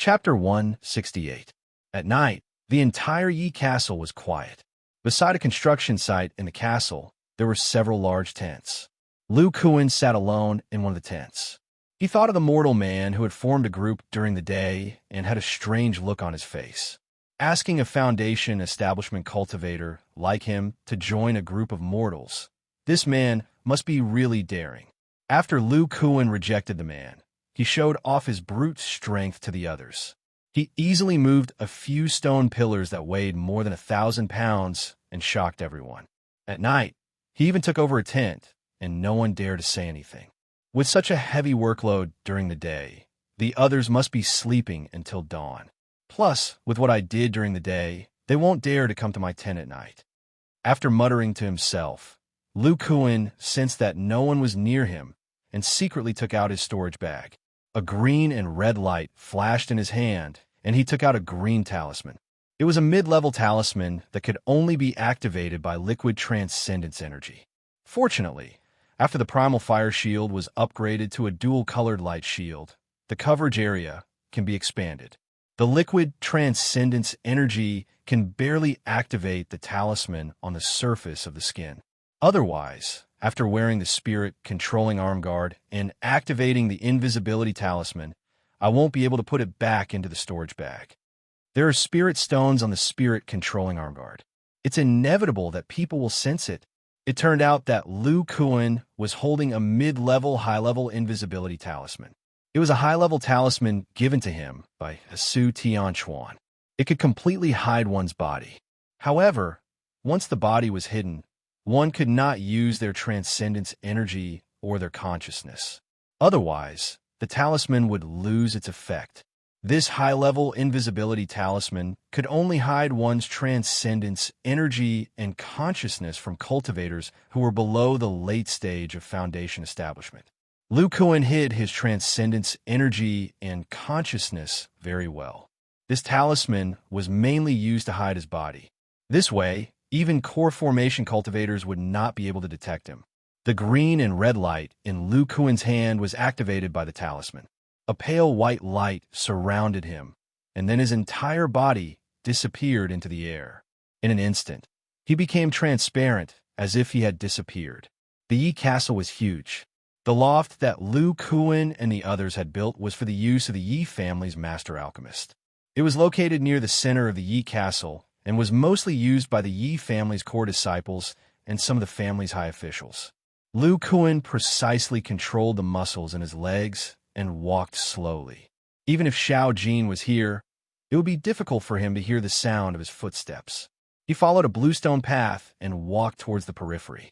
Chapter 168. At night, the entire Yi castle was quiet. Beside a construction site in the castle, there were several large tents. Lu Kuan sat alone in one of the tents. He thought of the mortal man who had formed a group during the day and had a strange look on his face. Asking a foundation establishment cultivator like him to join a group of mortals, this man must be really daring. After Lu Kuan rejected the man, he showed off his brute strength to the others. He easily moved a few stone pillars that weighed more than 1,000 pounds and shocked everyone. At night, he even took over a tent, and no one dared to say anything. With such a heavy workload during the day, the others must be sleeping until dawn. Plus, with what I did during the day, they won't dare to come to my tent at night. After muttering to himself, Lu Kuan sensed that no one was near him and secretly took out his storage bag. A green and red light flashed in his hand, and he took out a green talisman. It was a mid-level talisman that could only be activated by liquid transcendence energy. Fortunately, after the primal fire shield was upgraded to a dual-colored light shield, the coverage area can be expanded. The liquid transcendence energy can barely activate the talisman on the surface of the skin. Otherwise, after wearing the spirit controlling arm guard and activating the invisibility talisman, I won't be able to put it back into the storage bag. There are spirit stones on the spirit controlling arm guard. It's inevitable that people will sense it. It turned out that Lu Kuan was holding a mid-level, high-level invisibility talisman. It was a high-level talisman given to him by Su Tianchuan. It could completely hide one's body. However, once the body was hidden, one could not use their transcendence energy or their consciousness. Otherwise, the talisman would lose its effect. This high-level invisibility talisman could only hide one's transcendence energy and consciousness from cultivators who were below the late stage of foundation establishment. Lu Kuan hid his transcendence energy and consciousness very well. This talisman was mainly used to hide his body. This way, even core formation cultivators would not be able to detect him. The green and red light in Lu Kuan's hand was activated by the talisman. A pale white light surrounded him, and then his entire body disappeared into the air. In an instant, he became transparent as if he had disappeared. The Yi castle was huge. The loft that Lu Kuan and the others had built was for the use of the Yi family's master alchemist. It was located near the center of the Yi castle and was mostly used by the Yi family's core disciples and some of the family's high officials. Lu Kuan precisely controlled the muscles in his legs and walked slowly. Even if Xiao Jin was here, it would be difficult for him to hear the sound of his footsteps. He followed a bluestone path and walked towards the periphery.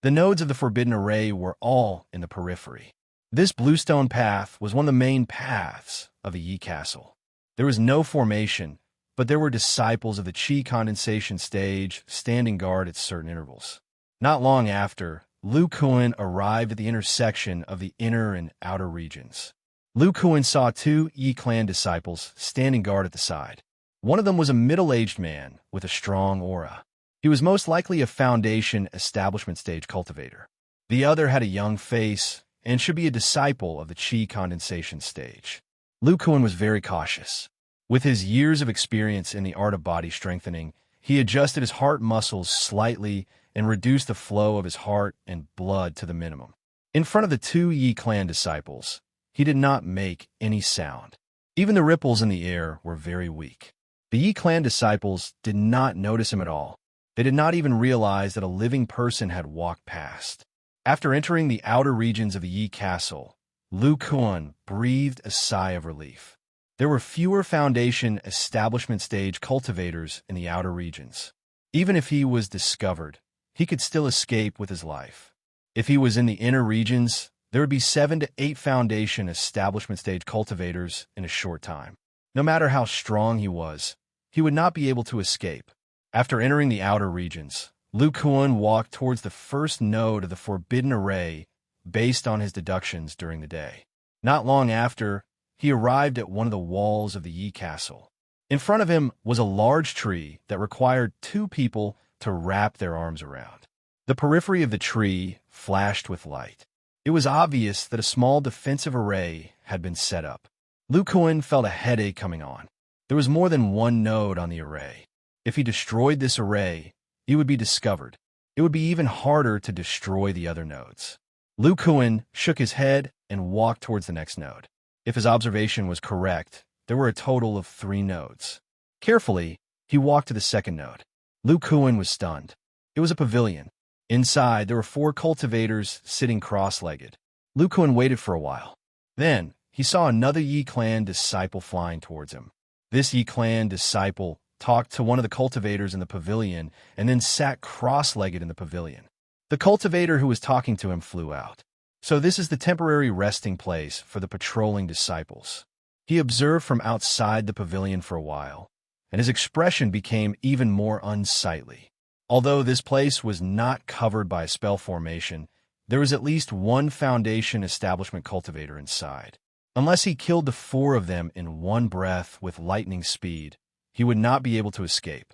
The nodes of the Forbidden Array were all in the periphery. This bluestone path was one of the main paths of the Yi castle. There was no formation, but there were disciples of the Qi condensation stage standing guard at certain intervals. Not long after, Lu Kuan arrived at the intersection of the inner and outer regions. Lu Kuan saw two Yi clan disciples standing guard at the side. One of them was a middle-aged man with a strong aura. He was most likely a foundation establishment stage cultivator. The other had a young face and should be a disciple of the Qi condensation stage. Lu Kuan was very cautious. With his years of experience in the art of body strengthening, he adjusted his heart muscles slightly and reduced the flow of his heart and blood to the minimum. In front of the two Yi clan disciples, he did not make any sound. Even the ripples in the air were very weak. The Yi clan disciples did not notice him at all. They did not even realize that a living person had walked past. After entering the outer regions of the Yi castle, Lu Kuan breathed a sigh of relief. There were fewer foundation establishment stage cultivators in the outer regions. Even if he was discovered, he could still escape with his life. If he was in the inner regions, there would be 7 to 8 foundation establishment stage cultivators in a short time. No matter how strong he was, he would not be able to escape. After entering the outer regions, Lu Kuan walked towards the first node of the Forbidden Array based on his deductions during the day. Not long after, he arrived at one of the walls of the Yi castle. In front of him was a large tree that required 2 people to wrap their arms around. The periphery of the tree flashed with light. It was obvious that a small defensive array had been set up. Lu Kuan felt a headache coming on. There was more than one node on the array. If he destroyed this array, he would be discovered. It would be even harder to destroy the other nodes. Lu Kuan shook his head and walked towards the next node. If his observation was correct, there were a total of 3 nodes. Carefully, he walked to the second node. Lu Kuan was stunned. It was a pavilion. Inside, there were 4 cultivators sitting cross-legged. Lu Kuan waited for a while. Then, he saw another Yi clan disciple flying towards him. This Yi clan disciple talked to one of the cultivators in the pavilion and then sat cross-legged in the pavilion. The cultivator who was talking to him flew out. So this is the temporary resting place for the patrolling disciples. He observed from outside the pavilion for a while, and his expression became even more unsightly. Although this place was not covered by a spell formation, there was at least one Foundation establishment cultivator inside. Unless he killed the 4 of them in one breath with lightning speed, he would not be able to escape.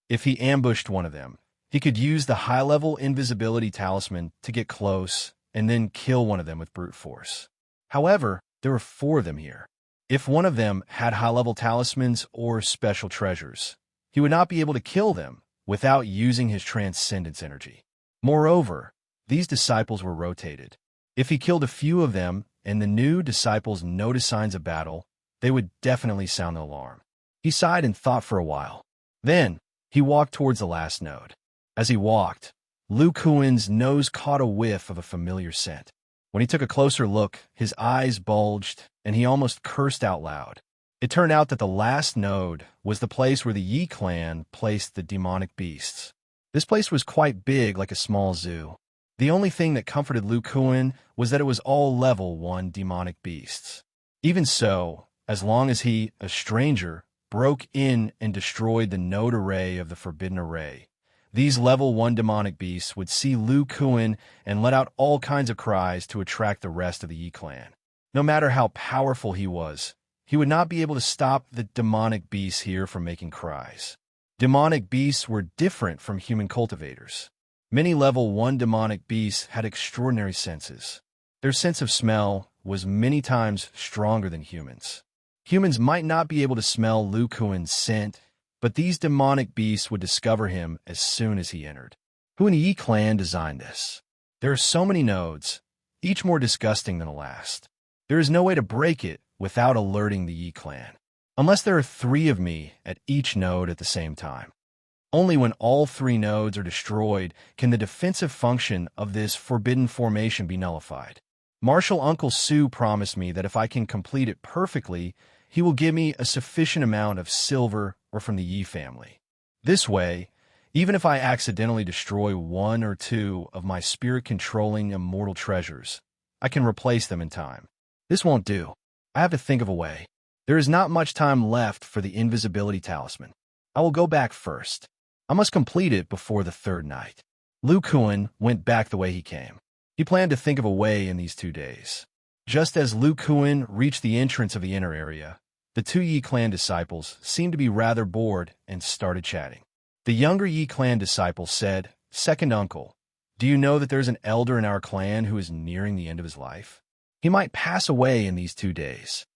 If he ambushed one of them, he could use the high-level invisibility talisman to get close and then kill one of them with brute force. However, there were 4 of them here. If one of them had high-level talismans or special treasures, he would not be able to kill them without using his transcendence energy. Moreover, these disciples were rotated. If he killed a few of them and the new disciples noticed signs of battle, they would definitely sound the alarm. He sighed and thought for a while. Then, he walked towards the last node. As he walked, Lu Kuan's nose caught a whiff of a familiar scent. When he took a closer look, his eyes bulged, and he almost cursed out loud. It turned out that the last node was the place where the Yi clan placed the demonic beasts. This place was quite big, like a small zoo. The only thing that comforted Lu Kuan was that it was all level 1 demonic beasts. Even so, as long as he, a stranger, broke in and destroyed the node array of the forbidden array, these level 1 demonic beasts would see Lu Kuan and let out all kinds of cries to attract the rest of the Yi clan. No matter how powerful he was, he would not be able to stop the demonic beasts here from making cries. Demonic beasts were different from human cultivators. Many level 1 demonic beasts had extraordinary senses. Their sense of smell was many times stronger than humans. Humans might not be able to smell Lu Kuan's scent, but these demonic beasts would discover him as soon as he entered. Who in the Yi clan designed this? There are so many nodes, each more disgusting than the last. There is no way to break it without alerting the Yi clan, unless there are 3 of me at each node at the same time. Only when all 3 nodes are destroyed can the defensive function of this forbidden formation be nullified. Marshal Uncle Sue promised me that if I can complete it perfectly, he will give me a sufficient amount of silver or from the Yi family. This way, even if I accidentally destroy 1 or 2 of my spirit-controlling immortal treasures, I can replace them in time. This won't do. I have to think of a way. There is not much time left for the invisibility talisman. I will go back first. I must complete it before the 3rd night. Lu Kuan went back the way he came. He planned to think of a way in these 2 days. Just as Lu Kuan reached the entrance of the inner area, the 2 Yi clan disciples seemed to be rather bored and started chatting. The younger Yi clan disciple said, "Second uncle, do you know that there's an elder in our clan who is nearing the end of his life? He might pass away in these 2 days."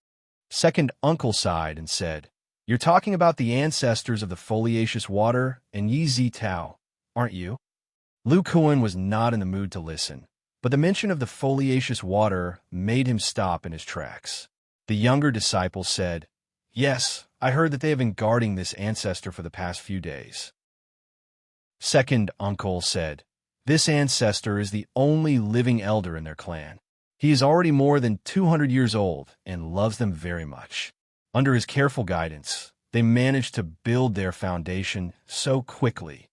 Second uncle sighed and said, "You're talking about the ancestors of the foliaceous water and Yi Zi Tao, aren't you?" Lu Kuan was not in the mood to listen, but the mention of the foliaceous water made him stop in his tracks. The younger disciple said, "Yes, I heard that they have been guarding this ancestor for the past few days." Second uncle said, "This ancestor is the only living elder in their clan. He is already more than 200 years old and loves them very much. Under his careful guidance, they managed to build their foundation so quickly."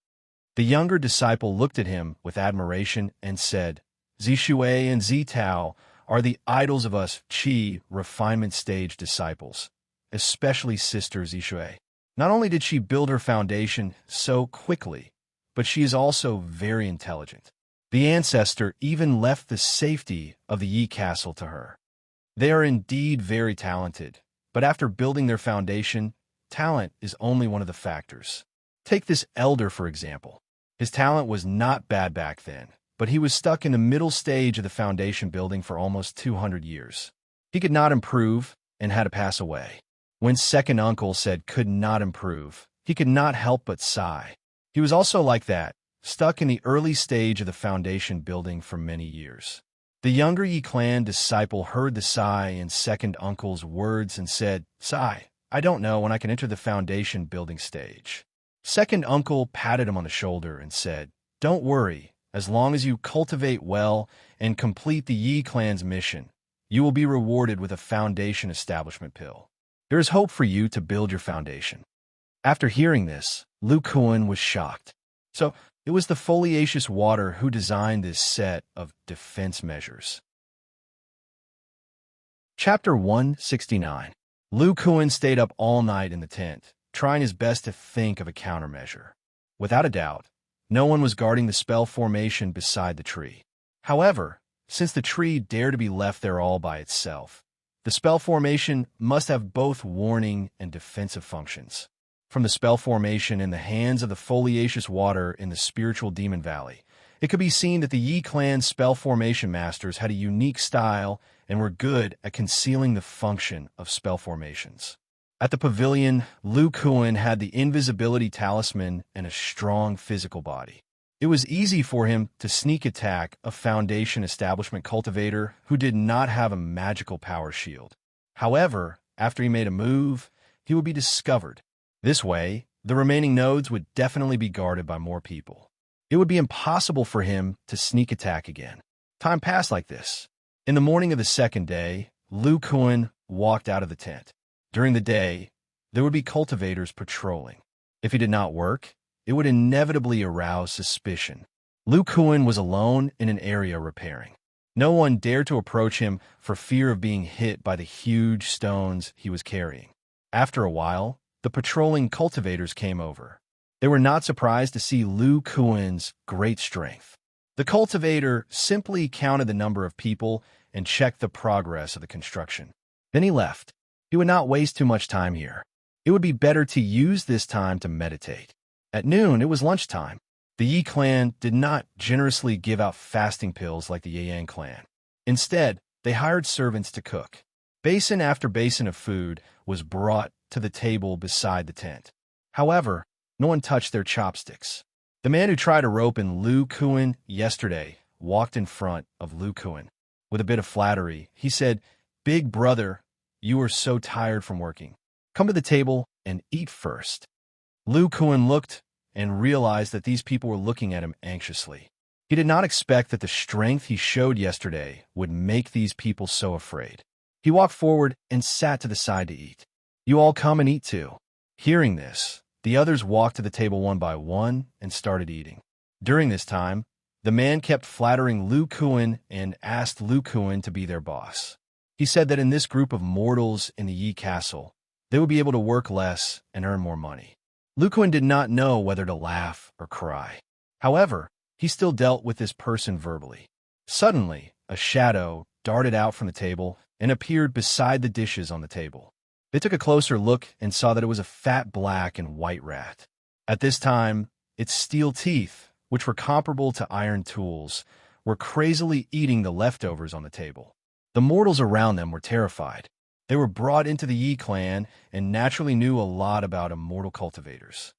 The younger disciple looked at him with admiration and said, "Zishui and Zitao are the idols of us Qi refinement stage disciples, especially Sister Zishui. Not only did she build her foundation so quickly, but she is also very intelligent. The ancestor even left the safety of the Yi castle to her. They are indeed very talented, but after building their foundation, talent is only one of the factors. Take this elder, for example. His talent was not bad back then, but he was stuck in the middle stage of the foundation building for almost 200 years. He could not improve, and had to pass away. When second uncle said could not improve, he could not help but sigh. He was also like that, stuck in the early stage of the foundation building for many years. The younger Yi clan disciple heard the sigh in second uncle's words and said, "Sigh, I don't know when I can enter the foundation building stage." Second uncle patted him on the shoulder and said, "Don't worry, as long as you cultivate well and complete the Yi clan's mission, you will be rewarded with a foundation establishment pill. There is hope for you to build your foundation." After hearing this, Lu Kuan was shocked. So, it was the foliaceous water who designed this set of defense measures. Chapter 169. Lu Kuan stayed up all night in the tent, trying his best to think of a countermeasure. Without a doubt, no one was guarding the spell formation beside the tree. However, since the tree dared to be left there all by itself, the spell formation must have both warning and defensive functions. From the spell formation in the hands of the foliaceous water in the spiritual demon valley, it could be seen that the Yi clan's spell formation masters had a unique style and were good at concealing the function of spell formations. At the pavilion, Lu Kuan had the invisibility talisman and a strong physical body. It was easy for him to sneak attack a foundation establishment cultivator who did not have a magical power shield. However, after he made a move, he would be discovered. This way, the remaining nodes would definitely be guarded by more people. It would be impossible for him to sneak attack again. Time passed like this. In the morning of the second day, Lu Kuan walked out of the tent. During the day, there would be cultivators patrolling. If he did not work, it would inevitably arouse suspicion. Lu Kuan was alone in an area repairing. No one dared to approach him for fear of being hit by the huge stones he was carrying. After a while, the patrolling cultivators came over. They were not surprised to see Lu Kuan's great strength. The cultivator simply counted the number of people and checked the progress of the construction. Then he left. He would not waste too much time here. It would be better to use this time to meditate. At noon, it was lunchtime. The Yi clan did not generously give out fasting pills like the Yang clan. Instead, they hired servants to cook. Basin after basin of food was brought to the table beside the tent. However, no one touched their chopsticks. The man who tried to rope in Lu Kuan yesterday walked in front of Lu Kuan. With a bit of flattery, he said, "Big brother, you are so tired from working. Come to the table and eat first." Lu Kuan looked and realized that these people were looking at him anxiously. He did not expect that the strength he showed yesterday would make these people so afraid. He walked forward and sat to the side to eat. "You all come and eat too." Hearing this, the others walked to the table one by one and started eating. During this time, the man kept flattering Lu Kuan and asked Lu Kuan to be their boss. He said that in this group of mortals in the Yi castle, they would be able to work less and earn more money. Lu Kuan did not know whether to laugh or cry. However, he still dealt with this person verbally. Suddenly, a shadow darted out from the table and appeared beside the dishes on the table. They took a closer look and saw that it was a fat black and white rat. At this time, its steel teeth, which were comparable to iron tools, were crazily eating the leftovers on the table. The mortals around them were terrified. They were brought into the Yi clan and naturally knew a lot about immortal cultivators.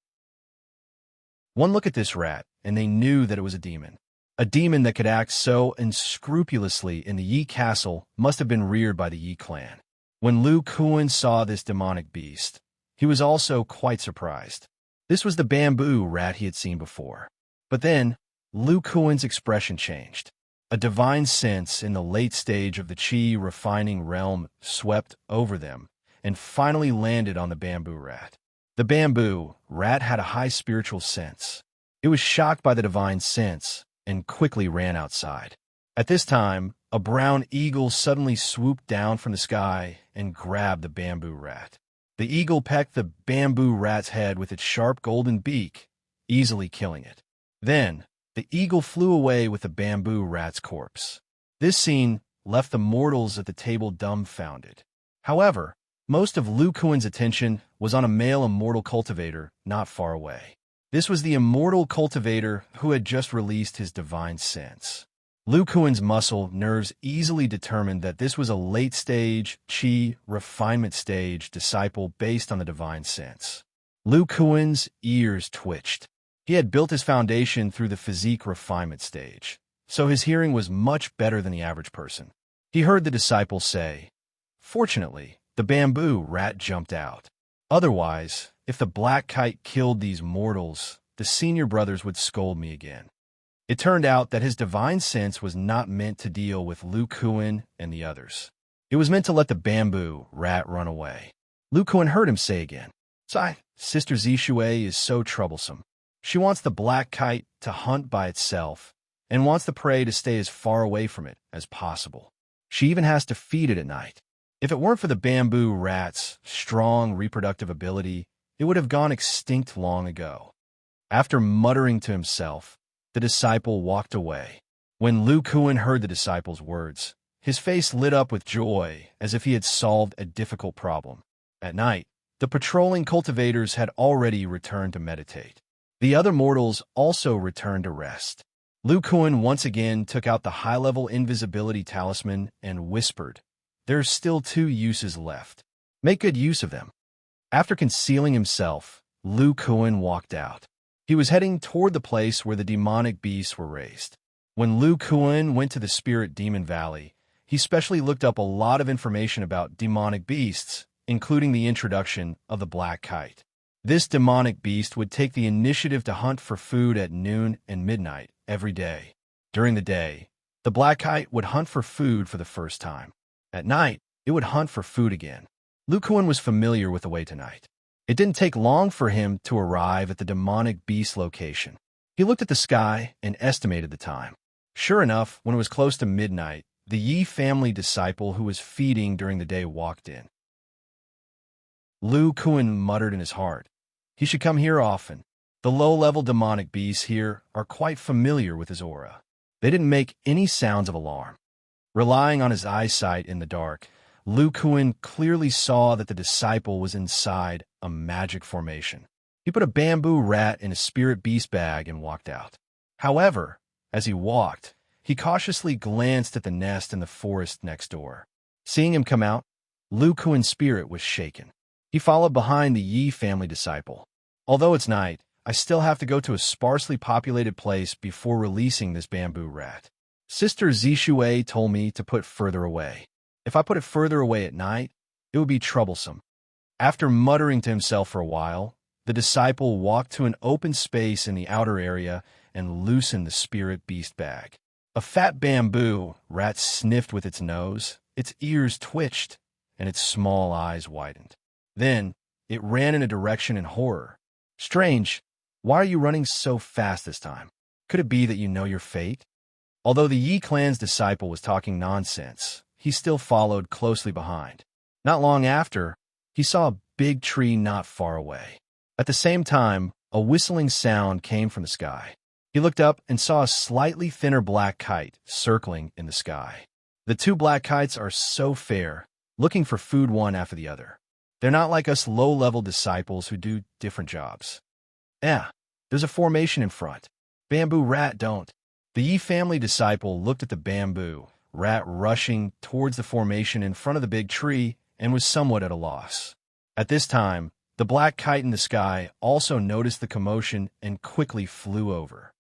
One look at this rat, and they knew that it was a demon. A demon that could act so unscrupulously in the Yi castle must have been reared by the Yi clan. When Lu Kuan saw this demonic beast, he was also quite surprised. This was the bamboo rat he had seen before. But then, Lu Kuan's expression changed. A divine sense in the late stage of the Qi refining realm swept over them and finally landed on the bamboo rat. The bamboo rat had a high spiritual sense. It was shocked by the divine sense and quickly ran outside. At this time, a brown eagle suddenly swooped down from the sky and grabbed the bamboo rat. The eagle pecked the bamboo rat's head with its sharp golden beak, easily killing it. Then, the eagle flew away with the bamboo rat's corpse. This scene left the mortals at the table dumbfounded. However, most of Lu Kuan's attention was on a male immortal cultivator not far away. This was the immortal cultivator who had just released his divine sense. Lu Kuan's muscle nerves easily determined that this was a late-stage, qi, refinement stage disciple based on the divine sense. Lu Kuan's ears twitched. He had built his foundation through the physique refinement stage, so his hearing was much better than the average person. He heard the disciple say, "Fortunately, the bamboo rat jumped out. Otherwise, if the black kite killed these mortals, the senior brothers would scold me again." It turned out that his divine sense was not meant to deal with Lu Kuan and the others. It was meant to let the bamboo rat run away. Lu Kuan heard him say again, Sister Zishui is so troublesome. She wants the black kite to hunt by itself and wants the prey to stay as far away from it as possible. She even has to feed it at night. If it weren't for the bamboo rat's strong reproductive ability, it would have gone extinct long ago. After muttering to himself, the disciple walked away. When Lu Kuan heard the disciple's words, his face lit up with joy as if he had solved a difficult problem. At night, the patrolling cultivators had already returned to meditate. The other mortals also returned to rest. Lu Kuan once again took out the high-level invisibility talisman and whispered, "There's still 2 uses left. Make good use of them." After concealing himself, Lu Kuan walked out. He was heading toward the place where the demonic beasts were raised. When Lu Kuan went to the Spirit Demon Valley, he specially looked up a lot of information about demonic beasts, including the introduction of the black kite. This demonic beast would take the initiative to hunt for food at noon and midnight every day. During the day, the black kite would hunt for food for the first time. At night, it would hunt for food again. Lu Kuan was familiar with the way tonight. It didn't take long for him to arrive at the demonic beast location. He looked at the sky and estimated the time. Sure enough, when it was close to midnight, the Yi family disciple who was feeding during the day walked in. Lu Kuan muttered in his heart, "He should come here often. The low-level demonic beasts here are quite familiar with his aura." They didn't make any sounds of alarm. Relying on his eyesight in the dark, Lu Kuan clearly saw that the disciple was inside a magic formation. He put a bamboo rat in a spirit beast bag and walked out. However, as he walked, he cautiously glanced at the nest in the forest next door. Seeing him come out, Lu Kuan's spirit was shaken. He followed behind the Yi family disciple. "Although it's night, I still have to go to a sparsely populated place before releasing this bamboo rat. Sister Zishui told me to put further away. If I put it further away at night, it would be troublesome." After muttering to himself for a while, the disciple walked to an open space in the outer area and loosened the spirit beast bag. A fat bamboo rat sniffed with its nose, its ears twitched, and its small eyes widened. Then, it ran in a direction in horror. "Strange, why are you running so fast this time? Could it be that you know your fate?" Although the Yi clan's disciple was talking nonsense, he still followed closely behind. Not long after, he saw a big tree not far away. At the same time, a whistling sound came from the sky. He looked up and saw a slightly thinner black kite circling in the sky. The 2 black kites are so fair, looking for food one after the other. They're not like us low-level disciples who do different jobs. There's a formation in front. Bamboo rat don't. The Yi family disciple looked at the bamboo rat rushing towards the formation in front of the big tree and was somewhat at a loss. At this time, the black kite in the sky also noticed the commotion and quickly flew over.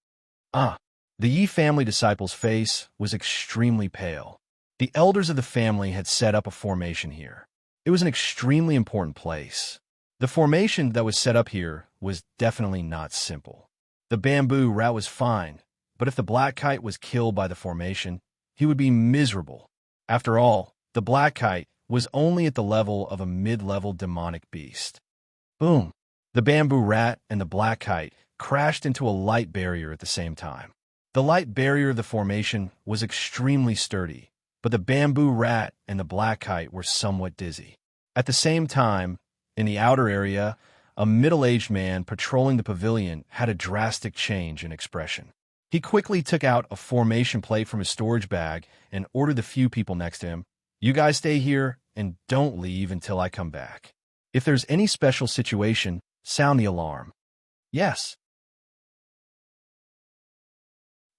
The Yi family disciple's face was extremely pale. The elders of the family had set up a formation here. It was an extremely important place. The formation that was set up here was definitely not simple. The bamboo rat was fine, but if the black kite was killed by the formation, he would be miserable. After all, the black kite was only at the level of a mid-level demonic beast. Boom! The bamboo rat and the black kite crashed into a light barrier at the same time. The light barrier of the formation was extremely sturdy, but the bamboo rat and the black kite were somewhat dizzy. At the same time, in the outer area, a middle-aged man patrolling the pavilion had a drastic change in expression. He quickly took out a formation plate from his storage bag and ordered the few people next to him, "You guys stay here and don't leave until I come back. If there's any special situation, sound the alarm." "Yes."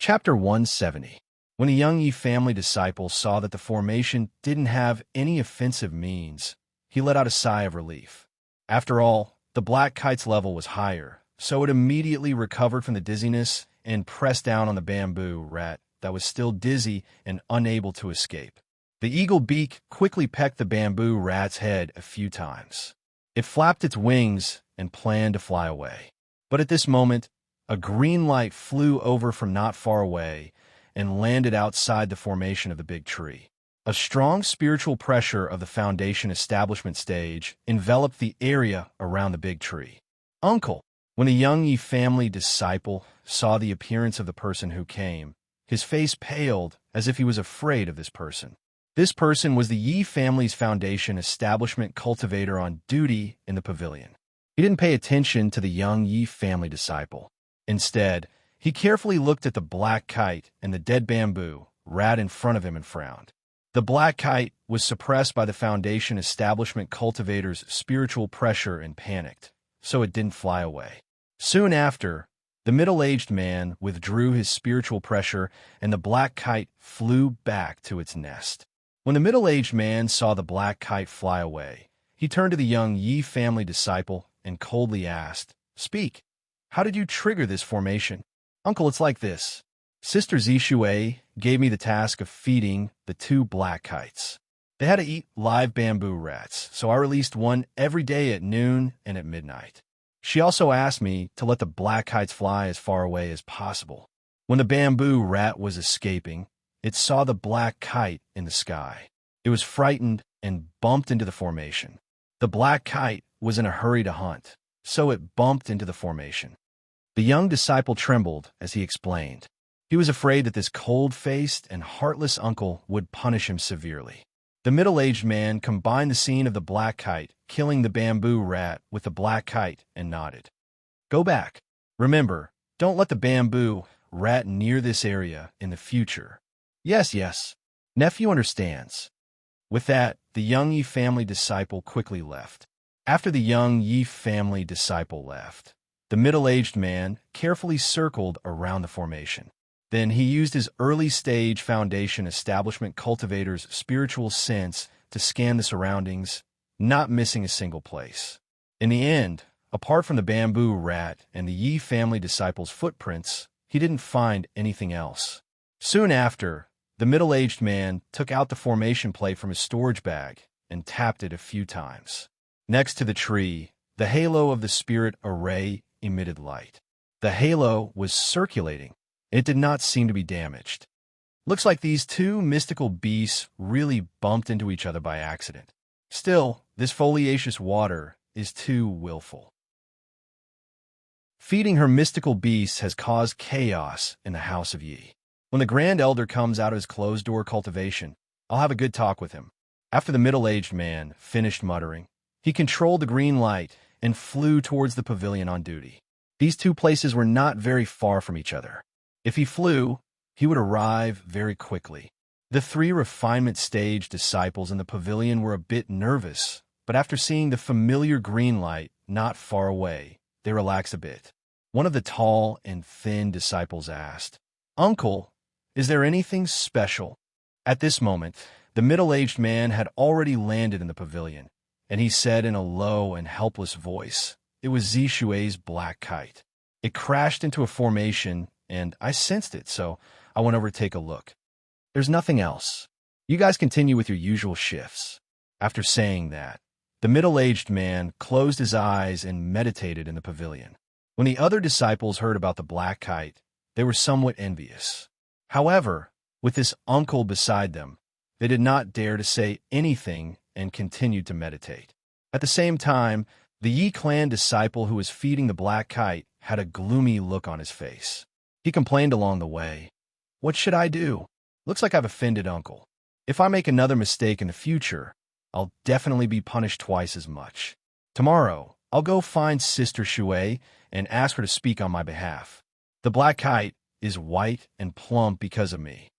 Chapter 170. When a young Yi family disciple saw that the formation didn't have any offensive means, he let out a sigh of relief. After all, the black kite's level was higher, so it immediately recovered from the dizziness and pressed down on the bamboo rat that was still dizzy and unable to escape. The eagle beak quickly pecked the bamboo rat's head a few times. It flapped its wings and planned to fly away. But at this moment, a green light flew over from not far away and landed outside the formation of the big tree. A strong spiritual pressure of the foundation establishment stage enveloped the area around the big tree. Uncle! When a young Yi family disciple saw the appearance of the person who came, his face paled as if he was afraid of this person. This person was the Yi family's foundation establishment cultivator on duty in the pavilion. He didn't pay attention to the young Yi family disciple. Instead, he carefully looked at the black kite and the dead bamboo rat in front of him and frowned. The black kite was suppressed by the foundation establishment cultivator's spiritual pressure and panicked, so it didn't fly away. Soon after, the middle-aged man withdrew his spiritual pressure and the black kite flew back to its nest. When the middle-aged man saw the black kite fly away, he turned to the young Yi family disciple and coldly asked, "Speak. How did you trigger this formation?" "Uncle, it's like this. Sister Zishui gave me the task of feeding the two black kites. They had to eat live bamboo rats, so I released one every day at noon and at midnight. She also asked me to let the black kites fly as far away as possible. When the bamboo rat was escaping, it saw the black kite in the sky. It was frightened and bumped into the formation. The black kite was in a hurry to hunt, so it bumped into the formation." The young disciple trembled as he explained. He was afraid that this cold-faced and heartless uncle would punish him severely. The middle-aged man combined the scene of the black kite killing the bamboo rat with the black kite and nodded. "Go back. Remember, don't let the bamboo rat near this area in the future." "Yes, yes. Nephew understands." With that, the young Yi family disciple quickly left. After the young Yi family disciple left, the middle-aged man carefully circled around the formation. Then he used his early-stage foundation establishment cultivator's spiritual sense to scan the surroundings, not missing a single place. In the end, apart from the bamboo rat and the Yi family disciple's footprints, he didn't find anything else. Soon after, the middle-aged man took out the formation plate from his storage bag and tapped it a few times. Next to the tree, the halo of the spirit array emitted light. The halo was circulating. It did not seem to be damaged. Looks like these two mystical beasts really bumped into each other by accident. Still, this foliaceous water is too willful. Feeding her mystical beasts has caused chaos in the House of Yi. When the Grand Elder comes out of his closed-door cultivation, I'll have a good talk with him. After the middle-aged man finished muttering, he controlled the green light and flew towards the pavilion on duty. These two places were not very far from each other. If he flew, he would arrive very quickly. The three refinement stage disciples in the pavilion were a bit nervous, but after seeing the familiar green light not far away, they relaxed a bit. One of the tall and thin disciples asked, "Uncle, is there anything special?" At this moment, the middle-aged man had already landed in the pavilion, and he said in a low and helpless voice, it was Zishui's black kite. It crashed into a formation, and I sensed it, so I went over to take a look. There's nothing else. You guys continue with your usual shifts. After saying that, the middle-aged man closed his eyes and meditated in the pavilion. When the other disciples heard about the black kite, they were somewhat envious. However, with this uncle beside them, they did not dare to say anything and continued to meditate. At the same time, the Yi clan disciple who was feeding the black kite had a gloomy look on his face. He complained along the way, "What should I do? Looks like I've offended Uncle. If I make another mistake in the future, I'll definitely be punished twice as much. Tomorrow, I'll go find Sister Shui and ask her to speak on my behalf. The black kite is white and plump because of me."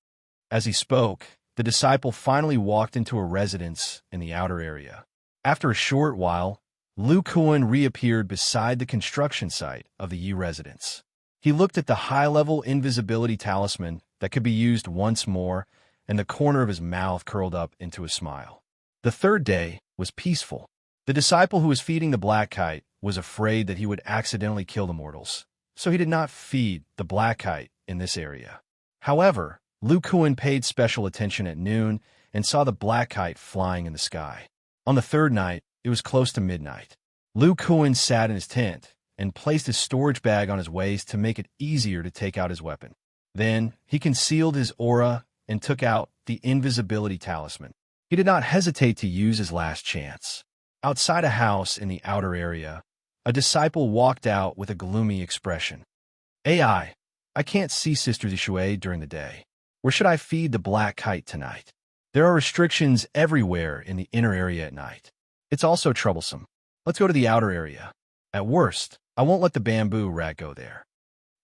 As he spoke, the disciple finally walked into a residence in the outer area. After a short while, Lu Kuan reappeared beside the construction site of the Yi residence. He looked at the high-level invisibility talisman that could be used once more, and the corner of his mouth curled up into a smile. The third day was peaceful. The disciple who was feeding the black kite was afraid that he would accidentally kill the mortals, so he did not feed the black kite in this area. However, Lu Kuan paid special attention at noon and saw the black kite flying in the sky. On the third night, it was close to midnight. Lu Kuan sat in his tent and placed his storage bag on his waist to make it easier to take out his weapon. Then, he concealed his aura and took out the invisibility talisman. He did not hesitate to use his last chance. Outside a house in the outer area, a disciple walked out with a gloomy expression. "AI, I can't see Sister Zishui during the day. Where should I feed the black kite tonight? There are restrictions everywhere in the inner area at night. It's also troublesome. Let's go to the outer area. At worst, I won't let the bamboo rat go there."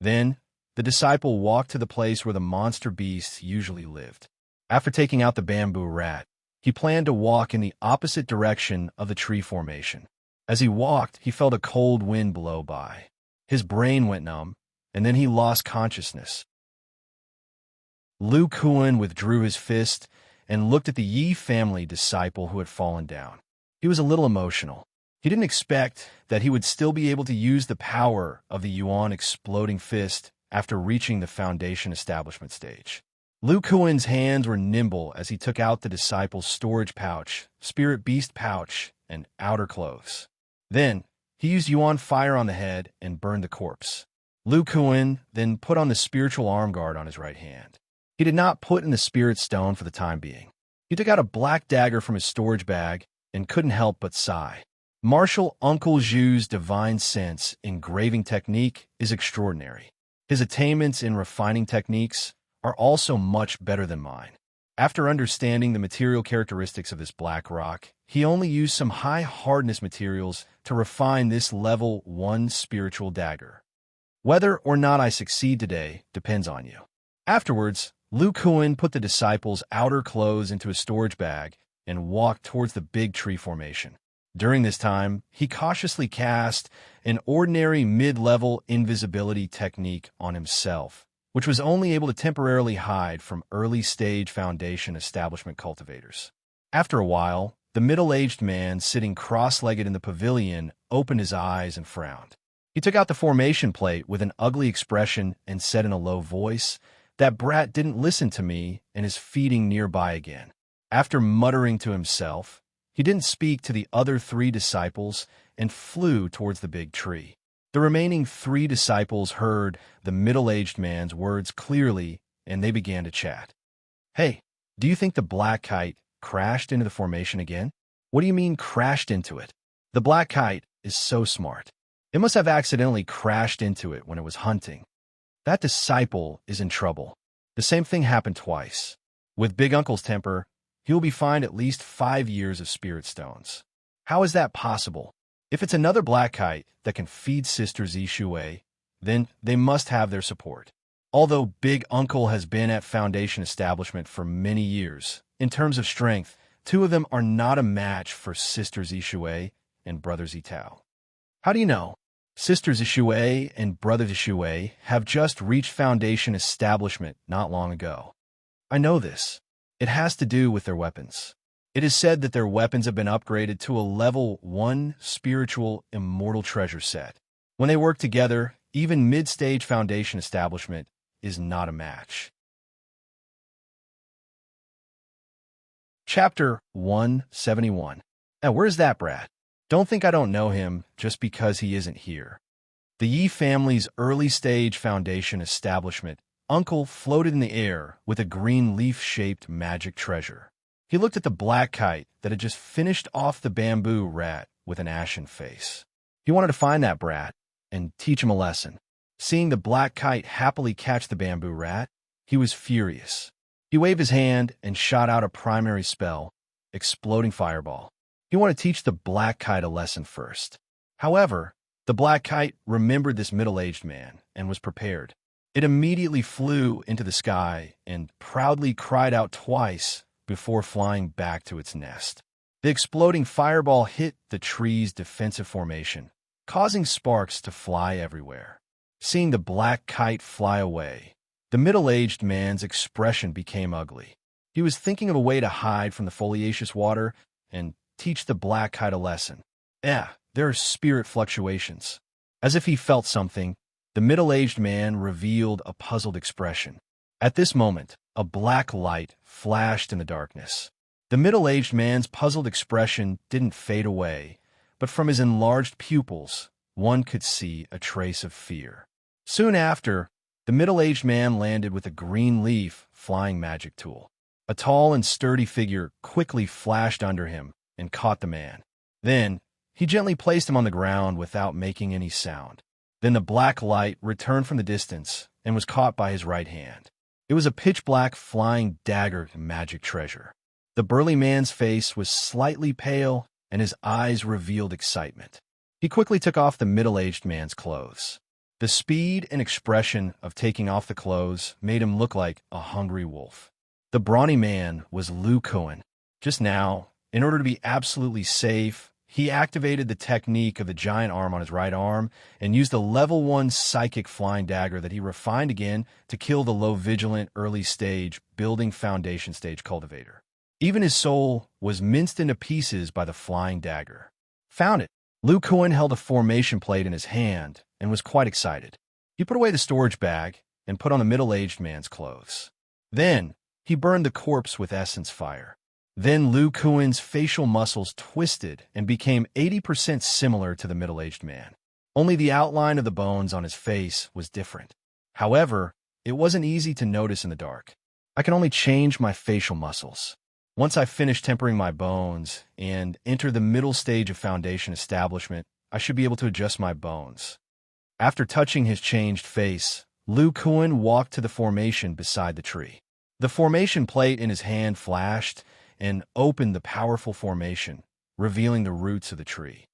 Then, the disciple walked to the place where the monster beasts usually lived. After taking out the bamboo rat, he planned to walk in the opposite direction of the tree formation. As he walked, he felt a cold wind blow by. His brain went numb, and then he lost consciousness. Lu Kuan withdrew his fist and looked at the Yi family disciple who had fallen down. He was a little emotional. He didn't expect that he would still be able to use the power of the Yuan exploding fist after reaching the foundation establishment stage. Lu Kuan's hands were nimble as he took out the disciple's storage pouch, spirit beast pouch, and outer clothes. Then, he used Yuan fire on the head and burned the corpse. Lu Kuan then put on the spiritual arm guard on his right hand. He did not put in the spirit stone for the time being. He took out a black dagger from his storage bag and couldn't help but sigh. Martial Uncle Zhu's divine sense engraving technique is extraordinary. His attainments in refining techniques are also much better than mine. After understanding the material characteristics of this black rock, he only used some high-hardness materials to refine this level 1 spiritual dagger. Whether or not I succeed today depends on you. Afterwards, Lu Kuan put the disciple's outer clothes into his storage bag and walked towards the big tree formation. During this time, he cautiously cast an ordinary mid-level invisibility technique on himself, which was only able to temporarily hide from early-stage foundation establishment cultivators. After a while, the middle-aged man sitting cross-legged in the pavilion opened his eyes and frowned. He took out the formation plate with an ugly expression and said in a low voice, "That brat didn't listen to me and is feeding nearby again." After muttering to himself, he didn't speak to the other 3 disciples and flew towards the big tree. The remaining 3 disciples heard the middle-aged man's words clearly, and they began to chat. "Hey, do you think the black kite crashed into the formation again?" "What do you mean crashed into it?" "The black kite is so smart. It must have accidentally crashed into it when it was hunting. That disciple is in trouble. The same thing happened twice. With Big Uncle's temper, he will be fined at least 5 years of spirit stones." "How is that possible? If it's another black kite that can feed Sister Zishui, then they must have their support. Although Big Uncle has been at Foundation Establishment for many years, in terms of strength, 2 of them are not a match for Sister Zishui and Brother Zitao." "How do you know?" "Sister Zishui and Brother Zishui have just reached Foundation Establishment not long ago." "I know this. It has to do with their weapons. It is said that their weapons have been upgraded to a level 1 spiritual immortal treasure set. When they work together, even mid-stage Foundation Establishment is not a match." Chapter 171. "Now, where's that brat? Don't think I don't know him just because he isn't here." The Yi family's early-stage Foundation Establishment uncle floated in the air with a green leaf-shaped magic treasure. He looked at the black kite that had just finished off the bamboo rat with an ashen face. He wanted to find that brat and teach him a lesson. Seeing the black kite happily catch the bamboo rat, he was furious. He waved his hand and shot out a primary spell, exploding fireball. He wanted to teach the black kite a lesson first. However, the black kite remembered this middle-aged man and was prepared. It immediately flew into the sky and proudly cried out twice before flying back to its nest. The exploding fireball hit the tree's defensive formation, causing sparks to fly everywhere. Seeing the black kite fly away, The middle-aged man's expression became ugly. He was thinking of a way to hide from the foliaceous water and teach the black kite a lesson. There are spirit fluctuations. As if he felt something, the middle-aged man revealed a puzzled expression. At this moment, a black light flashed in the darkness. The middle-aged man's puzzled expression didn't fade away, but from his enlarged pupils, one could see a trace of fear. Soon after, the middle-aged man landed with a green leaf flying magic tool. A tall and sturdy figure quickly flashed under him and caught the man. Then, he gently placed him on the ground without making any sound. Then the black light returned from the distance and was caught by his right hand. It was a pitch-black flying dagger magic treasure. The burly man's face was slightly pale and his eyes revealed excitement. He quickly took off the middle-aged man's clothes. The speed and expression of taking off the clothes made him look like a hungry wolf. The brawny man was Lu Kuan. Just now, in order to be absolutely safe, he activated the technique of the giant arm on his right arm and used the level 1 psychic flying dagger that he refined again to kill the low-vigilant early-stage building foundation stage cultivator. Even his soul was minced into pieces by the flying dagger. Found it! Lu Kuan held a formation plate in his hand and was quite excited. He put away the storage bag and put on the middle-aged man's clothes. Then, he burned the corpse with essence fire. Then Lu Kuan's facial muscles twisted and became 80% similar to the middle-aged man. Only the outline of the bones on his face was different. However, it wasn't easy to notice in the dark. I can only change my facial muscles. Once I finish tempering my bones and enter the middle stage of foundation establishment, I should be able to adjust my bones. After touching his changed face, Lu Kuan walked to the formation beside the tree. The formation plate in his hand flashed and opened the powerful formation, revealing the roots of the tree.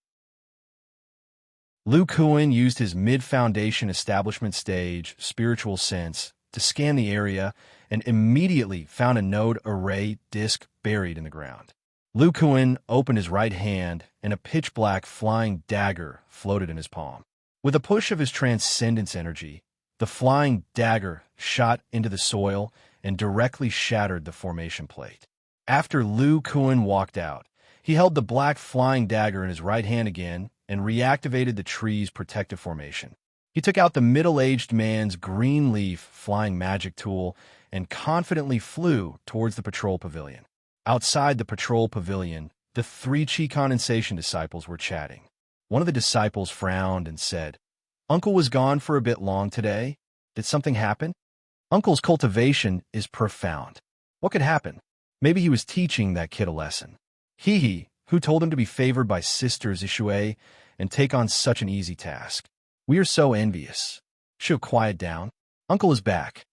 Lu Kuan used his mid-foundation establishment stage spiritual sense to scan the area and immediately found a node array disc buried in the ground. Lu Kuan opened his right hand and a pitch-black flying dagger floated in his palm. With a push of his transcendence energy, the flying dagger shot into the soil and directly shattered the formation plate. After Lu Kuan walked out, he held the black flying dagger in his right hand again and reactivated the tree's protective formation. He took out the middle-aged man's green leaf flying magic tool and confidently flew towards the patrol pavilion. Outside the patrol pavilion, the 3 chi condensation disciples were chatting. One of the disciples frowned and said, "Uncle was gone for a bit long today. Did something happen?" Uncle's cultivation is profound. What could happen? Maybe he was teaching that kid a lesson. Who told him to be favored by Sisters Ishue and take on such an easy task? We are so envious. She'll quiet down. Uncle is back.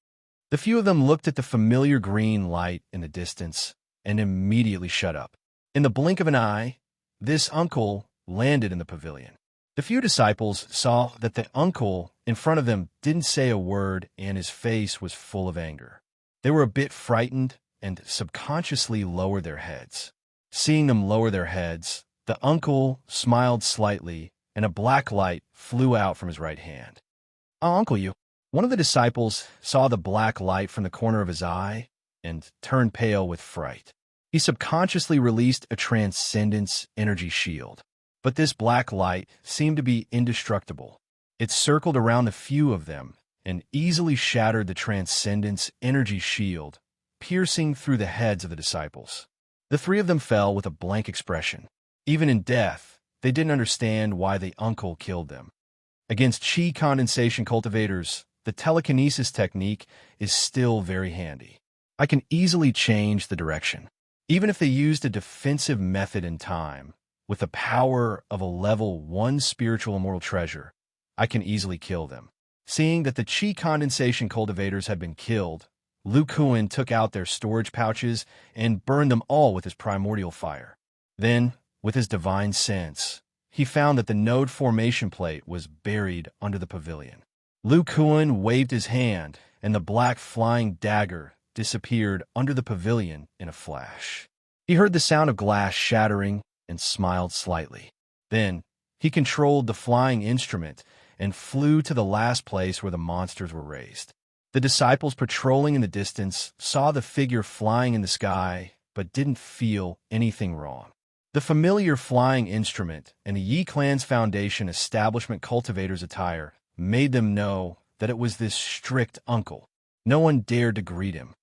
The few of them looked at the familiar green light in the distance and immediately shut up. In the blink of an eye, this uncle landed in the pavilion. The few disciples saw that the uncle in front of them didn't say a word and his face was full of anger. They were a bit frightened and subconsciously lowered their heads. Seeing them lower their heads, the uncle smiled slightly and a black light flew out from his right hand. "Oh, Uncle, you." One of the disciples saw the black light from the corner of his eye and turned pale with fright. He subconsciously released a transcendence energy shield. But this black light seemed to be indestructible. It circled around the few of them and easily shattered the transcendence energy shield, piercing through the heads of the disciples. The 3 of them fell with a blank expression. Even in death, they didn't understand why the uncle killed them. Against chi condensation cultivators, the telekinesis technique is still very handy. I can easily change the direction. Even if they used a defensive method in time, with the power of a level 1 spiritual immortal treasure, I can easily kill them. Seeing that the chi condensation cultivators had been killed, Lu Kuan took out their storage pouches and burned them all with his primordial fire. Then, with his divine sense, he found that the node formation plate was buried under the pavilion. Lu Kuan waved his hand, and the black flying dagger disappeared under the pavilion in a flash. He heard the sound of glass shattering and smiled slightly. Then, he controlled the flying instrument and flew to the last place where the monsters were raised. The disciples patrolling in the distance saw the figure flying in the sky, but didn't feel anything wrong. The familiar flying instrument and the Yi clan's foundation establishment cultivator's attire made them know that it was this strict uncle. No one dared to greet him.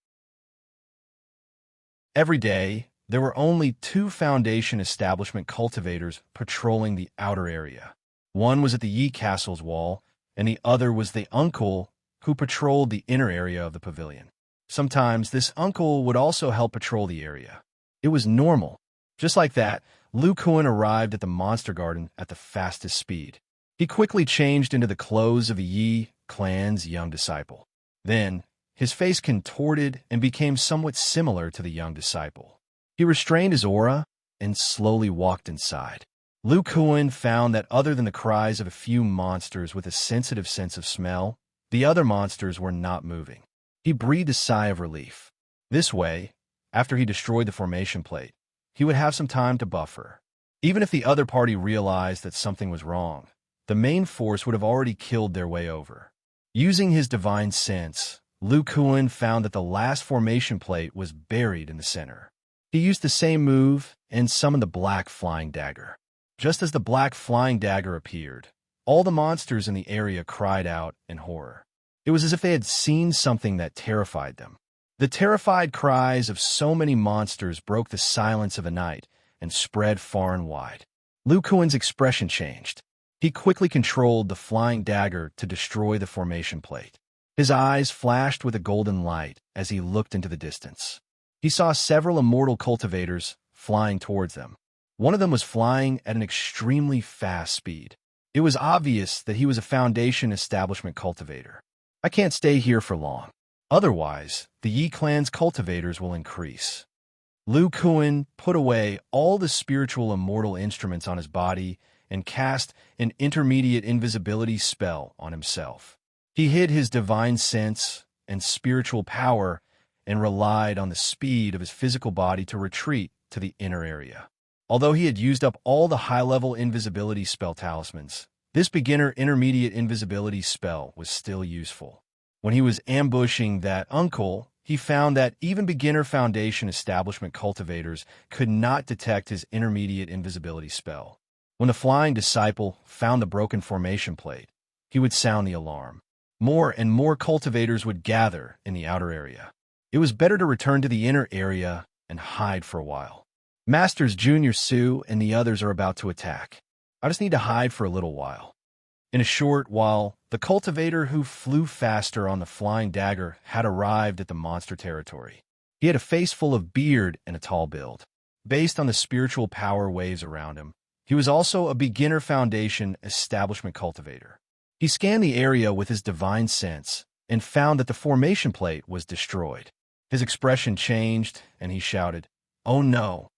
Every day, there were only 2 foundation establishment cultivators patrolling the outer area. One was at the Yi castle's wall, and the other was the uncle who patrolled the inner area of the pavilion. Sometimes this uncle would also help patrol the area. It was normal. Just like that, Lu Kuan arrived at the monster garden at the fastest speed. He quickly changed into the clothes of a Yi clan's young disciple. Then, his face contorted and became somewhat similar to the young disciple. He restrained his aura and slowly walked inside. Lu Kuan found that other than the cries of a few monsters with a sensitive sense of smell, the other monsters were not moving. He breathed a sigh of relief. This way, after he destroyed the formation plate, he would have some time to buffer. Even if the other party realized that something was wrong, the main force would have already killed their way over. Using his divine sense, Lu Kuan found that the last formation plate was buried in the center. He used the same move and summoned the black flying dagger. Just as the black flying dagger appeared, all the monsters in the area cried out in horror. It was as if they had seen something that terrified them. The terrified cries of so many monsters broke the silence of the night and spread far and wide. Lu Kuan's expression changed. He quickly controlled the flying dagger to destroy the formation plate. His eyes flashed with a golden light as he looked into the distance. He saw several immortal cultivators flying towards them. One of them was flying at an extremely fast speed. It was obvious that he was a foundation establishment cultivator. I can't stay here for long. Otherwise, the Yi clan's cultivators will increase. Lu Kuan put away all the spiritual immortal instruments on his body and cast an intermediate invisibility spell on himself. He hid his divine sense and spiritual power and relied on the speed of his physical body to retreat to the inner area. Although he had used up all the high-level invisibility spell talismans, this beginner intermediate invisibility spell was still useful. When he was ambushing that uncle, he found that even beginner foundation establishment cultivators could not detect his intermediate invisibility spell. When the flying disciple found the broken formation plate, he would sound the alarm. More and more cultivators would gather in the outer area. It was better to return to the inner area and hide for a while. Masters Junior Su and the others are about to attack. I just need to hide for a little while. In a short while, the cultivator who flew faster on the flying dagger had arrived at the monster territory. He had a face full of beard and a tall build. Based on the spiritual power waves around him, he was also a beginner foundation establishment cultivator. He scanned the area with his divine sense and found that the formation plate was destroyed. His expression changed and he shouted, "Oh no!"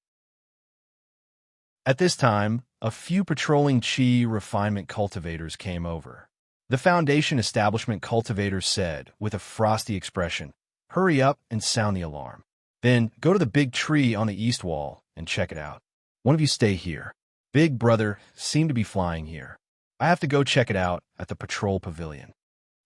At this time, a few patrolling Qi refinement cultivators came over. The foundation establishment cultivators said, with a frosty expression, "Hurry up and sound the alarm. Then go to the big tree on the east wall and check it out. One of you stay here. Big Brother seemed to be flying here. I have to go check it out at the patrol pavilion."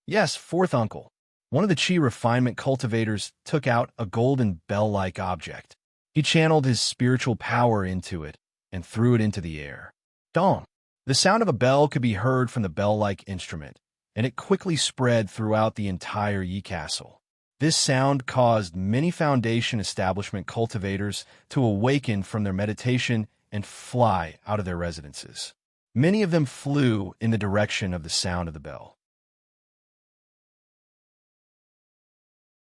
"Yes, fourth uncle." One of the Qi refinement cultivators took out a golden bell-like object. He channeled his spiritual power into it and threw it into the air. Dong! The sound of a bell could be heard from the bell-like instrument, and it quickly spread throughout the entire Yi castle. This sound caused many foundation establishment cultivators to awaken from their meditation and fly out of their residences. Many of them flew in the direction of the sound of the bell.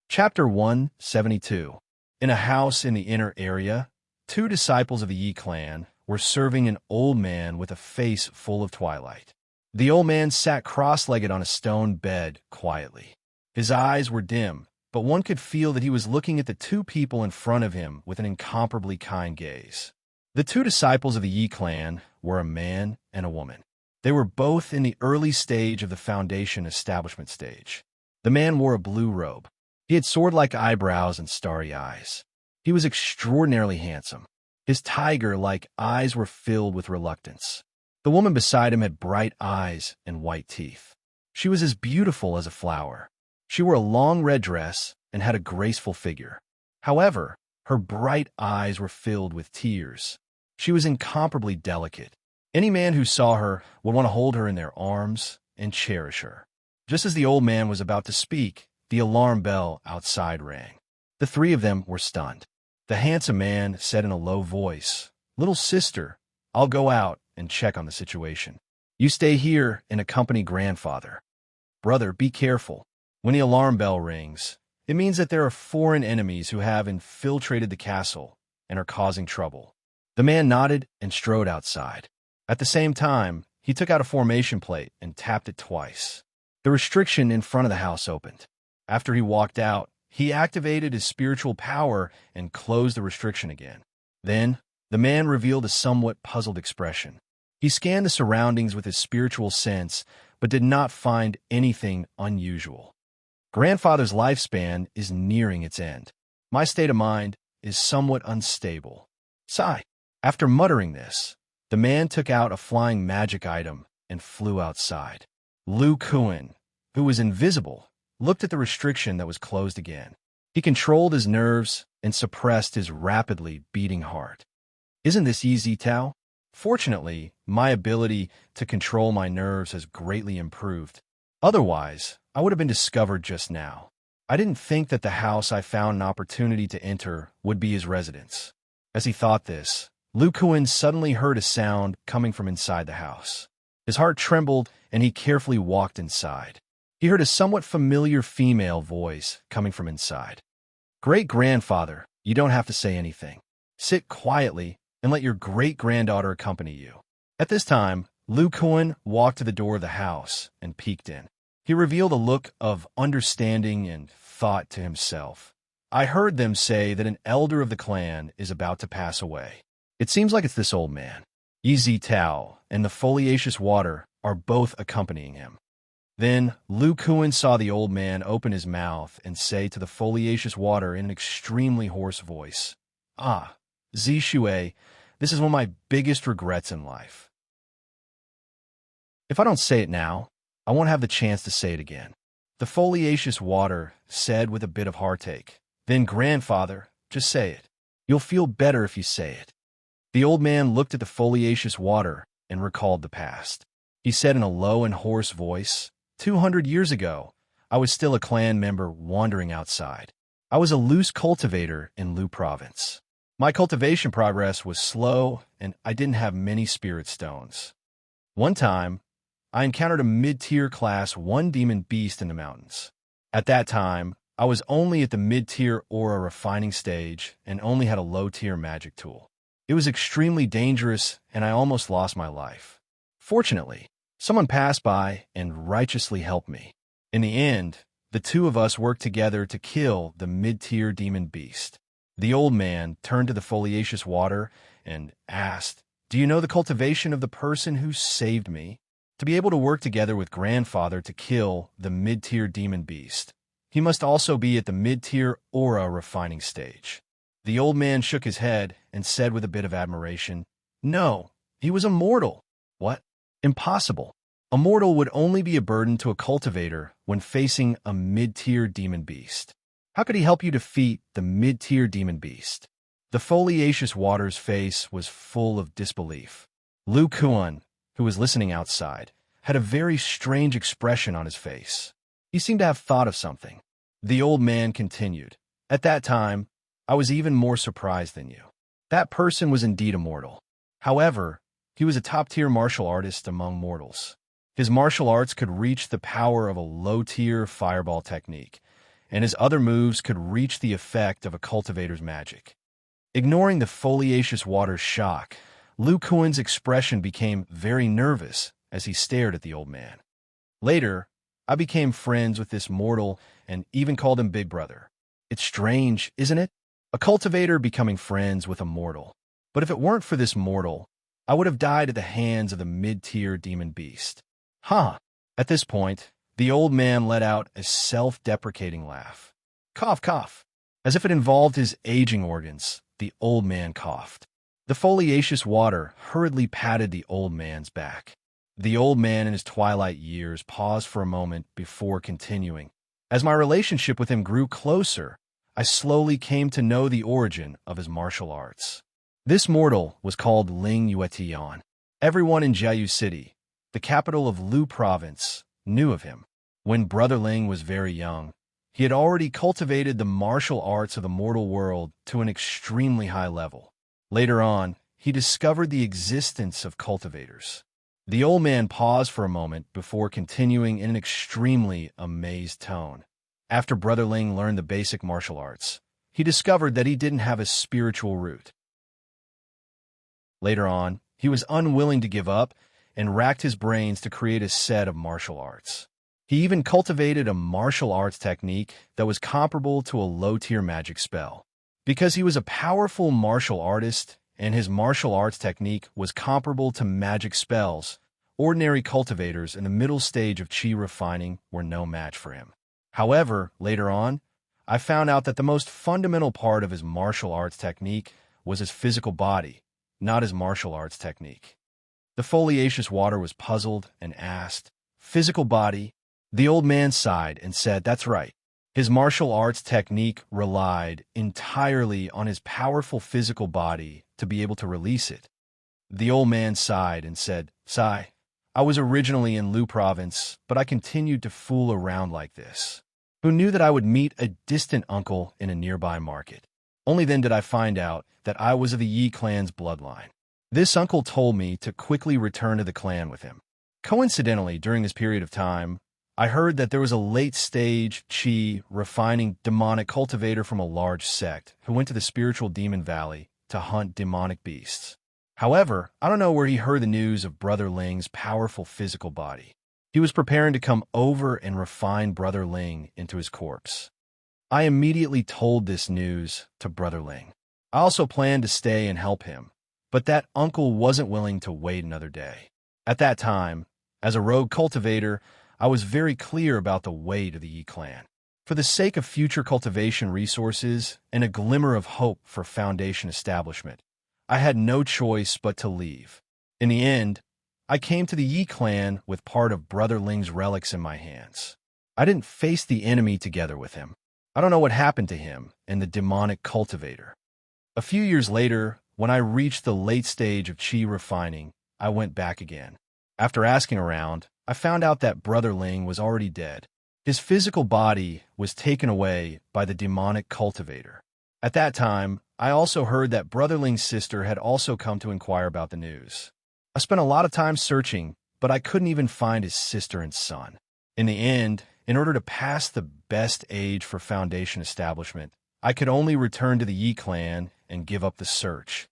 Chapter 172. In a house in the inner area, 2 disciples of the Yi clan were serving an old man with a face full of twilight. The old man sat cross-legged on a stone bed quietly. His eyes were dim, but one could feel that he was looking at the 2 people in front of him with an incomparably kind gaze. The 2 disciples of the Yi clan were a man and a woman. They were both in the early stage of the foundation establishment stage. The man wore a blue robe. He had sword-like eyebrows and starry eyes. He was extraordinarily handsome. His tiger-like eyes were filled with reluctance. The woman beside him had bright eyes and white teeth. She was as beautiful as a flower. She wore a long red dress and had a graceful figure. However, her bright eyes were filled with tears. She was incomparably delicate. Any man who saw her would want to hold her in their arms and cherish her. Just as the old man was about to speak, the alarm bell outside rang. The three of them were stunned. The handsome man said in a low voice, "Little sister, I'll go out and check on the situation. You stay here and accompany grandfather. Brother, be careful. When the alarm bell rings, it means that there are foreign enemies who have infiltrated the castle and are causing trouble." The man nodded and strode outside. At the same time, he took out a formation plate and tapped it twice. The restriction in front of the house opened. After he walked out, he activated his spiritual power and closed the restriction again. Then, the man revealed a somewhat puzzled expression. He scanned the surroundings with his spiritual sense, but did not find anything unusual. Grandfather's lifespan is nearing its end. My state of mind is somewhat unstable. Sigh. After muttering this, the man took out a flying magic item and flew outside. Lu Kuan, who was invisible, looked at the restriction that was closed again. He controlled his nerves and suppressed his rapidly beating heart. Isn't this easy, Tao? Fortunately, my ability to control my nerves has greatly improved. Otherwise, I would have been discovered just now. I didn't think that the house I found an opportunity to enter would be his residence. As he thought this, Lu Kuan suddenly heard a sound coming from inside the house. His heart trembled, and he carefully walked inside. He heard a somewhat familiar female voice coming from inside. "Great-grandfather, you don't have to say anything. Sit quietly and let your great-granddaughter accompany you." At this time, Lu Kuan walked to the door of the house and peeked in. He revealed a look of understanding and thought to himself. "I heard them say that an elder of the clan is about to pass away. It seems like it's this old man. Yi Tao and the foliaceous water are both accompanying him." Then Lu Kuan saw the old man open his mouth and say to the foliaceous water in an extremely hoarse voice, "Ah, Zishui, this is one of my biggest regrets in life. If I don't say it now, I won't have the chance to say it again." The foliaceous water said with a bit of heartache, "Then, grandfather, just say it. You'll feel better if you say it." The old man looked at the foliaceous water and recalled the past. He said in a low and hoarse voice, 200 years ago, I was still a clan member wandering outside. I was a loose cultivator in Lu province. My cultivation progress was slow, and I didn't have many spirit stones. One time, I encountered a mid-tier class 1 demon beast in the mountains. At that time, I was only at the mid-tier aura refining stage and only had a low-tier magic tool. It was extremely dangerous, and I almost lost my life. Fortunately, someone passed by and righteously helped me. In the end, the two of us worked together to kill the mid-tier demon beast. The old man turned to the foliaceous water and asked, "Do you know the cultivation of the person who saved me?" To be able to work together with grandfather to kill the mid-tier demon beast, he must also be at the mid-tier aura refining stage. The old man shook his head and said with a bit of admiration, "No, he was a mortal." "What? Impossible. A mortal would only be a burden to a cultivator when facing a mid-tier demon beast. How could he help you defeat the mid-tier demon beast?" The foliaceous water's face was full of disbelief. Lu Kuan, who was listening outside, had a very strange expression on his face. He seemed to have thought of something. The old man continued, "At that time, I was even more surprised than you. That person was indeed immortal. However, he was a top-tier martial artist among mortals. His martial arts could reach the power of a low-tier fireball technique, and his other moves could reach the effect of a cultivator's magic." Ignoring the foliaceous water's shock, Lu Kuan's expression became very nervous as he stared at the old man. Later, I became friends with this mortal and even called him Big Brother. It's strange, isn't it? A cultivator becoming friends with a mortal. But if it weren't for this mortal, I would have died at the hands of the mid-tier demon beast. Huh. At this point, the old man let out a self-deprecating laugh. Cough, cough. As if it involved his aging organs, the old man coughed. The foliaceous water hurriedly patted the old man's back. The old man in his twilight years paused for a moment before continuing. As my relationship with him grew closer, I slowly came to know the origin of his martial arts. This mortal was called Ling Yuetian. Everyone in Jiayu City, the capital of Lu Province, knew of him. When Brother Ling was very young, he had already cultivated the martial arts of the mortal world to an extremely high level. Later on, he discovered the existence of cultivators. The old man paused for a moment before continuing in an extremely amazed tone. After Brother Ling learned the basic martial arts, he discovered that he didn't have a spiritual root. Later on, he was unwilling to give up and racked his brains to create a set of martial arts. He even cultivated a martial arts technique that was comparable to a low-tier magic spell. Because he was a powerful martial artist and his martial arts technique was comparable to magic spells, ordinary cultivators in the middle stage of chi refining were no match for him. However, later on, I found out that the most fundamental part of his martial arts technique was his physical body, not his martial arts technique. The foliaceous water was puzzled and asked, "Physical body?" The old man sighed and said, "That's right. His martial arts technique relied entirely on his powerful physical body to be able to release it." The old man sighed and said, "Sigh, I was originally in Lu Province, but I continued to fool around like this. Who knew that I would meet a distant uncle in a nearby market? Only then did I find out that I was of the Yi clan's bloodline. This uncle told me to quickly return to the clan with him. Coincidentally, during this period of time, I heard that there was a late-stage chi refining demonic cultivator from a large sect who went to the spiritual demon valley to hunt demonic beasts. However, I don't know where he heard the news of Brother Ling's powerful physical body. He was preparing to come over and refine Brother Ling into his corpse. I immediately told this news to Brother Ling. I also planned to stay and help him, but that uncle wasn't willing to wait another day. At that time, as a rogue cultivator, I was very clear about the weight of the Yi clan. For the sake of future cultivation resources and a glimmer of hope for foundation establishment, I had no choice but to leave. In the end, I came to the Yi clan with part of Brother Ling's relics in my hands. I didn't face the enemy together with him. I don't know what happened to him and the demonic cultivator. A few years later, when I reached the late stage of chi refining, I went back again. After asking around, I found out that Brother Ling was already dead. His physical body was taken away by the demonic cultivator. At that time, I also heard that Brother Ling's sister had also come to inquire about the news. I spent a lot of time searching, but I couldn't even find his sister and son. In the end, in order to pass the best age for foundation establishment, I could only return to the Yi clan and give up the search.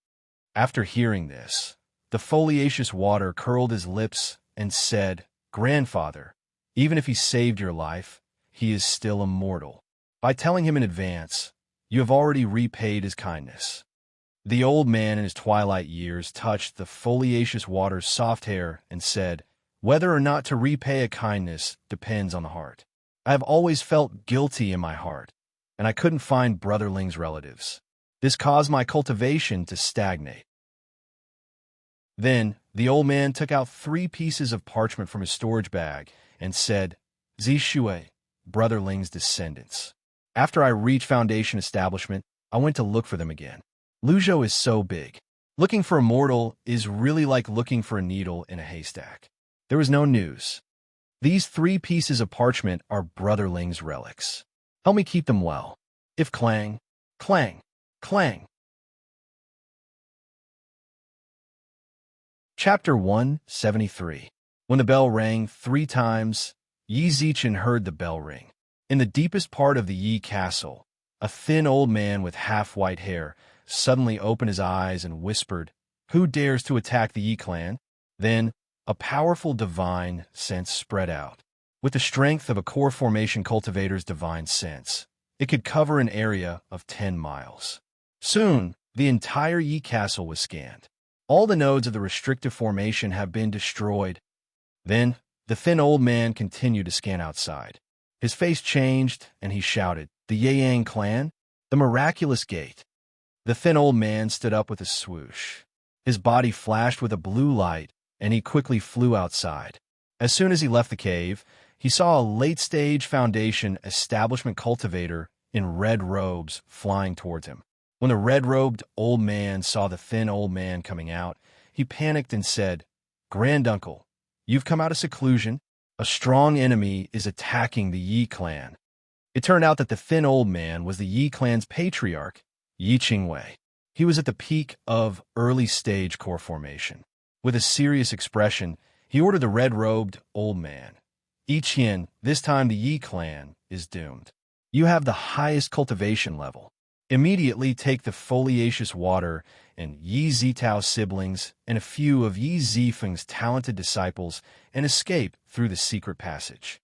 After hearing this, the foliaceous water curled his lips and said, "Grandfather, even if he saved your life, he is still immortal. By telling him in advance, you have already repaid his kindness." The old man in his twilight years touched the foliaceous water's soft hair and said, "Whether or not to repay a kindness depends on the heart. I have always felt guilty in my heart, and I couldn't find Brother Ling's relatives. This caused my cultivation to stagnate." Then the old man took out 3 pieces of parchment from his storage bag and said, "Zishui, Brother Ling's descendants." After I reached foundation establishment, I went to look for them again. Luzhou is so big. Looking for a mortal is really like looking for a needle in a haystack. There was no news. These 3 pieces of parchment are Brother Ling's relics. Help me keep them well. If clang, clang, clang. Chapter 173. When the bell rang 3 times, Yi Zichen heard the bell ring. In the deepest part of the Yi castle, a thin old man with half-white hair suddenly opened his eyes and whispered, "Who dares to attack the Yi clan?" Then, a powerful divine sense spread out. With the strength of a core formation cultivator's divine sense, it could cover an area of 10 miles. Soon, the entire Yi castle was scanned. All the nodes of the restrictive formation have been destroyed. Then, the thin old man continued to scan outside. His face changed, and he shouted, "The Yang clan? The miraculous gate!" The thin old man stood up with a swoosh. His body flashed with a blue light, and he quickly flew outside. As soon as he left the cave, he saw a late-stage foundation establishment cultivator in red robes flying towards him. When the red-robed old man saw the thin old man coming out, he panicked and said, "Granduncle, you've come out of seclusion. A strong enemy is attacking the Yi clan." It turned out that the thin old man was the Yi clan's patriarch, Yi Qingwei. He was at the peak of early-stage core formation. With a serious expression, he ordered the red-robed old man, "Yi Qian, this time the Yi clan is doomed. You have the highest cultivation level. Immediately take the foliaceous water and Yi Zitao's siblings and a few of Yi Zifeng's talented disciples and escape through the secret passage.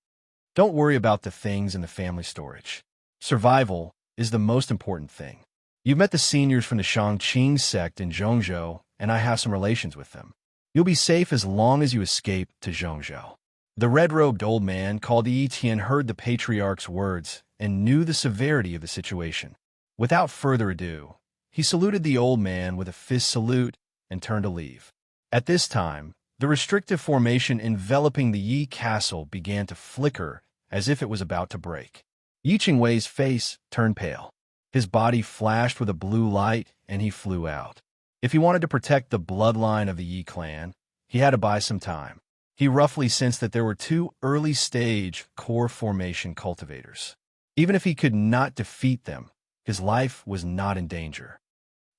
Don't worry about the things in the family storage. Survival is the most important thing. You've met the seniors from the Shangqing sect in Zhongzhou, and I have some relations with them. You'll be safe as long as you escape to Zhongzhou." The red-robed old man called Yi Tian heard the patriarch's words and knew the severity of the situation. Without further ado, he saluted the old man with a fist salute and turned to leave. At this time, the restrictive formation enveloping the Yi castle began to flicker as if it was about to break. Yi Qingwei's face turned pale. His body flashed with a blue light, and he flew out. If he wanted to protect the bloodline of the Yi clan, he had to buy some time. He roughly sensed that there were 2 early-stage core formation cultivators. Even if he could not defeat them, his life was not in danger.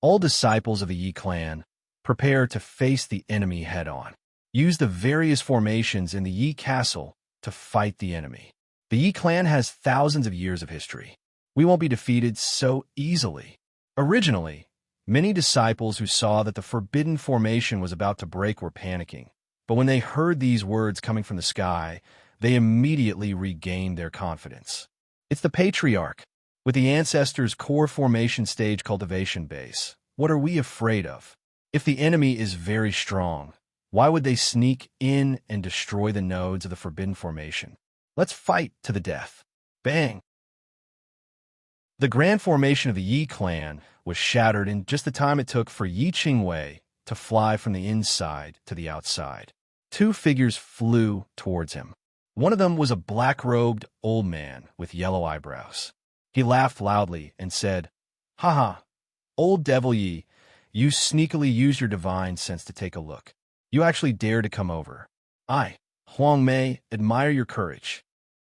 All disciples of the Yi clan, prepare to face the enemy head-on. Use the various formations in the Yi castle to fight the enemy. The Yi clan has thousands of years of history. We won't be defeated so easily. Originally, many disciples who saw that the forbidden formation was about to break were panicking. But when they heard these words coming from the sky, they immediately regained their confidence. It's the patriarch. With the ancestors' core formation stage cultivation base, what are we afraid of? If the enemy is very strong, why would they sneak in and destroy the nodes of the forbidden formation? Let's fight to the death. Bang! The grand formation of the Yi clan was shattered in just the time it took for Yi Qingwei to fly from the inside to the outside. 2 figures flew towards him. One of them was a black-robed old man with yellow eyebrows. He laughed loudly and said, "Haha, old devil Yi, you sneakily used your divine sense to take a look. You actually dared to come over. I, Huang Mei, admire your courage."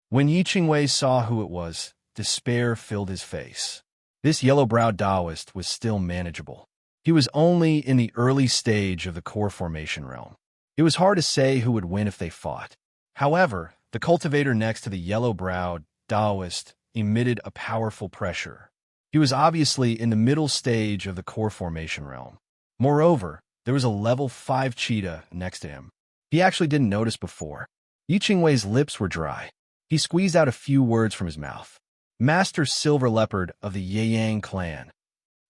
When Yi Qingwei saw who it was, despair filled his face. This yellow-browed Taoist was still manageable. He was only in the early stage of the core formation realm. It was hard to say who would win if they fought. However, the cultivator next to the yellow-browed Taoist emitted a powerful pressure. He was obviously in the middle stage of the core formation realm. Moreover, there was a level 5 cheetah next to him. He actually didn't notice before. Yi Qingwei's lips were dry. He squeezed out a few words from his mouth. "Master Silver Leopard of the Yeyang clan."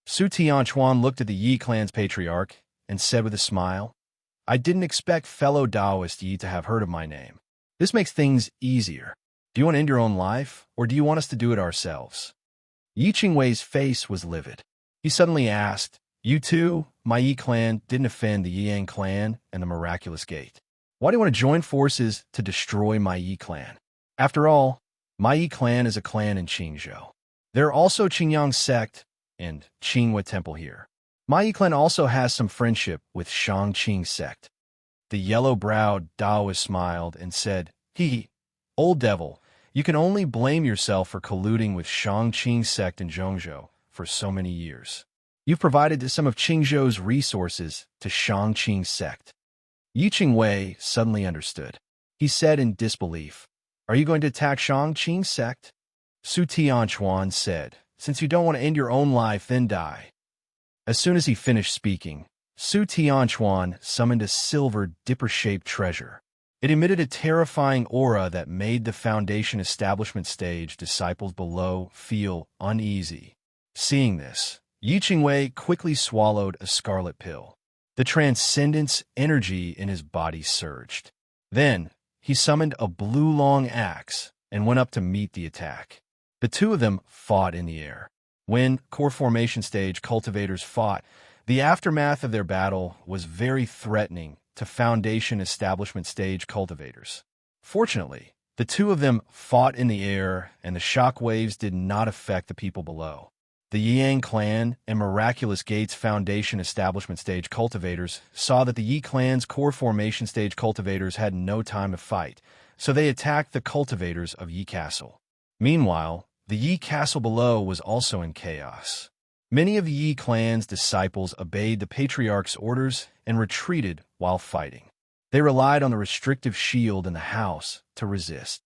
Su Tianchuan looked at the Yi clan's patriarch and said with a smile, "I didn't expect fellow Taoist Yi to have heard of my name. This makes things easier. Do you want to end your own life, or do you want us to do it ourselves?" Yi Qingwei's face was livid. He suddenly asked, "You too, my Yi clan, didn't offend the Yiyang clan and the Miraculous Gate. Why do you want to join forces to destroy my Yi clan? After all, my Yi clan is a clan in Qingzhou. There are also Qingyang sect and Qinghua temple here. My Yi clan also has some friendship with Shangqing sect." The yellow-browed Taoist smiled and said, Old devil, you can only blame yourself for colluding with Shangqing sect in Zhongzhou for so many years. You've provided some of Qingzhou's resources to Shangqing sect." Yi Qingwei suddenly understood. He said in disbelief, "Are you going to attack Shangqing sect?" Su Tianchuan said, "Since you don't want to end your own life, then die." As soon as he finished speaking, Su Tianchuan summoned a silver dipper-shaped treasure. It emitted a terrifying aura that made the Foundation Establishment stage disciples below feel uneasy. Seeing this, Yi Qingwei quickly swallowed a scarlet pill. The transcendence energy in his body surged. Then, he summoned a blue long axe and went up to meet the attack. The 2 of them fought in the air. When core formation stage cultivators fought, the aftermath of their battle was very threatening to Foundation Establishment stage cultivators. Fortunately, The two of them fought in the air, and the shock waves did not affect the people below. The Yang clan and Miraculous Gate's Foundation Establishment Stage cultivators saw that the Yi clan's core formation stage cultivators had no time to fight, so they attacked the cultivators of Yi Castle. Meanwhile, the Yi Castle below was also in chaos. Many of the Yi clan's disciples obeyed the Patriarch's orders and retreated while fighting. They relied on the restrictive shield in the house to resist.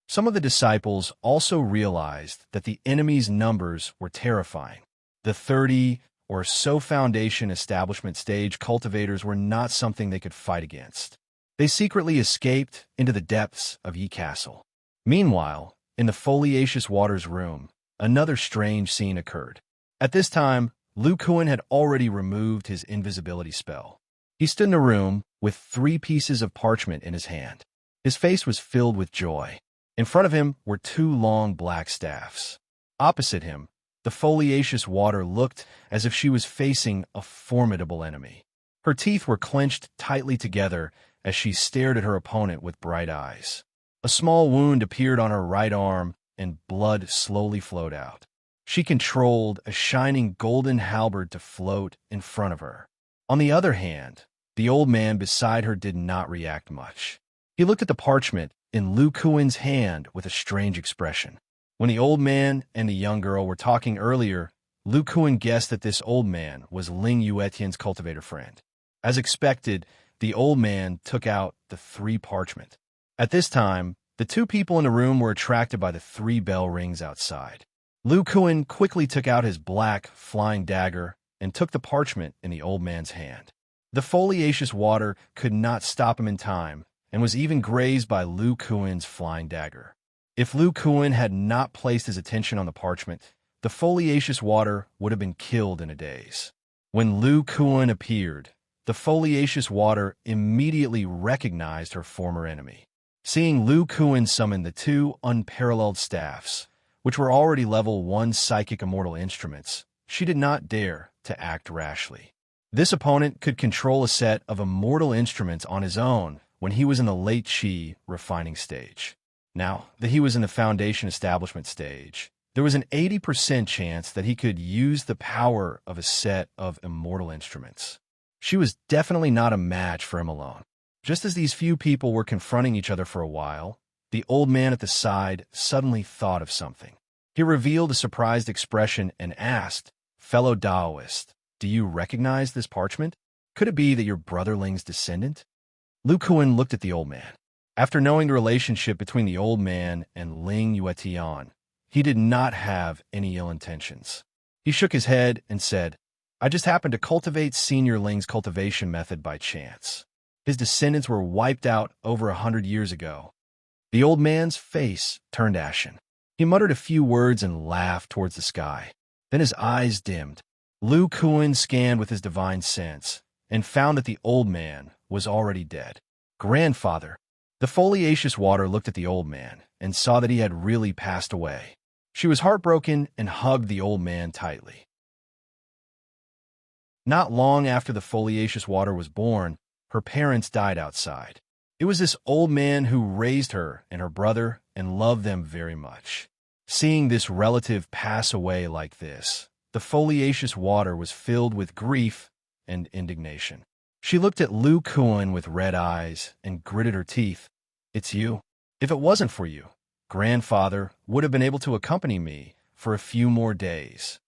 Some of the disciples also realized that the enemy's numbers were terrifying. The 30 or so Foundation Establishment Stage cultivators were not something they could fight against. They secretly escaped into the depths of Yi Castle. Meanwhile, in the Foliaceous Waters room, another strange scene occurred. At this time, Lu Kuan had already removed his invisibility spell. He stood in a room with 3 pieces of parchment in his hand. His face was filled with joy. In front of him were 2 long black staffs. Opposite him, the Foliaceous Water looked as if she was facing a formidable enemy. Her teeth were clenched tightly together as she stared at her opponent with bright eyes. A small wound appeared on her right arm, and blood slowly flowed out. She controlled a shining golden halberd to float in front of her. On the other hand, the old man beside her did not react much. He looked at the parchment in Lu Kuan's hand with a strange expression. When the old man and the young girl were talking earlier, Lu Kuan guessed that this old man was Ling Yuetian's cultivator friend. As expected, the old man took out the 3 parchment. At this time, the 2 people in the room were attracted by the 3 bell rings outside. Lu Kuan quickly took out his black, flying dagger and took the parchment in the old man's hand. The Foliaceous Water could not stop him in time, and was even grazed by Lu Kuan's flying dagger. If Lu Kuan had not placed his attention on the parchment, the Foliaceous Water would have been killed in a daze. When Lu Kuan appeared, the Foliaceous Water immediately recognized her former enemy. Seeing Lu Kuan summon the 2 unparalleled staffs, which were already level 1 psychic immortal instruments, she did not dare to act rashly. This opponent could control a set of immortal instruments on his own when he was in the late Qi refining stage. Now that he was in the Foundation Establishment stage, there was an 80% chance that he could use the power of a set of immortal instruments. She was definitely not a match for him alone. Just as these few people were confronting each other for a while, the old man at the side suddenly thought of something. He revealed a surprised expression and asked, "Fellow Taoist, do you recognize this parchment? Could it be that your brother Ling's descendant?" Lu Kuan looked at the old man. After knowing the relationship between the old man and Ling Yuetian, he did not have any ill intentions. He shook his head and said, "I just happened to cultivate Senior Ling's cultivation method by chance. His descendants were wiped out over 100 years ago." The old man's face turned ashen. He muttered a few words and laughed towards the sky. Then his eyes dimmed. Lu Kuan scanned with his divine sense and found that the old man was already dead. "Grandfather." The Foliaceous Water looked at the old man and saw that he had really passed away. She was heartbroken and hugged the old man tightly. Not long after the Foliaceous Water was born, her parents died outside. It was this old man who raised her and her brother and loved them very much. Seeing this relative pass away like this, the Foliaceous Water was filled with grief and indignation. She looked at Lu Kuan with red eyes and gritted her teeth. "It's you. If it wasn't for you, grandfather would have been able to accompany me for a few more days."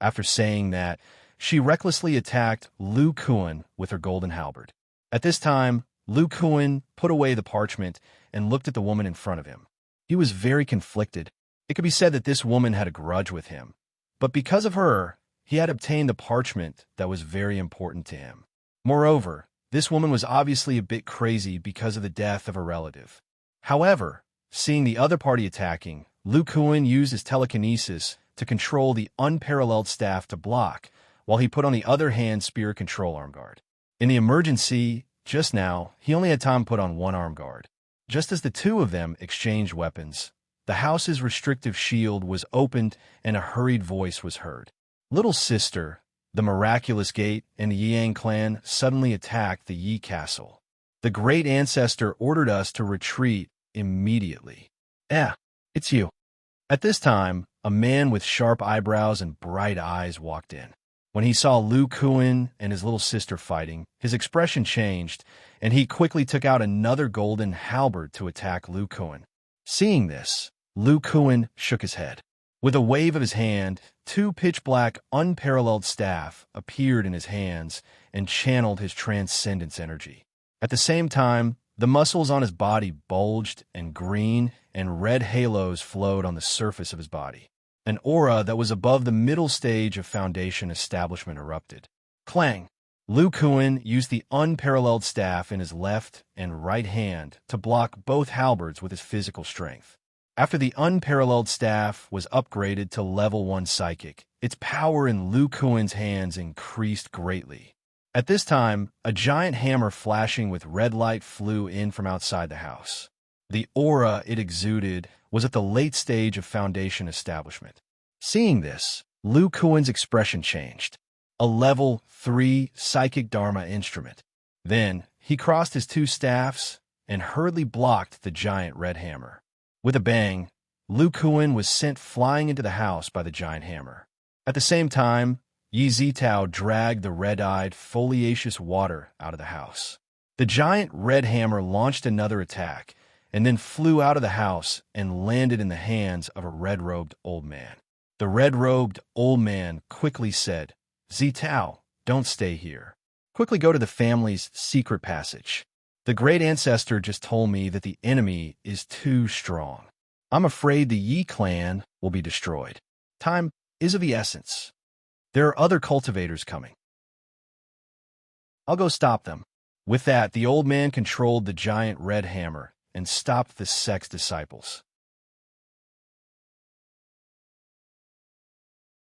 After saying that, she recklessly attacked Lu Kuan with her golden halberd. At this time, Lu Kuan put away the parchment and looked at the woman in front of him. He was very conflicted. It could be said that this woman had a grudge with him, but because of her, he had obtained the parchment that was very important to him. Moreover, this woman was obviously a bit crazy because of the death of her relative. However, seeing the other party attacking, Lu Kuan used his telekinesis to control the unparalleled staff to block, while he put on the other hand spirit control arm guard. In the emergency, just now, he only had time to put on one arm guard. Just as the 2 of them exchanged weapons, the house's restrictive shield was opened and a hurried voice was heard. "Little sister," the Miraculous Gate and the Yang clan suddenly attacked the Yi Castle. The great ancestor ordered us to retreat immediately. It's you. At this time, a man with sharp eyebrows and bright eyes walked in. When he saw Lu Kuan and his little sister fighting, his expression changed, and he quickly took out another golden halberd to attack Lu Kuan. Seeing this, Lu Kuan shook his head. With a wave of his hand, two pitch-black, unparalleled staff appeared in his hands and channeled his transcendence energy. At the same time, the muscles on his body bulged, and green and red halos flowed on the surface of his body. An aura that was above the middle stage of Foundation establishment erupted. Clang! Lu Kuan used the unparalleled staff in his left and right hand to block both halberds with his physical strength. After the unparalleled staff was upgraded to level 1 psychic, its power in Lu Kuan's hands increased greatly. At this time, a giant hammer flashing with red light flew in from outside the house. The aura it exuded was at the late stage of Foundation establishment. Seeing this, Lu Kuan's expression changed. A level 3 psychic Dharma instrument. Then, he crossed his two staffs and hurriedly blocked the giant red hammer. With a bang, Lu Kuan was sent flying into the house by the giant hammer. At the same time, Yi Zitao dragged the red-eyed, foliaceous water out of the house. The giant red hammer launched another attack, and then flew out of the house and landed in the hands of a red-robed old man. The red-robed old man quickly said, "Zitao, don't stay here. Quickly go to the family's secret passage. The great ancestor just told me that the enemy is too strong. I'm afraid the Yi clan will be destroyed. Time is of the essence. There are other cultivators coming. I'll go stop them." With that, the old man controlled the giant red hammer and stopped the sect's disciples.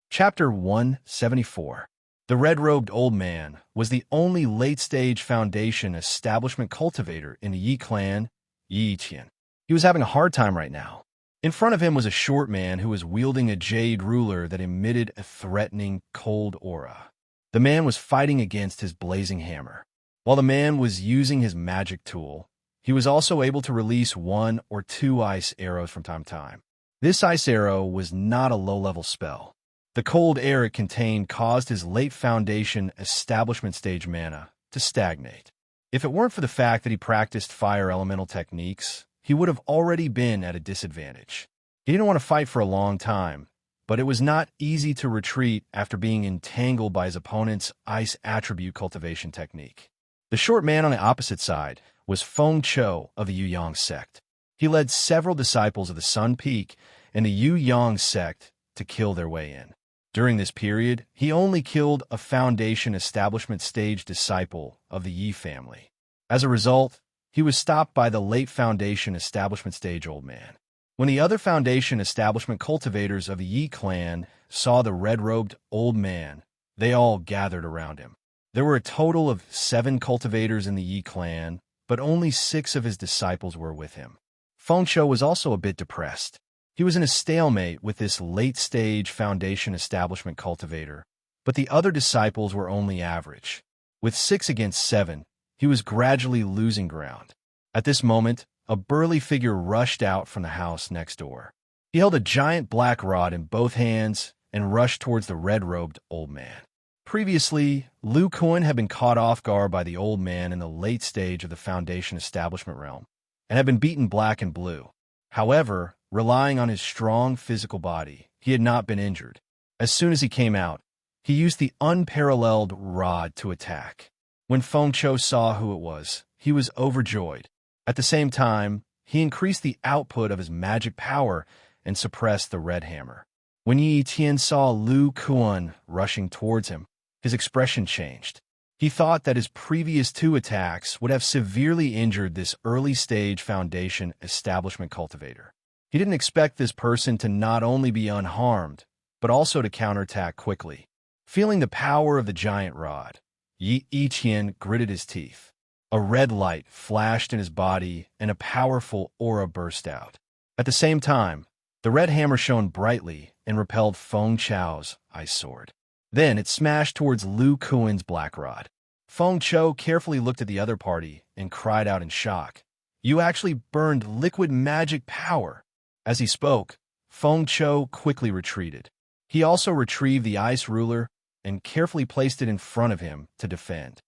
Chapter 174. The red-robed old man was the only late-stage Foundation establishment cultivator in the Yi clan, Yi Qian. He was having a hard time right now. In front of him was a short man who was wielding a jade ruler that emitted a threatening, cold aura. The man was fighting against his blazing hammer. While the man was using his magic tool, he was also able to release 1 or 2 ice arrows from time to time. This ice arrow was not a low-level spell. The cold air it contained caused his late Foundation establishment stage mana to stagnate. If it weren't for the fact that he practiced fire elemental techniques, he would have already been at a disadvantage. He didn't want to fight for a long time, but it was not easy to retreat after being entangled by his opponent's ice attribute cultivation technique. The short man on the opposite side was Feng Cho of the Yu Yang sect. He led several disciples of the Sun Peak and the Yu Yang sect to kill their way in. During this period, he only killed a Foundation establishment stage disciple of the Yi family. As a result, he was stopped by the late Foundation establishment stage old man. When the other Foundation establishment cultivators of the Yi clan saw the red-robed old man, they all gathered around him. There were a total of 7 cultivators in the Yi clan, but only 6 of his disciples were with him. Feng Cho was also a bit depressed. He was in a stalemate with this late-stage Foundation establishment cultivator, but the other disciples were only average. With 6 against 7, he was gradually losing ground. At this moment, a burly figure rushed out from the house next door. He held a giant black rod in both hands and rushed towards the red-robed old man. Previously, Lu Kuan had been caught off guard by the old man in the late stage of the Foundation establishment realm, and had been beaten black and blue. However, relying on his strong physical body, he had not been injured. As soon as he came out, he used the unparalleled rod to attack. When Feng Cho saw who it was, he was overjoyed. At the same time, he increased the output of his magic power and suppressed the red hammer. When Yi Tian saw Lu Kuan rushing towards him, his expression changed. He thought that his previous 2 attacks would have severely injured this early-stage Foundation establishment cultivator. He didn't expect this person to not only be unharmed, but also to counterattack quickly. Feeling the power of the giant rod, Yi Qian gritted his teeth. A red light flashed in his body and a powerful aura burst out. At the same time, the red hammer shone brightly and repelled Feng Cho's ice sword. Then it smashed towards Lu Kuan's black rod. Feng Cho carefully looked at the other party and cried out in shock. "You actually burned liquid magic power!" As he spoke, Feng Cho quickly retreated. He also retrieved the ice ruler and carefully placed it in front of him to defend.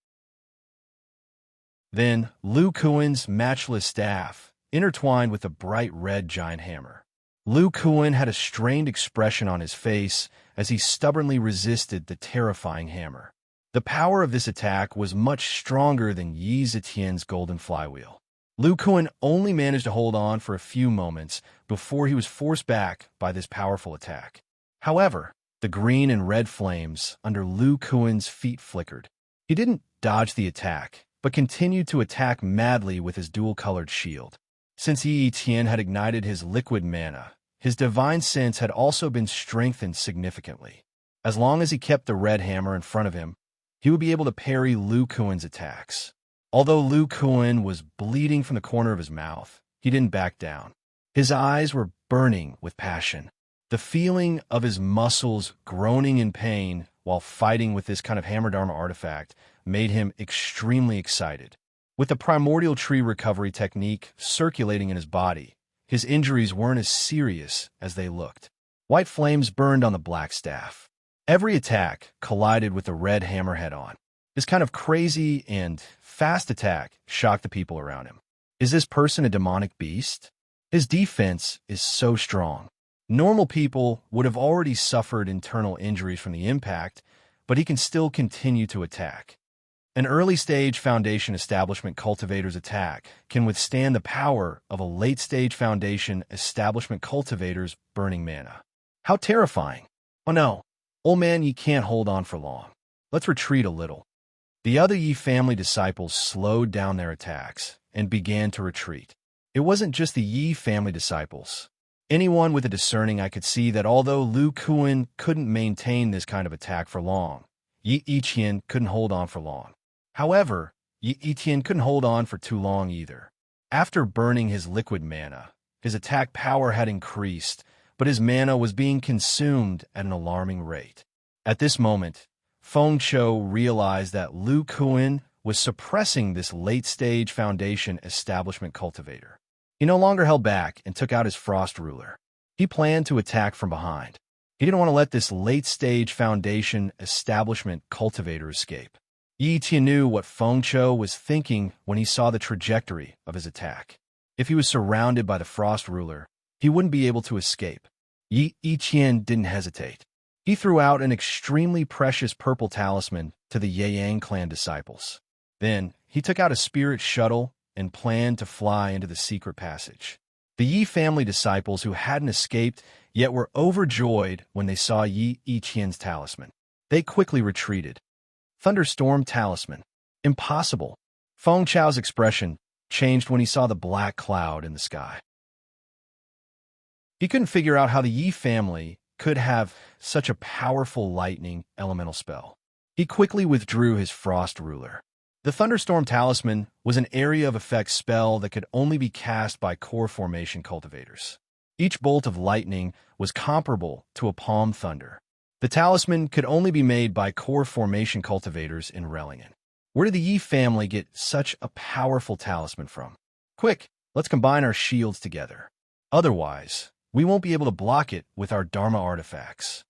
Then, Lu Kuan's matchless staff intertwined with a bright red giant hammer. Lu Kuan had a strained expression on his face as he stubbornly resisted the terrifying hammer. The power of this attack was much stronger than Yi Zetian's golden flywheel. Lu Kuan only managed to hold on for a few moments before he was forced back by this powerful attack. However, the green and red flames under Lu Kuan's feet flickered. He didn't dodge the attack, but continued to attack madly with his dual-colored shield. Since Yi Tian had ignited his liquid mana, his divine sense had also been strengthened significantly. As long as he kept the red hammer in front of him, he would be able to parry Lu Kuan's attacks. Although Lu Kuan was bleeding from the corner of his mouth, he didn't back down. His eyes were burning with passion. The feeling of his muscles groaning in pain while fighting with this kind of hammer dharma artifact made him extremely excited. With the primordial tree recovery technique circulating in his body, his injuries weren't as serious as they looked. White flames burned on the black staff. Every attack collided with the red hammer head-on. This kind of crazy and fast attack shocked the people around him. Is this person a demonic beast? His defense is so strong. Normal people would have already suffered internal injuries from the impact, but he can still continue to attack. An early-stage Foundation Establishment Cultivator's attack can withstand the power of a late-stage Foundation Establishment Cultivator's burning mana. How terrifying! Oh no, old man, you can't hold on for long. Let's retreat a little. The other Yi family disciples slowed down their attacks and began to retreat. It wasn't just the Yi family disciples. Anyone with a discerning eye could see that although Lu Kuan couldn't maintain this kind of attack for long, Yi Yiqian couldn't hold on for long. However, Yi Yiqian couldn't hold on for too long either. After burning his liquid mana, his attack power had increased, but his mana was being consumed at an alarming rate. At this moment, Feng Cho realized that Lu Kuan was suppressing this late-stage Foundation Establishment Cultivator. He no longer held back and took out his Frost Ruler. He planned to attack from behind. He didn't want to let this late-stage Foundation Establishment Cultivator escape. Yi Tian knew what Feng Cho was thinking when he saw the trajectory of his attack. If he was surrounded by the Frost Ruler, he wouldn't be able to escape. Yi Yiqian didn't hesitate. He threw out an extremely precious purple talisman to the Yang clan disciples. Then, he took out a spirit shuttle and planned to fly into the secret passage. The Yi family disciples who hadn't escaped yet were overjoyed when they saw Yi Yiqian's talisman. They quickly retreated. Thunderstorm talisman. Impossible. Feng Chao's expression changed when he saw the black cloud in the sky. He couldn't figure out how the Yi family could have such a powerful lightning elemental spell. He quickly withdrew his Frost Ruler. The Thunderstorm Talisman was an area of effect spell that could only be cast by core formation cultivators. Each bolt of lightning was comparable to a palm thunder. The talisman could only be made by core formation cultivators in Rellingen. Where did the Yi family get such a powerful talisman from? Quick, let's combine our shields together. Otherwise, we won't be able to block it with our Dharma artifacts.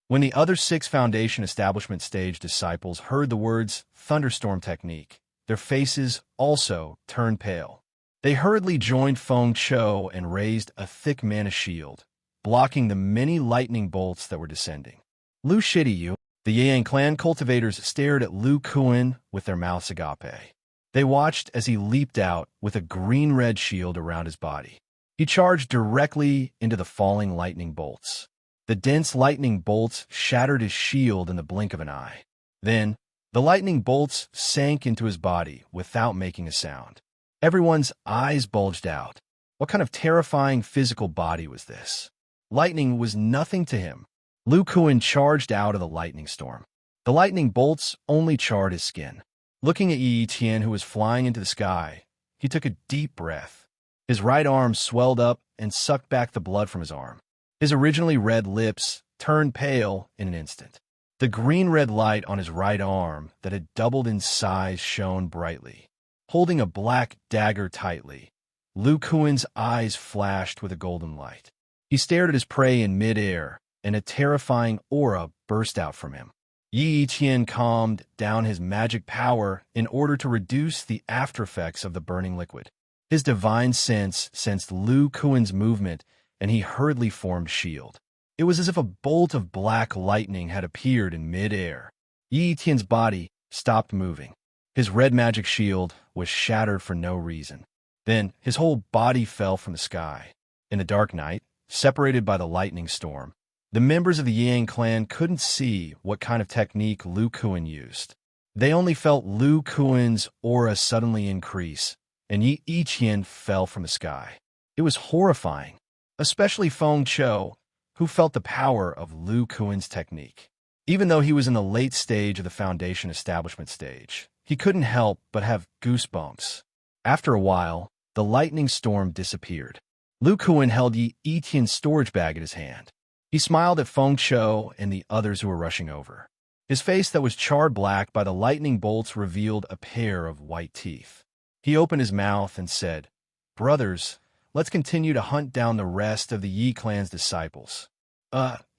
When the other 6 Foundation Establishment Stage disciples heard the words Thunderstorm Technique, their faces also turned pale. They hurriedly joined Feng Cho and raised a thick mana shield, blocking the many lightning bolts that were descending. Lu Shidiyu, the Yang clan cultivators stared at Lu Kuan with their mouths agape. They watched as he leaped out with a green-red shield around his body. He charged directly into the falling lightning bolts. The dense lightning bolts shattered his shield in the blink of an eye. Then, the lightning bolts sank into his body without making a sound. Everyone's eyes bulged out. What kind of terrifying physical body was this? Lightning was nothing to him. Lu Kuan charged out of the lightning storm. The lightning bolts only charred his skin. Looking at Yi Tian, who was flying into the sky, he took a deep breath. His right arm swelled up and sucked back the blood from his arm. His originally red lips turned pale in an instant. The green-red light on his right arm that had doubled in size shone brightly. holding a black dagger tightly. Lu Kuan's eyes flashed with a golden light. He stared at his prey in mid-air, and a terrifying aura burst out from him. Yi Qian calmed down his magic power in order to reduce the aftereffects of the burning liquid. His divine sense sensed Lu Kuan's movement, and he hurriedly formed shield. It was as if a bolt of black lightning had appeared in mid-air. Yi Tian's body stopped moving. His red magic shield was shattered for no reason. Then his whole body fell from the sky. In the dark night, separated by the lightning storm, the members of the Yang clan couldn't see what kind of technique Lu Kuan used. They only felt Lu Kuan's aura suddenly increase, and Yi Qian fell from the sky. It was horrifying, especially Feng Chou, who felt the power of Lu Kuan's technique. Even though he was in the late stage of the foundation establishment stage, he couldn't help but have goosebumps. After a while, the lightning storm disappeared. Lu Kuan held Yi Qian's storage bag in his hand. He smiled at Feng Chou and the others who were rushing over. His face that was charred black by the lightning bolts revealed a pair of white teeth. He opened his mouth and said, "Brothers, let's continue to hunt down the rest of the Yi clan's disciples."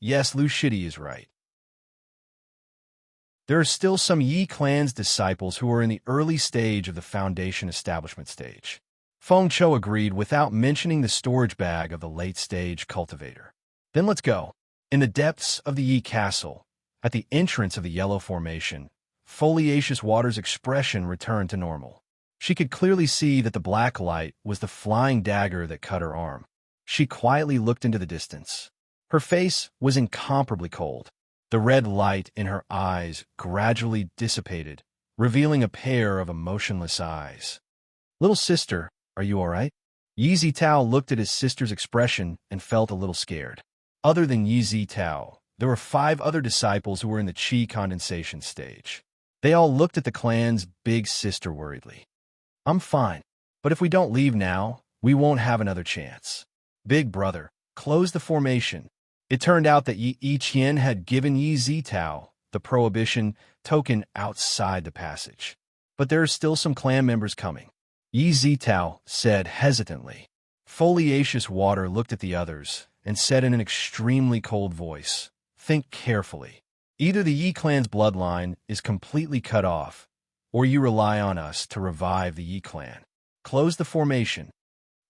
Yes, Lu Shidi is right. There are still some Yi clan's disciples who are in the early stage of the foundation establishment stage. Feng Chou agreed without mentioning the storage bag of the late-stage cultivator. Then let's go. In the depths of the Yi castle, at the entrance of the yellow formation, Foliaceous Water's expression returned to normal. She could clearly see that the black light was the flying dagger that cut her arm. She quietly looked into the distance. Her face was incomparably cold. The red light in her eyes gradually dissipated, revealing a pair of emotionless eyes. "Little sister, are you all right?" Yi Zitao looked at his sister's expression and felt a little scared. Other than Yi Zitao, there were 5 other disciples who were in the Qi condensation stage. They all looked at the clan's big sister worriedly. "I'm fine, but if we don't leave now, we won't have another chance." Big brother, close the formation. It turned out that Yi Qian had given Yi Zitao the prohibition token outside the passage. But there are still some clan members coming. Yi Zitao said hesitantly. Foliaceous Water looked at the others and said in an extremely cold voice, "Think carefully. Either the Yi clan's bloodline is completely cut off, or you rely on us to revive the Yi clan. Close the formation."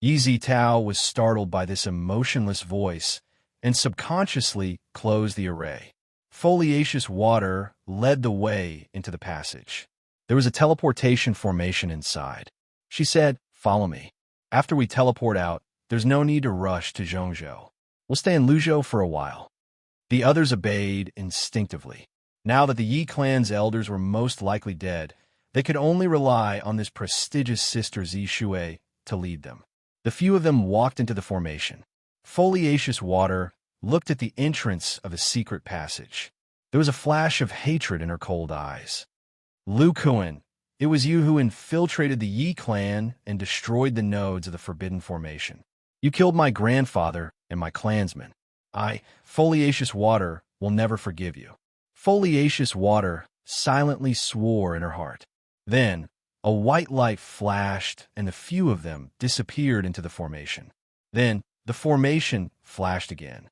Yi Zitao was startled by this emotionless voice and subconsciously closed the array. Foliaceous Water led the way into the passage. There was a teleportation formation inside. She said, "Follow me. After we teleport out, there's no need to rush to Zhongzhou. We'll stay in Luzhou for a while." The others obeyed instinctively. Now that the Yi clan's elders were most likely dead, they could only rely on this prestigious sister Zishui to lead them. The few of them walked into the formation. Foliaceous Water looked at the entrance of a secret passage. There was a flash of hatred in her cold eyes. "Lu Kuan, it was you who infiltrated the Yi clan and destroyed the nodes of the Forbidden Formation. You killed my grandfather and my clansmen. I, Foliaceous Water, will never forgive you." Foliaceous Water silently swore in her heart. Then, a white light flashed, and the few of them disappeared into the formation. Then, the formation flashed again.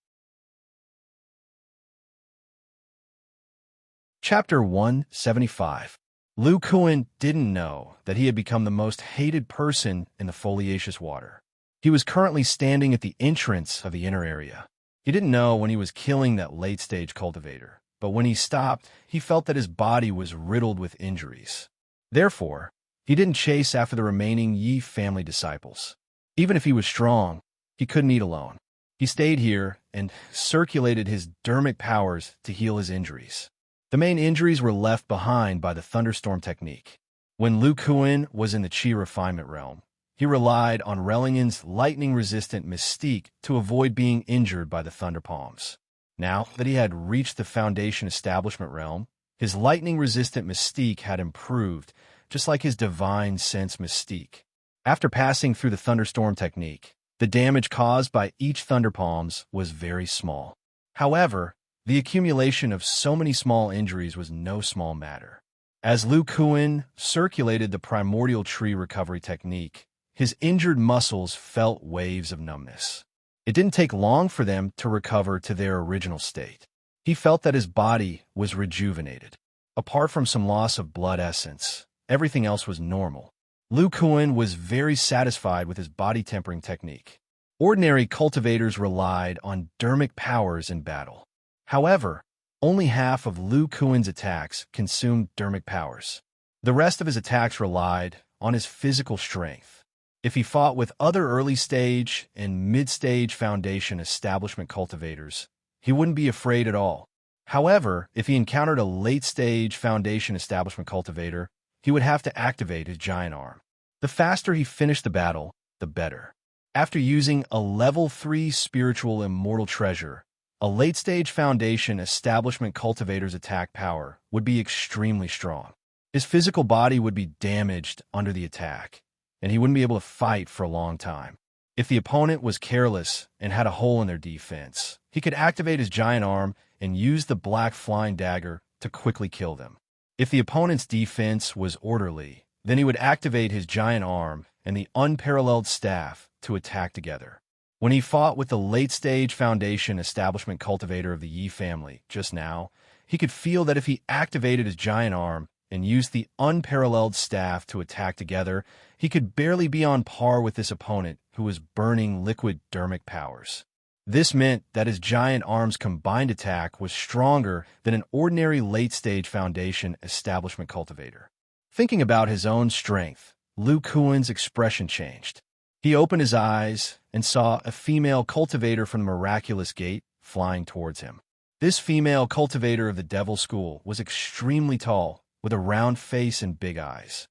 Chapter 175. Lu Kuan didn't know that he had become the most hated person in the Foliaceous Water. He was currently standing at the entrance of the inner area. He didn't know when he was killing that late-stage cultivator, but when he stopped, he felt that his body was riddled with injuries. Therefore, he didn't chase after the remaining Yi family disciples. Even if he was strong, he couldn't eat alone. He stayed here and circulated his dermic powers to heal his injuries. The main injuries were left behind by the thunderstorm technique. When Lu Kuan was in the Qi refinement realm, he relied on Rellingan's lightning-resistant mystique to avoid being injured by the thunder palms. Now that he had reached the foundation establishment realm, his lightning-resistant mystique had improved, just like his divine sense mystique. After passing through the thunderstorm technique, the damage caused by each thunder palms was very small. However, the accumulation of so many small injuries was no small matter. As Lu Kuan circulated the primordial tree recovery technique, his injured muscles felt waves of numbness. It didn't take long for them to recover to their original state. He felt that his body was rejuvenated. Apart from some loss of blood essence, everything else was normal. Lu Kuan was very satisfied with his body tempering technique. Ordinary cultivators relied on dermic powers in battle. However, only half of Lu Kuan's attacks consumed dermic powers. The rest of his attacks relied on his physical strength. If he fought with other early-stage and mid-stage foundation establishment cultivators, he wouldn't be afraid at all. However, if he encountered a late-stage foundation establishment cultivator, he would have to activate his giant arm. The faster he finished the battle, the better. After using a level 3 spiritual immortal treasure, a late-stage foundation establishment cultivator's attack power would be extremely strong. His physical body would be damaged under the attack, and he wouldn't be able to fight for a long time. If the opponent was careless and had a hole in their defense, he could activate his giant arm and use the black flying dagger to quickly kill them. If the opponent's defense was orderly, then he would activate his giant arm and the unparalleled staff to attack together. When he fought with the late-stage foundation establishment cultivator of the Yi family just now, he could feel that if he activated his giant arm and used the unparalleled staff to attack together, he could barely be on par with this opponent who was burning liquid dermic powers. This meant that his giant arm's combined attack was stronger than an ordinary late-stage foundation establishment cultivator. Thinking about his own strength, Lu Kuan's expression changed. He opened his eyes and saw a female cultivator from the miraculous gate flying towards him. This female cultivator of the Devil School was extremely tall, with a round face and big eyes.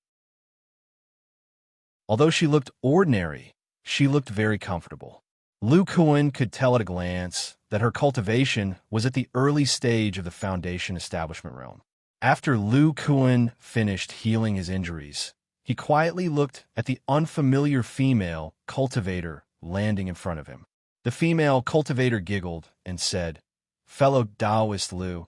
Although she looked ordinary, she looked very comfortable. Lu Kuan could tell at a glance that her cultivation was at the early stage of the foundation establishment realm. After Lu Kuan finished healing his injuries, he quietly looked at the unfamiliar female cultivator landing in front of him. The female cultivator giggled and said, "Fellow Taoist Lu,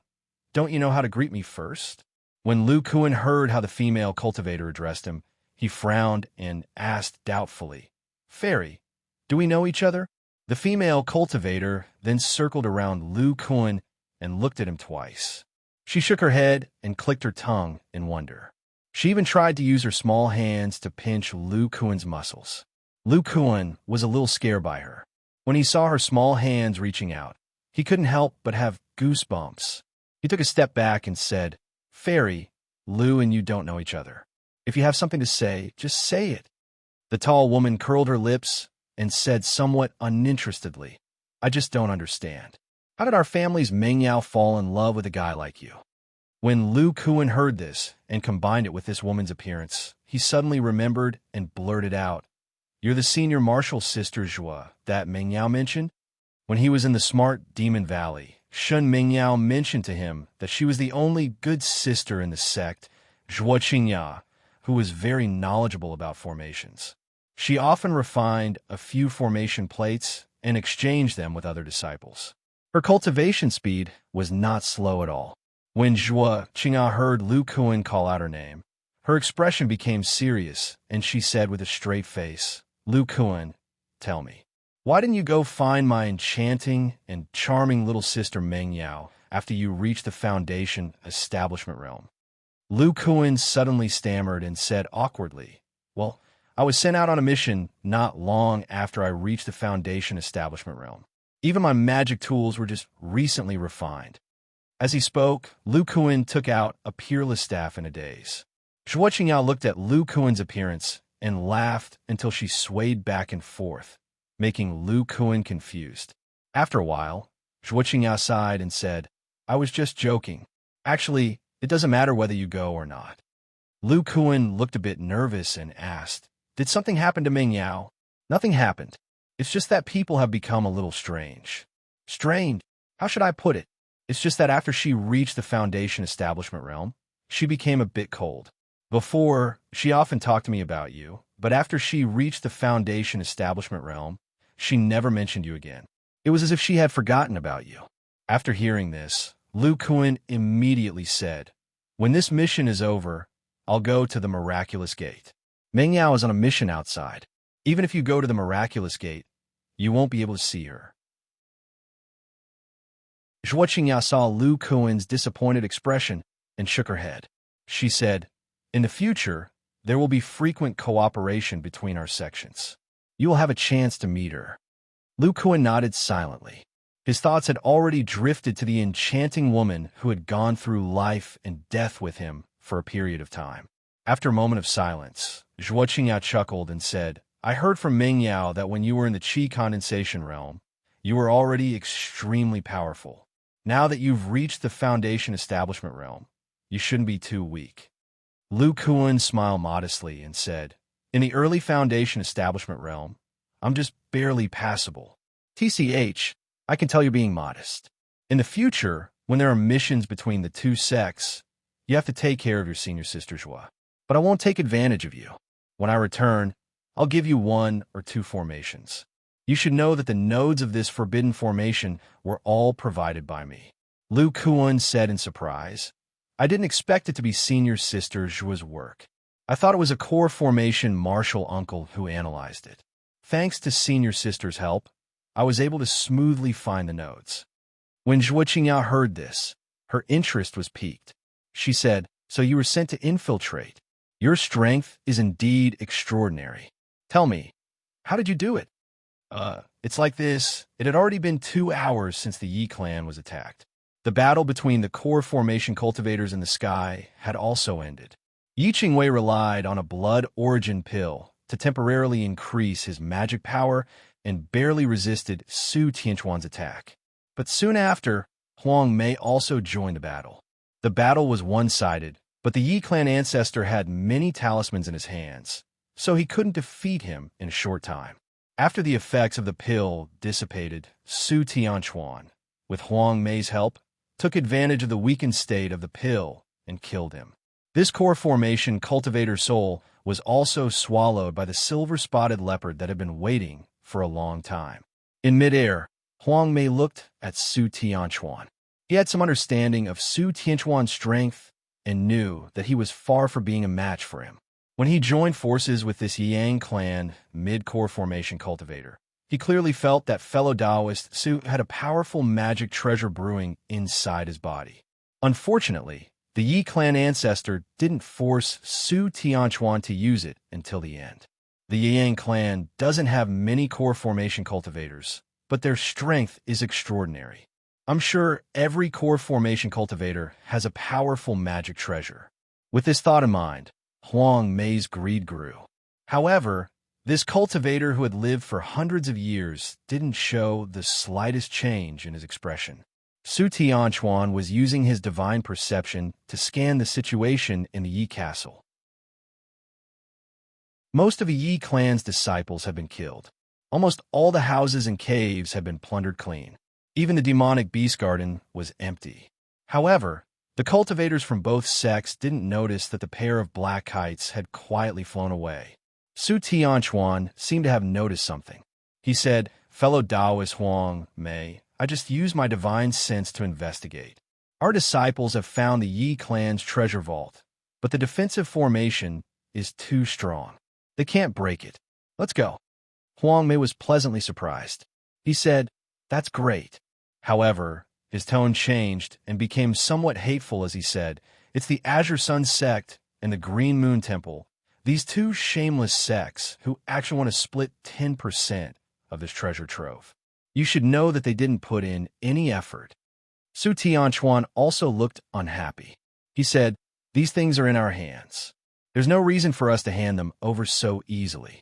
don't you know how to greet me first?" When Lu Kuan heard how the female cultivator addressed him, he frowned and asked doubtfully, "Fairy, do we know each other?" The female cultivator then circled around Lu Kuan and looked at him twice. She shook her head and clicked her tongue in wonder. She even tried to use her small hands to pinch Lu Kuan's muscles. Lu Kuan was a little scared by her. When he saw her small hands reaching out, he couldn't help but have goosebumps. He took a step back and said, "Fairy, Lu and you don't know each other. If you have something to say, just say it." The tall woman curled her lips and said somewhat uninterestedly, "I just don't understand. How did our family's Mengyao fall in love with a guy like you?" When Lu Kuan heard this and combined it with this woman's appearance, he suddenly remembered and blurted out, "You're the senior martial sister Zhua that Mengyao mentioned?" When he was in the smart Demon Valley, Shun Mengyao mentioned to him that she was the only good sister in the sect, Zhua Qingya, who was very knowledgeable about formations. She often refined a few formation plates and exchanged them with other disciples. Her cultivation speed was not slow at all. When Zhua Qingya heard Lu Kuan call out her name, her expression became serious, and she said with a straight face, "Lu Kuan, tell me, why didn't you go find my enchanting and charming little sister Mengyao after you reached the foundation establishment realm?" Lu Kuan suddenly stammered and said awkwardly, "Well, I was sent out on a mission not long after I reached the foundation establishment realm. Even my magic tools were just recently refined." As he spoke, Lu Kuan took out a peerless staff in a daze. Zhuo Qingyao looked at Lu Kuan's appearance and laughed until she swayed back and forth, making Lu Kuan confused. After a while, Zhuo Qingyao sighed and said, "I was just joking. Actually, it doesn't matter whether you go or not." Lu Kuan looked a bit nervous and asked, "Did something happen to Mengyao?" "Nothing happened. It's just that people have become a little strange." "Strange? How should I put it?" "It's just that after she reached the foundation establishment realm, she became a bit cold. Before, she often talked to me about you, but after she reached the foundation establishment realm, she never mentioned you again. It was as if she had forgotten about you." After hearing this, Lu Kuan immediately said, When this mission is over, I'll go to the miraculous gate. Meng Yao is on a mission outside. Even if you go to the miraculous gate, you won't be able to see her. Zhuo Qingyao saw Lu Kuan's disappointed expression and shook her head. She said, "In the future, there will be frequent cooperation between our sections. You will have a chance to meet her." Lu Kuan nodded silently. His thoughts had already drifted to the enchanting woman who had gone through life and death with him for a period of time. After a moment of silence, Zhuo Qingyao chuckled and said, "I heard from Meng Yao that when you were in the Qi condensation realm, you were already extremely powerful. Now that you've reached the foundation establishment realm, you shouldn't be too weak." Lu Kuan smiled modestly and said, "In the early foundation establishment realm, I'm just barely passable. TCH, I can tell you're being modest. In the future, when there are missions between the two sects, you have to take care of your senior sister Zhuo. But I won't take advantage of you. When I return, I'll give you 1 or 2 formations. You should know that the nodes of this forbidden formation were all provided by me." Lu Kuan said in surprise, "I didn't expect it to be senior sister Zhuo's work. I thought it was a core formation martial uncle who analyzed it. Thanks to senior sister's help, I was able to smoothly find the nodes." When Zhuo Qingyao heard this, her interest was piqued. She said, "So you were sent to infiltrate. Your strength is indeed extraordinary. Tell me, how did you do it?" It's like this. It had already been 2 hours since the Yi clan was attacked. The battle between the core formation cultivators in the sky had also ended. Yi Qingwei relied on a blood origin pill to temporarily increase his magic power and barely resisted Su Tianquan's attack. But soon after, Huang Mei also joined the battle. The battle was one-sided, but the Yi clan ancestor had many talismans in his hands, so he couldn't defeat him in a short time. After the effects of the pill dissipated, Su Tianquan, with Huang Mei's help, took advantage of the weakened state of the pill and killed him. This core formation cultivator soul was also swallowed by the silver-spotted leopard that had been waiting for a long time. In midair, Huang Mei looked at Su Tianquan. He had some understanding of Su Tianquan's strength and knew that he was far from being a match for him. When he joined forces with this Yang clan mid-core formation cultivator, he clearly felt that fellow Taoist Su had a powerful magic treasure brewing inside his body. Unfortunately, the Yi clan ancestor didn't force Su Tianquan to use it until the end. The Yang clan doesn't have many core formation cultivators, but their strength is extraordinary. I'm sure every core formation cultivator has a powerful magic treasure. With this thought in mind, Huang Mei's greed grew. However, this cultivator who had lived for hundreds of years didn't show the slightest change in his expression. Su Tianquan was using his divine perception to scan the situation in the Yi castle. Most of the Yi clan's disciples have been killed. Almost all the houses and caves have been plundered clean. Even the demonic beast garden was empty. However, the cultivators from both sects didn't notice that the pair of black kites had quietly flown away. Su Tianquan seemed to have noticed something. He said, "Fellow Taoist Huang Mei, I just used my divine sense to investigate. Our disciples have found the Yi clan's treasure vault, but the defensive formation is too strong. They can't break it. Let's go." Huang Mei was pleasantly surprised. He said, "That's great." However, his tone changed and became somewhat hateful as he said, "It's the Azure Sun sect and the Green Moon Temple, these two shameless sects who actually want to split 10% of this treasure trove. You should know that they didn't put in any effort." Su Tianquan also looked unhappy. He said, "These things are in our hands. There's no reason for us to hand them over so easily."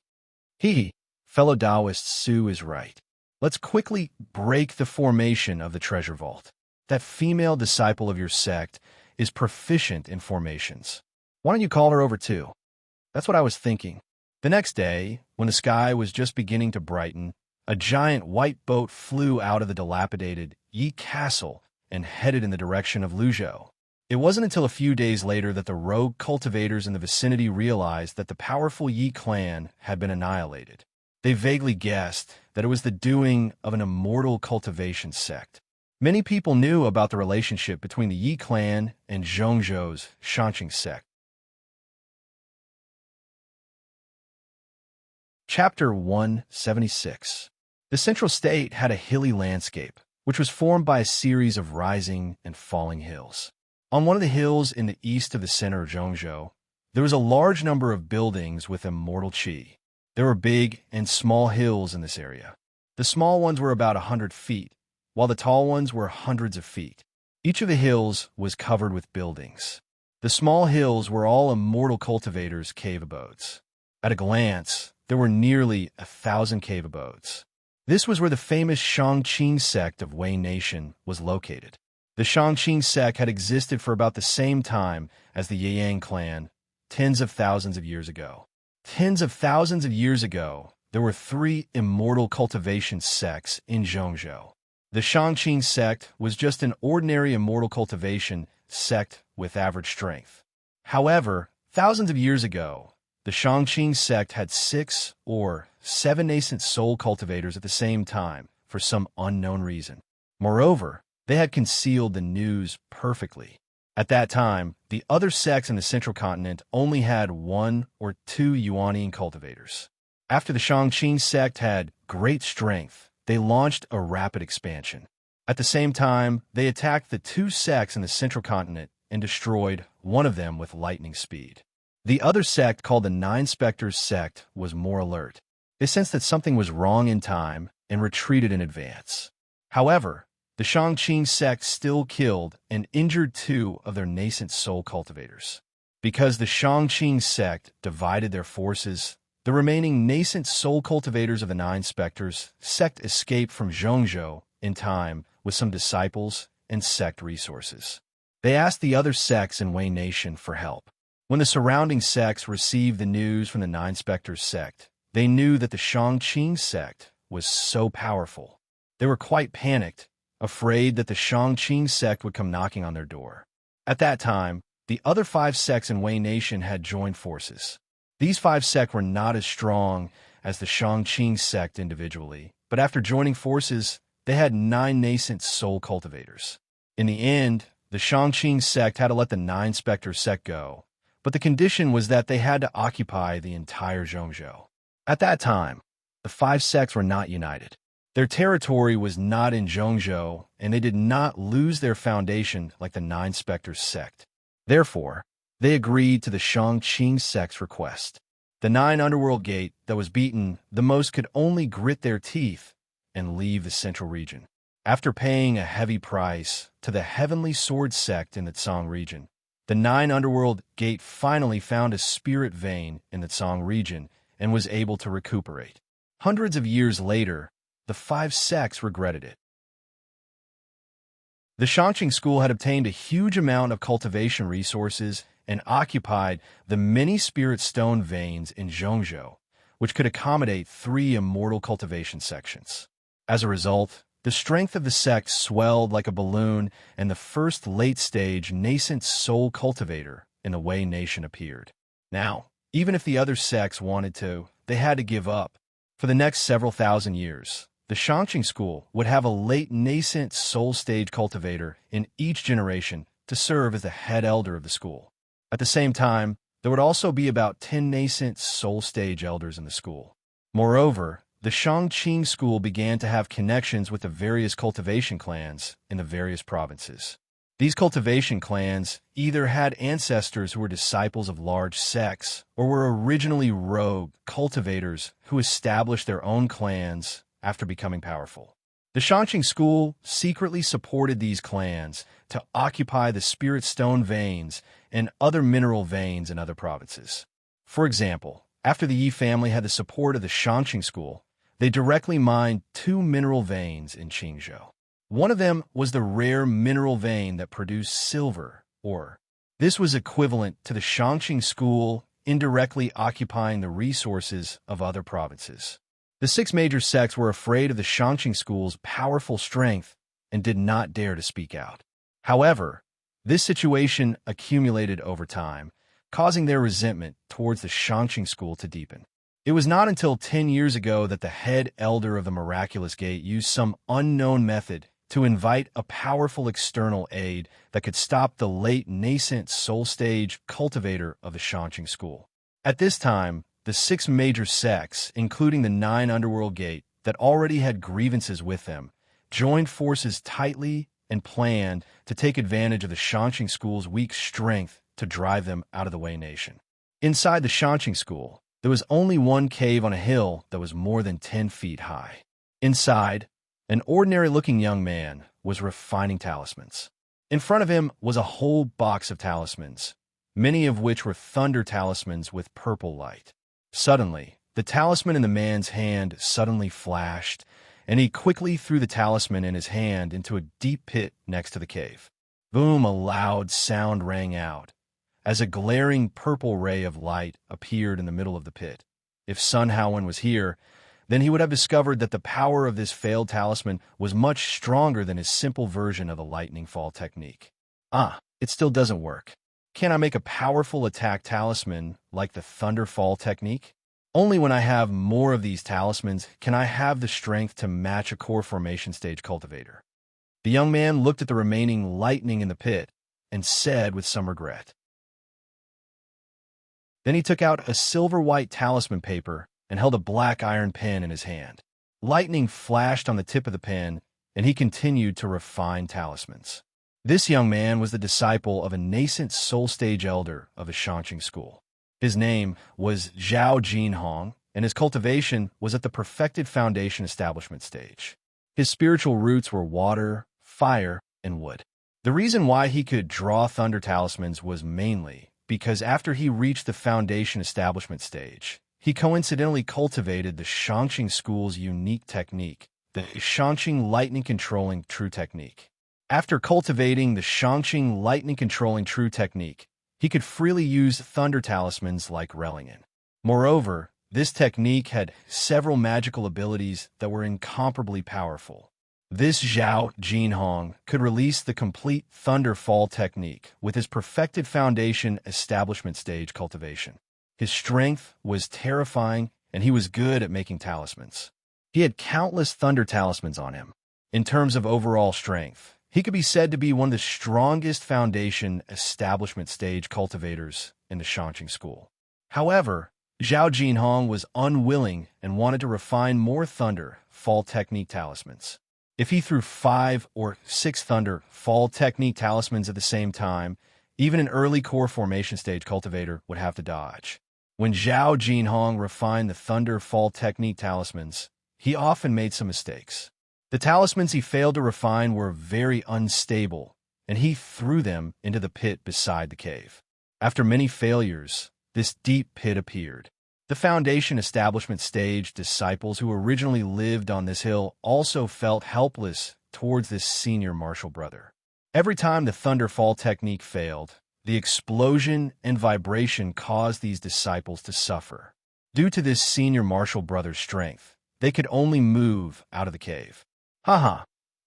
Fellow Taoist Su is right. Let's quickly break the formation of the treasure vault. That female disciple of your sect is proficient in formations. Why don't you call her over too? That's what I was thinking. The next day, when the sky was just beginning to brighten, a giant white boat flew out of the dilapidated Yi castle and headed in the direction of Luzhou. It wasn't until a few days later that the rogue cultivators in the vicinity realized that the powerful Yi clan had been annihilated. They vaguely guessed that it was the doing of an immortal cultivation sect. Many people knew about the relationship between the Yi clan and Zhongzhou's Shanqing sect. Chapter 176. The central state had a hilly landscape, which was formed by a series of rising and falling hills. On one of the hills in the east of the center of Zhongzhou, there was a large number of buildings with immortal qi. There were big and small hills in this area. The small ones were about 100 feet, while the tall ones were hundreds of feet. Each of the hills was covered with buildings. The small hills were all immortal cultivators' cave abodes. At a glance, there were nearly 1,000 cave abodes. This was where the famous Shangqing sect of Wei Nation was located. The Shangqing sect had existed for about the same time as the Yang clan, tens of thousands of years ago. Tens of thousands of years ago, there were 3 immortal cultivation sects in Zhongzhou. The Shangqing sect was just an ordinary immortal cultivation sect with average strength. However, thousands of years ago, the Shangqing sect had 6 or 7 nascent soul cultivators at the same time for some unknown reason. Moreover, they had concealed the news perfectly. At that time, the other sects in the central continent only had 1 or 2 Yuanian cultivators. After the Shangqing sect had great strength, they launched a rapid expansion. At the same time, they attacked the 2 sects in the central continent and destroyed one of them with lightning speed. The other sect, called the Nine Spectres sect, was more alert. They sensed that something was wrong in time and retreated in advance. However, the Shangqing sect still killed and injured 2 of their nascent soul cultivators. Because the Shangqing sect divided their forces, the remaining nascent soul cultivators of the Nine Spectres sect escaped from Zhongzhou in time with some disciples and sect resources. They asked the other sects in Wei Nation for help. When the surrounding sects received the news from the Nine Spectres sect, they knew that the Shangqing sect was so powerful. They were quite panicked, afraid that the Shangqing sect would come knocking on their door. At that time, the other 5 sects in Wei Nation had joined forces. These 5 sects were not as strong as the Shangqing sect individually, but after joining forces, they had 9 nascent soul cultivators. In the end, the Shangqing sect had to let the Nine Spectres sect go, but the condition was that they had to occupy the entire Zhongzhou. At that time, the 5 sects were not united. Their territory was not in Zhongzhou, and they did not lose their foundation like the Nine Spectres sect. Therefore, they agreed to the Shangqing sect's request. The 9 underworld gate that was beaten the most could only grit their teeth and leave the central region. After paying a heavy price to the Heavenly Sword sect in the Tsang region, the 9 underworld gate finally found a spirit vein in the Tsang region and was able to recuperate. Hundreds of years later, the 5 sects regretted it. The Shangqing school had obtained a huge amount of cultivation resources and occupied the many spirit stone veins in Zhongzhou, which could accommodate 3 immortal cultivation sections. As a result, the strength of the sect swelled like a balloon, and the first late-stage nascent soul cultivator in the Wei Nation appeared. Now, even if the other sects wanted to, they had to give up. For the next several thousand years, the Shangqing school would have a late nascent soul stage cultivator in each generation to serve as the head elder of the school. At the same time, there would also be about 10 nascent soul stage elders in the school. Moreover, the Shangqing school began to have connections with the various cultivation clans in the various provinces. These cultivation clans either had ancestors who were disciples of large sects or were originally rogue cultivators who established their own clans after becoming powerful. The Shangqing school secretly supported these clans to occupy the spirit stone veins and other mineral veins in other provinces. For example, after the Yi family had the support of the Shangqing school, they directly mined 2 mineral veins in Qingzhou. One of them was the rare mineral vein that produced silver ore. This was equivalent to the Shangqing school indirectly occupying the resources of other provinces. The 6 major sects were afraid of the Shangqing school's powerful strength and did not dare to speak out. However, this situation accumulated over time, causing their resentment towards the Shangqing school to deepen. It was not until 10 years ago that the head elder of the Miraculous Gate used some unknown method to invite a powerful external aid that could stop the late nascent soul stage cultivator of the Shangqing school. At this time, the 6 major sects, including the 9 underworld gate that already had grievances with them, joined forces tightly and planned to take advantage of the Shangqing school's weak strength to drive them out of the Wei nation. Inside the Shangqing school, there was only one cave on a hill that was more than 10 feet high. Inside, an ordinary-looking young man was refining talismans. In front of him was a whole box of talismans, many of which were thunder talismans with purple light. Suddenly, the talisman in the man's hand suddenly flashed, and he quickly threw the talisman in his hand into a deep pit next to the cave. Boom! A loud sound rang out, as a glaring purple ray of light appeared in the middle of the pit. If Sun Haowen was here, then he would have discovered that the power of this failed talisman was much stronger than his simple version of the lightning fall technique. It still doesn't work. Can I make a powerful attack talisman like the thunder fall technique? Only when I have more of these talismans can I have the strength to match a core formation stage cultivator. The young man looked at the remaining lightning in the pit and said with some regret. Then he took out a silver-white talisman paper and held a black iron pen in his hand. Lightning flashed on the tip of the pen, and he continued to refine talismans. This young man was the disciple of a nascent soul stage elder of the Shangqing school. His name was Zhao Jinhong, and his cultivation was at the perfected foundation establishment stage. His spiritual roots were water, fire, and wood. The reason why he could draw thunder talismans was mainly because after he reached the foundation establishment stage, he coincidentally cultivated the Shangqing school's unique technique, the Shangqing lightning controlling true technique. After cultivating the Shangqing lightning controlling true technique, he could freely use thunder talismans like Relingen. Moreover, this technique had several magical abilities that were incomparably powerful. This Zhao Jinhong could release the complete thunder fall technique with his perfected foundation establishment stage cultivation. His strength was terrifying, and he was good at making talismans. He had countless thunder talismans on him. In terms of overall strength, he could be said to be one of the strongest foundation establishment stage cultivators in the Shangqing school. However, Zhao Jinhong was unwilling and wanted to refine more thunder fall technique talismans. If he threw 5 or 6 thunder fall technique talismans at the same time, even an early core formation stage cultivator would have to dodge. When Zhao Jinhong refined the thunder fall technique talismans, he often made some mistakes. The talismans he failed to refine were very unstable, and he threw them into the pit beside the cave. After many failures, this deep pit appeared. The foundation establishment stage disciples who originally lived on this hill also felt helpless towards this senior martial brother. Every time the thunder fall technique failed, the explosion and vibration caused these disciples to suffer. Due to this senior martial brother's strength, they could only move out of the cave. I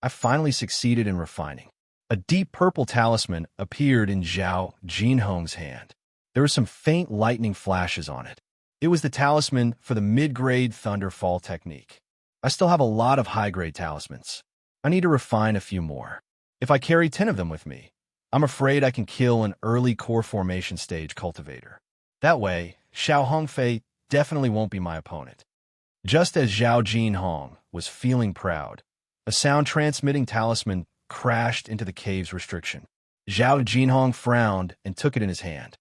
finally succeeded in refining. A deep purple talisman appeared in Zhao Jinhong's hand. There were some faint lightning flashes on it. It was the talisman for the mid-grade thunder fall technique. I still have a lot of high-grade talismans. I need to refine a few more. If I carry 10 of them with me, I'm afraid I can kill an early core formation stage cultivator. That way, Xiao Hongfei definitely won't be my opponent. Just as Zhao Jinhong was feeling proud, a sound-transmitting talisman crashed into the cave's restriction. Zhao Jinhong frowned and took it in his hand.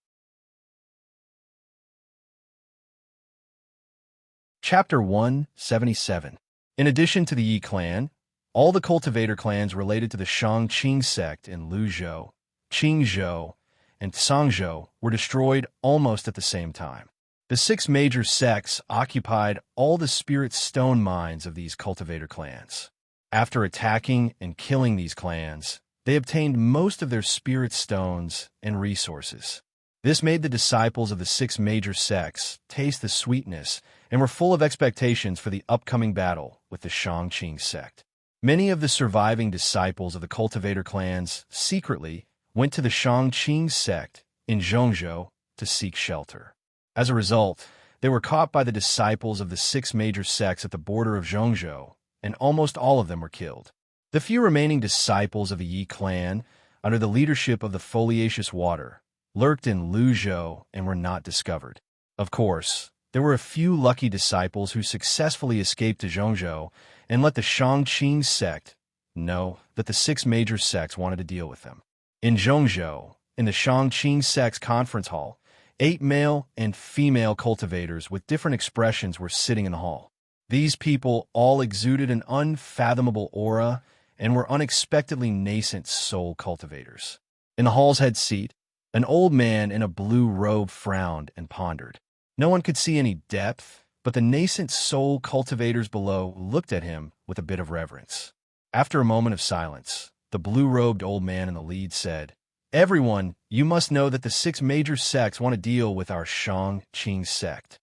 Chapter 177. In addition to the Yi clan, all the cultivator clans related to the Shangqing sect in Luzhou, Qingzhou, and Sangzhou were destroyed almost at the same time. The 6 major sects occupied all the spirit stone mines of these cultivator clans. After attacking and killing these clans, they obtained most of their spirit stones and resources. This made the disciples of the 6 major sects taste the sweetness and were full of expectations for the upcoming battle with the Shangqing sect. Many of the surviving disciples of the cultivator clans secretly went to the Shangqing sect in Zhongzhou to seek shelter. As a result, they were caught by the disciples of the 6 major sects at the border of Zhongzhou, and almost all of them were killed. The few remaining disciples of the Yi clan, under the leadership of the foliaceous water, lurked in Luzhou and were not discovered. Of course, there were a few lucky disciples who successfully escaped to Zhongzhou and let the Shangqing sect know that the six major sects wanted to deal with them. In Zhongzhou, in the Shangqing sect's conference hall, 8 male and female cultivators with different expressions were sitting in the hall. These people all exuded an unfathomable aura and were unexpectedly nascent soul cultivators. In the hall's head seat, an old man in a blue robe frowned and pondered. No one could see any depth, but the nascent soul cultivators below looked at him with a bit of reverence. After a moment of silence, the blue-robed old man in the lead said, "Everyone, you must know that the 6 major sects want to deal with our Shangqing sect."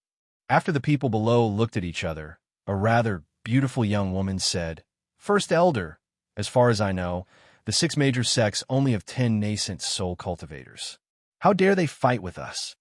After the people below looked at each other, a rather beautiful young woman said, "First Elder, as far as I know, the 6 major sects only have 10 nascent soul cultivators. How dare they fight with us?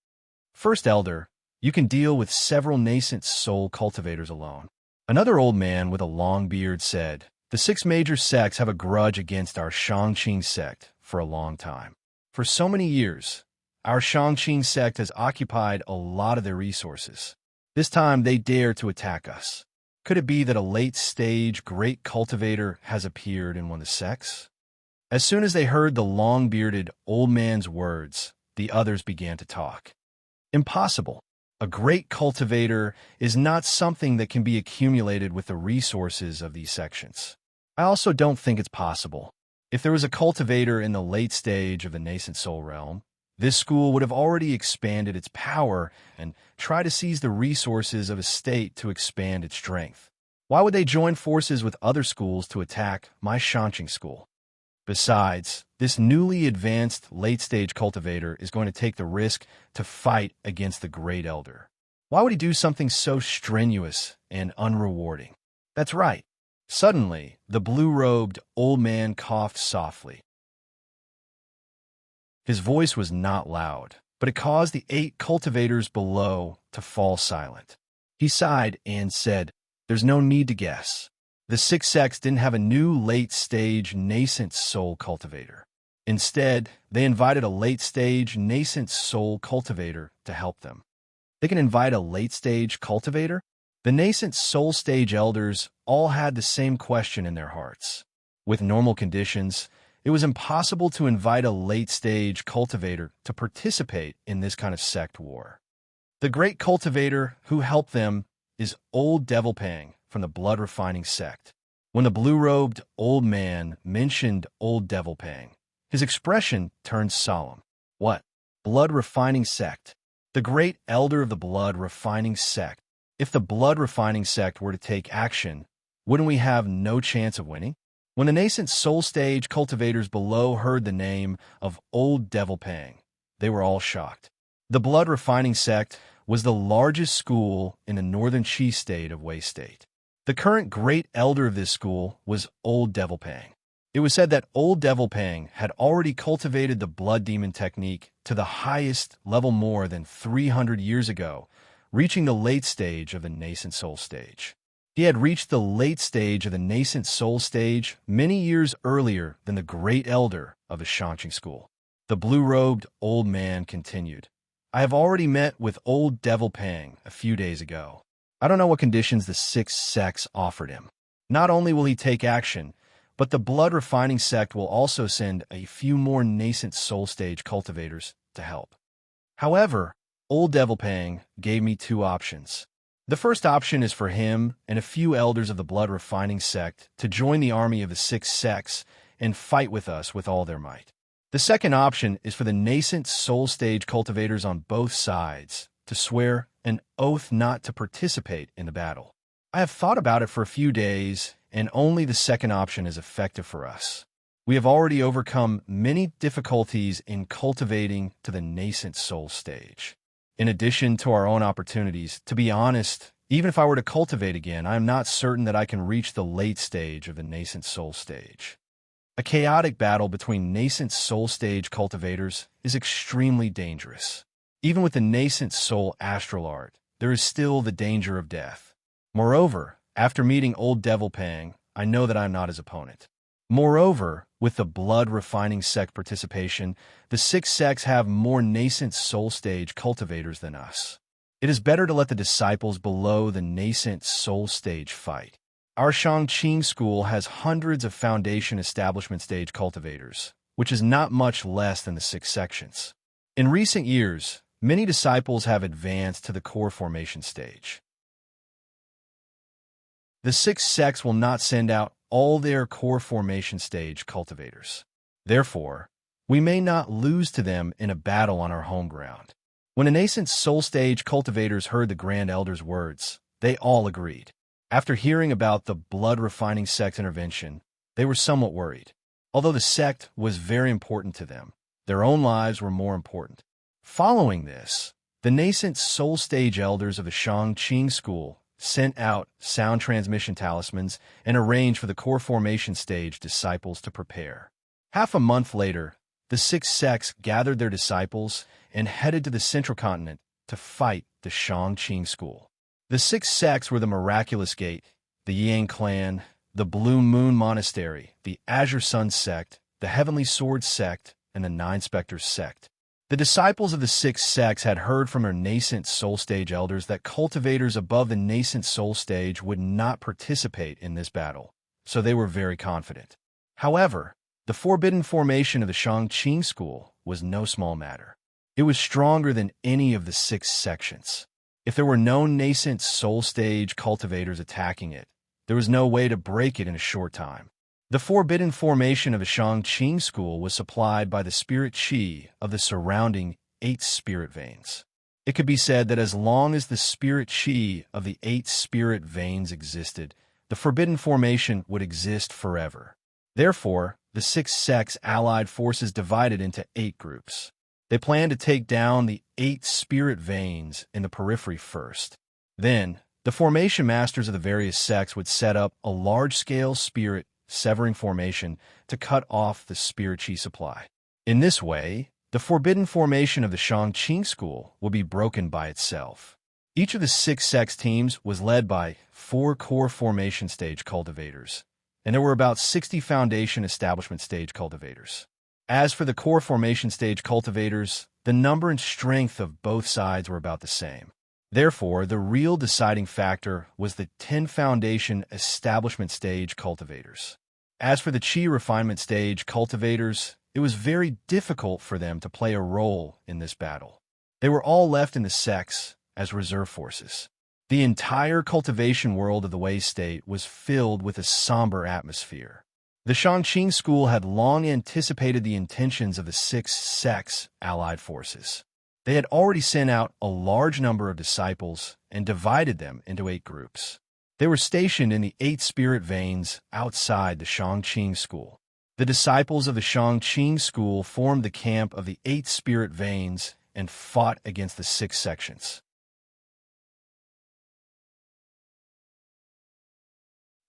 First Elder, you can deal with several nascent soul cultivators alone." Another old man with a long beard said, "The 6 major sects have a grudge against our Shangqing sect for a long time. For so many years, our Shangqing sect has occupied a lot of their resources. This time they dare to attack us. Could it be that a late-stage great cultivator has appeared in one of the sects?" As soon as they heard the long-bearded old man's words, the others began to talk. Impossible. A great cultivator is not something that can be accumulated with the resources of these sections. I also don't think it's possible. If there was a cultivator in the late stage of the nascent soul realm, this school would have already expanded its power and tried to seize the resources of a state to expand its strength. Why would they join forces with other schools to attack my Shangqing school? Besides, this newly advanced late-stage cultivator is going to take the risk to fight against the Great Elder. Why would he do something so strenuous and unrewarding? That's right. Suddenly, the blue-robed old man coughed softly. His voice was not loud, but it caused the 8 cultivators below to fall silent. He sighed and said, "There's no need to guess. The 6 sects didn't have a new late-stage nascent soul cultivator. Instead, they invited a late-stage nascent soul cultivator to help them." They can invite a late-stage cultivator? The nascent soul stage elders all had the same question in their hearts. With normal conditions, it was impossible to invite a late-stage cultivator to participate in this kind of sect war. The great cultivator who helped them is Old Devil Pang from the Blood Refining sect. When the blue-robed old man mentioned Old Devil Pang, his expression turned solemn. What? Blood Refining sect? The great elder of the Blood Refining sect. If the Blood Refining sect were to take action, wouldn't we have no chance of winning? When the nascent soul stage cultivators below heard the name of Old Devil Pang, they were all shocked. The Blood Refining sect was the largest school in the northern Qi state of Wei State. The current great elder of this school was Old Devil Pang. It was said that Old Devil Pang had already cultivated the blood demon technique to the highest level more than 300 years ago, reaching the late stage of the nascent soul stage. He had reached the late stage of the nascent soul stage many years earlier than the great elder of the Shangqing school. The blue-robed old man continued, "I have already met with Old Devil Pang a few days ago. I don't know what conditions the 6 sects offered him. Not only will he take action, but the Blood Refining sect will also send a few more nascent soul stage cultivators to help. However, Old Devil Pang gave me 2 options. The first option is for him and a few elders of the Blood Refining sect to join the army of the 6 sects and fight with us with all their might. The second option is for the nascent soul stage cultivators on both sides to swear an oath not to participate in the battle. I have thought about it for a few days, and only the second option is effective for us. We have already overcome many difficulties in cultivating to the nascent soul stage. In addition to our own opportunities, to be honest, even if I were to cultivate again, I am not certain that I can reach the late stage of the nascent soul stage. A chaotic battle between nascent soul stage cultivators is extremely dangerous. Even with the nascent soul astral art, there is still the danger of death. Moreover, after meeting Old Devil Pang, I know that I am not his opponent. Moreover, with the blood-refining sect participation, the six sects have more nascent soul stage cultivators than us. It is better to let the disciples below the nascent soul stage fight. Our Shangqing school has hundreds of foundation establishment stage cultivators, which is not much less than the six sections. In recent years, many disciples have advanced to the core formation stage. The six sects will not send out all their core formation stage cultivators. Therefore, we may not lose to them in a battle on our home ground. When the nascent soul stage cultivators heard the Grand Elder's words, they all agreed. After hearing about the blood-refining sect intervention, they were somewhat worried. Although the sect was very important to them, their own lives were more important. Following this, the nascent soul stage elders of the Shangqing school sent out sound transmission talismans and arranged for the core formation stage disciples to prepare. Half a month later, the six sects gathered their disciples and headed to the central continent to fight the Shangqing school. The six sects were the Miraculous Gate, the Yang Clan, the Blue Moon Monastery, the Azure Sun sect, the Heavenly Sword sect, and the Nine Specters sect. The disciples of the six sects had heard from their nascent soul stage elders that cultivators above the nascent soul stage would not participate in this battle, so they were very confident. However, the forbidden formation of the Shangqing school was no small matter. It was stronger than any of the six sections. If there were no nascent soul stage cultivators attacking it, there was no way to break it in a short time. The forbidden formation of the Shangqing school was supplied by the spirit qi of the surrounding 8 spirit veins. It could be said that as long as the spirit qi of the 8 spirit veins existed, the forbidden formation would exist forever. Therefore, the six sects allied forces divided into 8 groups. They planned to take down the 8 spirit veins in the periphery first. Then, the formation masters of the various sects would set up a large-scale spirit severing formation to cut off the spirit qi supply. In this way, the forbidden formation of the Shangqing school will be broken by itself. Each of the 6 sects teams was led by 4 core formation stage cultivators, and there were about 60 foundation establishment stage cultivators. As for the core formation stage cultivators, the number and strength of both sides were about the same. Therefore, the real deciding factor was the 10 foundation establishment stage cultivators. As for the Qi refinement stage cultivators, it was very difficult for them to play a role in this battle. They were all left in the sects as reserve forces. The entire cultivation world of the Wei State was filled with a somber atmosphere. The Shangqing school had long anticipated the intentions of the 6 sects' allied forces. They had already sent out a large number of disciples and divided them into 8 groups. They were stationed in the 8 spirit veins outside the Shangqing school. The disciples of the Shangqing school formed the camp of the 8 spirit veins and fought against the 6 sections.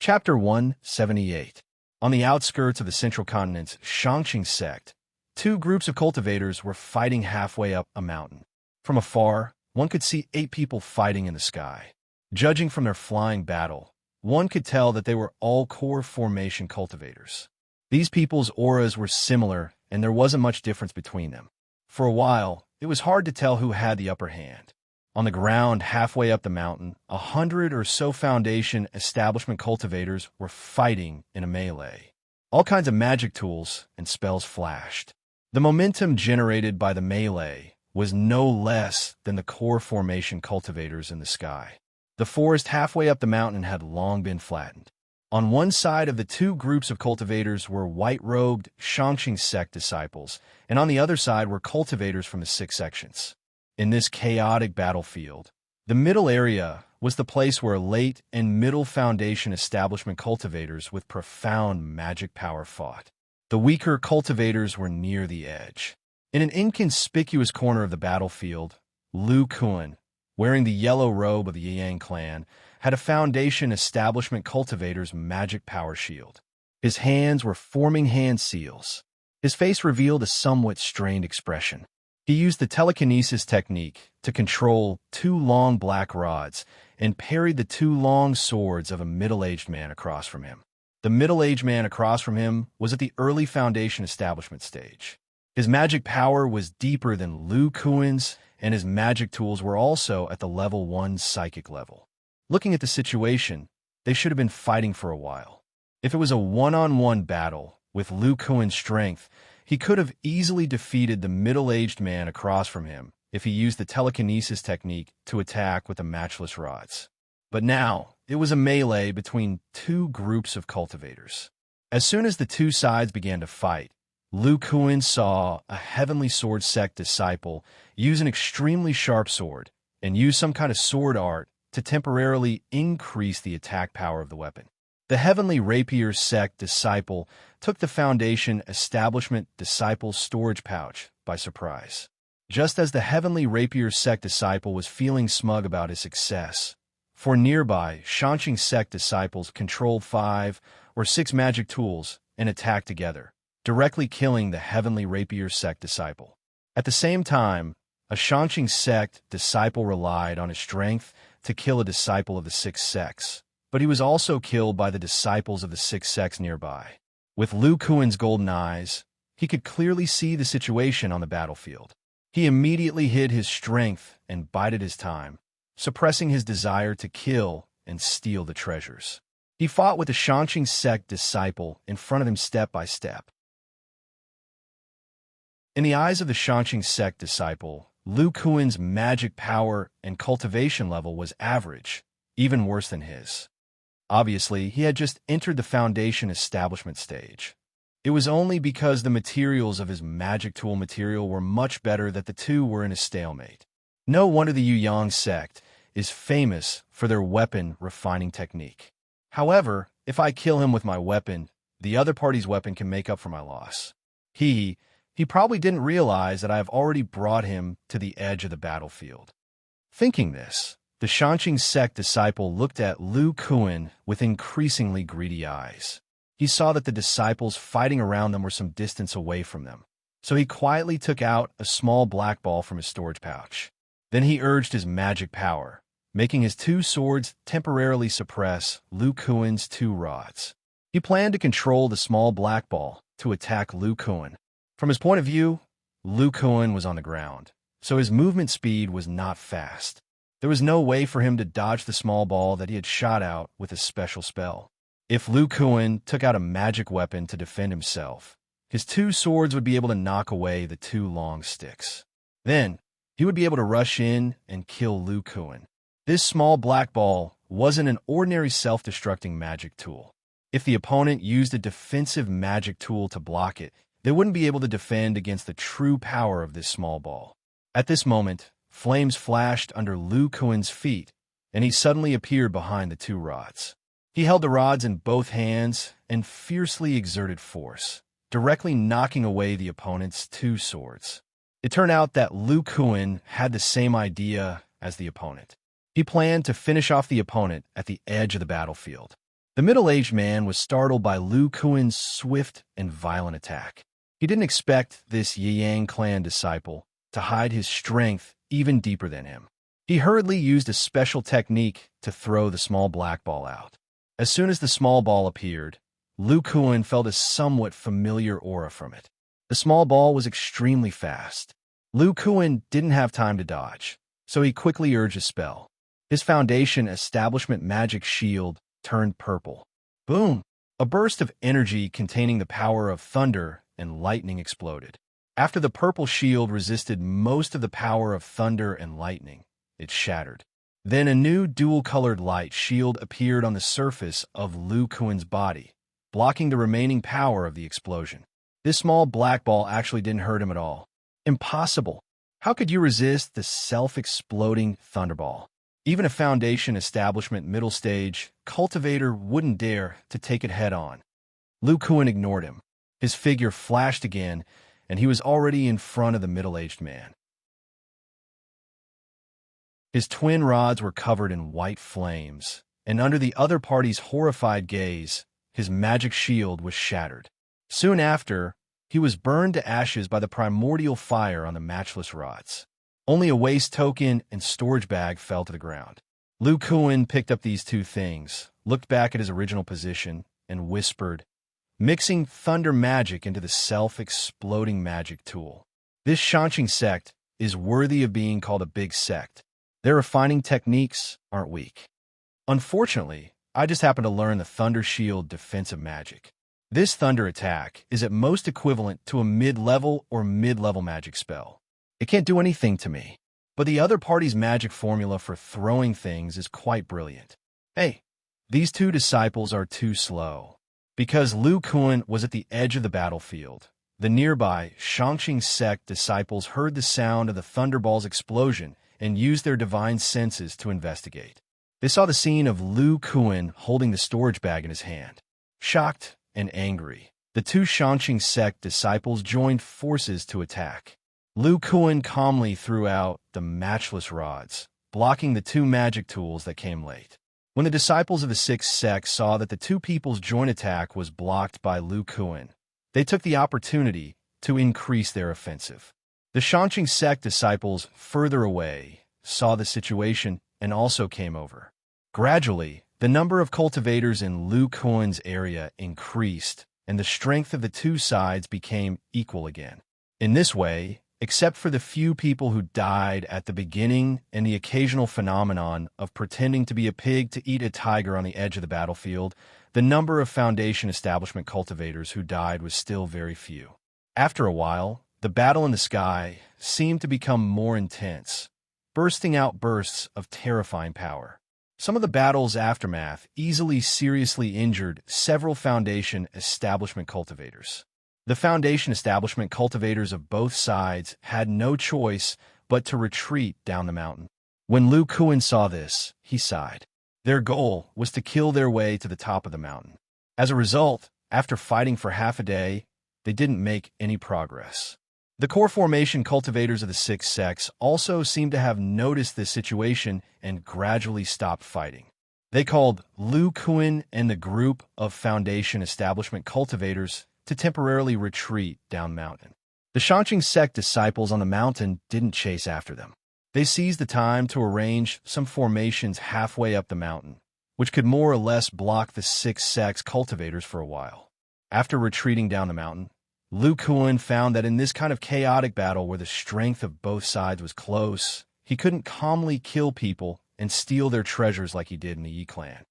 Chapter 178. On the outskirts of the central continent's Shangqing sect, 2 groups of cultivators were fighting halfway up a mountain. From afar, one could see 8 people fighting in the sky. Judging from their flying battle, one could tell that they were all core formation cultivators. These people's auras were similar, and there wasn't much difference between them. For a while, it was hard to tell who had the upper hand. On the ground halfway up the mountain, 100 or so foundation establishment cultivators were fighting in a melee. All kinds of magic tools and spells flashed. The momentum generated by the melee was no less than the core formation cultivators in the sky. The forest halfway up the mountain had long been flattened. On one side of the 2 groups of cultivators were white-robed Shangqing sect disciples, and on the other side were cultivators from the 6 sections. In this chaotic battlefield, the middle area was the place where late and middle foundation establishment cultivators with profound magic power fought. The weaker cultivators were near the edge. In an inconspicuous corner of the battlefield, Lu Kuan, wearing the yellow robe of the Yang clan, had a foundation establishment cultivator's magic power shield. His hands were forming hand seals. His face revealed a somewhat strained expression. He used the telekinesis technique to control 2 long black rods and parried the 2 long swords of a middle-aged man across from him. The middle-aged man across from him was at the early foundation establishment stage. His magic power was deeper than Lu Kuan's, and his magic tools were also at the level 1 psychic level. Looking at the situation, they should have been fighting for a while. If it was a one-on-one battle, with Lu Kuan's strength, he could have easily defeated the middle-aged man across from him if he used the telekinesis technique to attack with the matchless rods. But now, it was a melee between two groups of cultivators. As soon as the two sides began to fight, Lu Kuan saw a heavenly sword sect disciple use an extremely sharp sword and use some kind of sword art to temporarily increase the attack power of the weapon. The heavenly rapier sect disciple took the foundation establishment disciple's storage pouch by surprise. Just as the heavenly rapier sect disciple was feeling smug about his success, for nearby, Shanqing sect disciples controlled 5 or 6 magic tools and attacked together, directly killing the heavenly rapier sect disciple. At the same time, a Shanqing sect disciple relied on his strength to kill a disciple of the 6 sects, but he was also killed by the disciples of the 6 sects nearby. With Lu Kuan's golden eyes, he could clearly see the situation on the battlefield. He immediately hid his strength and bided his time, suppressing his desire to kill and steal the treasures. He fought with the Shanqing sect disciple in front of him step by step. In the eyes of the Shanqing sect disciple, Lu Kuan's magic power and cultivation level was average, even worse than his. Obviously, he had just entered the foundation establishment stage. It was only because the materials of his magic tool material were much better that the two were in a stalemate. No wonder the Yuyang sect is famous for their weapon refining technique. However, if I kill him with my weapon, the other party's weapon can make up for my loss. He probably didn't realize that I have already brought him to the edge of the battlefield. Thinking this, the Shanqing sect disciple looked at Lu Kuan with increasingly greedy eyes. He saw that the disciples fighting around them were some distance away from them, so he quietly took out a small black ball from his storage pouch. Then he urged his magic power, making his 2 swords temporarily suppress Lu Kuan's 2 rods. He planned to control the small black ball to attack Lu Kuan. From his point of view, Lu Kuan was on the ground, so his movement speed was not fast. There was no way for him to dodge the small ball that he had shot out with a special spell. If Lu Kuan took out a magic weapon to defend himself, his 2 swords would be able to knock away the 2 long sticks. Then, he would be able to rush in and kill Lu Kuan. This small black ball wasn't an ordinary self-destructing magic tool. If the opponent used a defensive magic tool to block it, they wouldn't be able to defend against the true power of this small ball. At this moment, flames flashed under Lu Kuan's feet, and he suddenly appeared behind the 2 rods. He held the rods in both hands and fiercely exerted force, directly knocking away the opponent's 2 swords. It turned out that Lu Kuan had the same idea as the opponent. He planned to finish off the opponent at the edge of the battlefield. The middle-aged man was startled by Lu Kuan's swift and violent attack. He didn't expect this Yiyang clan disciple to hide his strength even deeper than him. He hurriedly used a special technique to throw the small black ball out. As soon as the small ball appeared, Lu Kuan felt a somewhat familiar aura from it. The small ball was extremely fast. Lu Kuan didn't have time to dodge, so he quickly urged a spell. His foundation establishment magic shield turned purple. Boom! A burst of energy containing the power of thunder and lightning exploded. After the purple shield resisted most of the power of thunder and lightning, it shattered. Then a new dual-colored light shield appeared on the surface of Lu Kuan's body, blocking the remaining power of the explosion. This small black ball actually didn't hurt him at all. Impossible! How could you resist the self-exploding thunderball? Even a foundation establishment middle stage cultivator wouldn't dare to take it head-on. Lu Kuan ignored him. His figure flashed again, and he was already in front of the middle-aged man. His twin rods were covered in white flames, and under the other party's horrified gaze, his magic shield was shattered. Soon after, he was burned to ashes by the primordial fire on the matchless rods. Only a waste token and storage bag fell to the ground. Lu Kuan picked up these 2 things, looked back at his original position, and whispered, mixing thunder magic into the self-exploding magic tool. This Shanqing sect is worthy of being called a big sect. Their refining techniques aren't weak. Unfortunately, I just happened to learn the Thunder Shield defensive magic. This thunder attack is at most equivalent to a mid-level magic spell. It can't do anything to me, but the other party's magic formula for throwing things is quite brilliant. Hey, these two disciples are too slow. Because Lu Kuan was at the edge of the battlefield, the nearby Shanqing sect disciples heard the sound of the Thunderball's explosion and used their divine senses to investigate. They saw the scene of Lu Kuan holding the storage bag in his hand. Shocked and angry, the two Shanqing sect disciples joined forces to attack. Lu Kuan calmly threw out the matchless rods, blocking the two magic tools that came late. When the disciples of the sixth sect saw that the two people's joint attack was blocked by Lu Kuan, they took the opportunity to increase their offensive. The Shanqing sect disciples further away saw the situation and also came over. Gradually, the number of cultivators in Lu Kuan's area increased, and the strength of the two sides became equal again. In this way, except for the few people who died at the beginning and the occasional phenomenon of pretending to be a pig to eat a tiger on the edge of the battlefield, the number of Foundation establishment cultivators who died was still very few. After a while, the battle in the sky seemed to become more intense, bursting out bursts of terrifying power. Some of the battle's aftermath easily seriously injured several Foundation establishment cultivators. The Foundation establishment cultivators of both sides had no choice but to retreat down the mountain. When Lu Kuan saw this, he sighed. Their goal was to kill their way to the top of the mountain. As a result, after fighting for half a day, they didn't make any progress. The core formation cultivators of the six sects also seemed to have noticed this situation and gradually stopped fighting. They called Lu Kuan and the group of Foundation establishment cultivators to temporarily retreat down mountain. The Shanqing sect disciples on the mountain didn't chase after them. They seized the time to arrange some formations halfway up the mountain, which could more or less block the six sects cultivators for a while. After retreating down the mountain, Lu Kuan found that in this kind of chaotic battle where the strength of both sides was close, he couldn't calmly kill people and steal their treasures like he did in the Yi clan.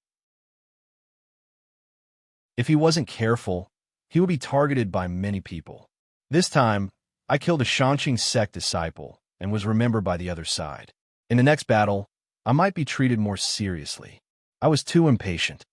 If he wasn't careful, he would be targeted by many people. This time, I killed a Shanqing sect disciple and was remembered by the other side. In the next battle, I might be treated more seriously. I was too impatient.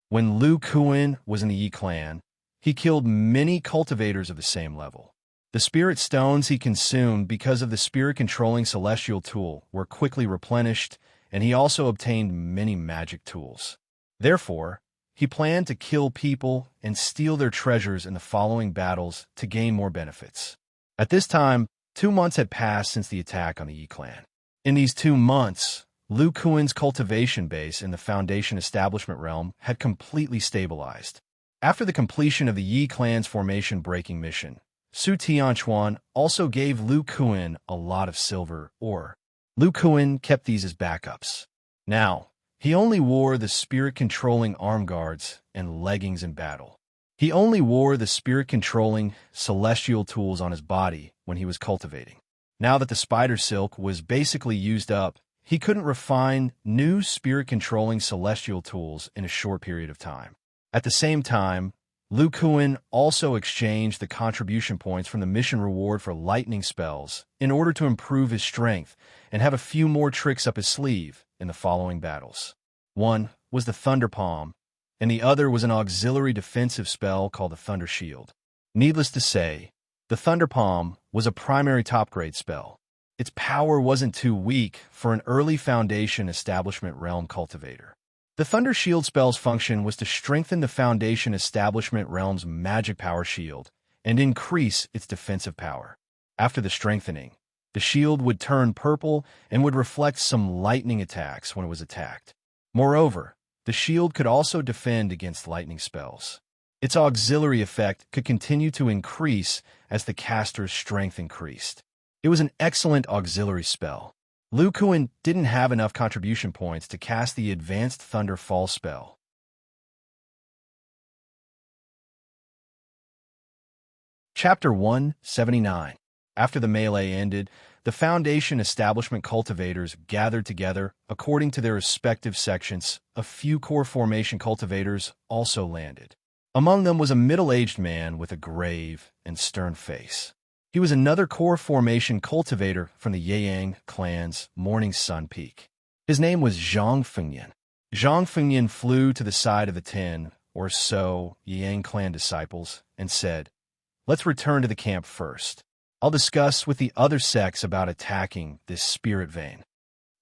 When Lu Kuan was in the Yi clan, he killed many cultivators of the same level. The spirit stones he consumed because of the spirit-controlling celestial tool were quickly replenished, and he also obtained many magic tools. Therefore, he planned to kill people and steal their treasures in the following battles to gain more benefits. At this time, 2 months had passed since the attack on the Yi clan. In these 2 months, Lu Kuan's cultivation base in the Foundation establishment realm had completely stabilized. After the completion of the Yi clan's formation breaking mission, Su Tianchuan also gave Lu Kuan a lot of silver ore. Lu Kuan kept these as backups. Now, he only wore the spirit-controlling arm guards and leggings in battle. He only wore the spirit-controlling celestial tools on his body when he was cultivating. Now that the spider silk was basically used up, he couldn't refine new spirit-controlling celestial tools in a short period of time. At the same time, Lu Kuan also exchanged the contribution points from the mission reward for lightning spells in order to improve his strength and have a few more tricks up his sleeve in the following battles. One was the Thunder Palm, and the other was an auxiliary defensive spell called the Thunder Shield. Needless to say, the Thunder Palm was a primary top-grade spell. Its power wasn't too weak for an early Foundation establishment realm cultivator. The Thunder Shield spell's function was to strengthen the Foundation establishment realm's magic power shield and increase its defensive power. After the strengthening, the shield would turn purple and would reflect some lightning attacks when it was attacked. Moreover, the shield could also defend against lightning spells. Its auxiliary effect could continue to increase as the caster's strength increased. It was an excellent auxiliary spell. Lu Kuan didn't have enough contribution points to cast the advanced Thunder Fall spell. Chapter 179. After the melee ended, the Foundation establishment cultivators gathered together according to their respective sections. A few core formation cultivators also landed. Among them was a middle-aged man with a grave and stern face. He was another core formation cultivator from the Yang clan's Morning Sun Peak. His name was Zhang Fengyan. Zhang Fengyan flew to the side of the 10 or so Yang clan disciples and said, "Let's return to the camp first. I'll discuss with the other sects about attacking this spirit vein."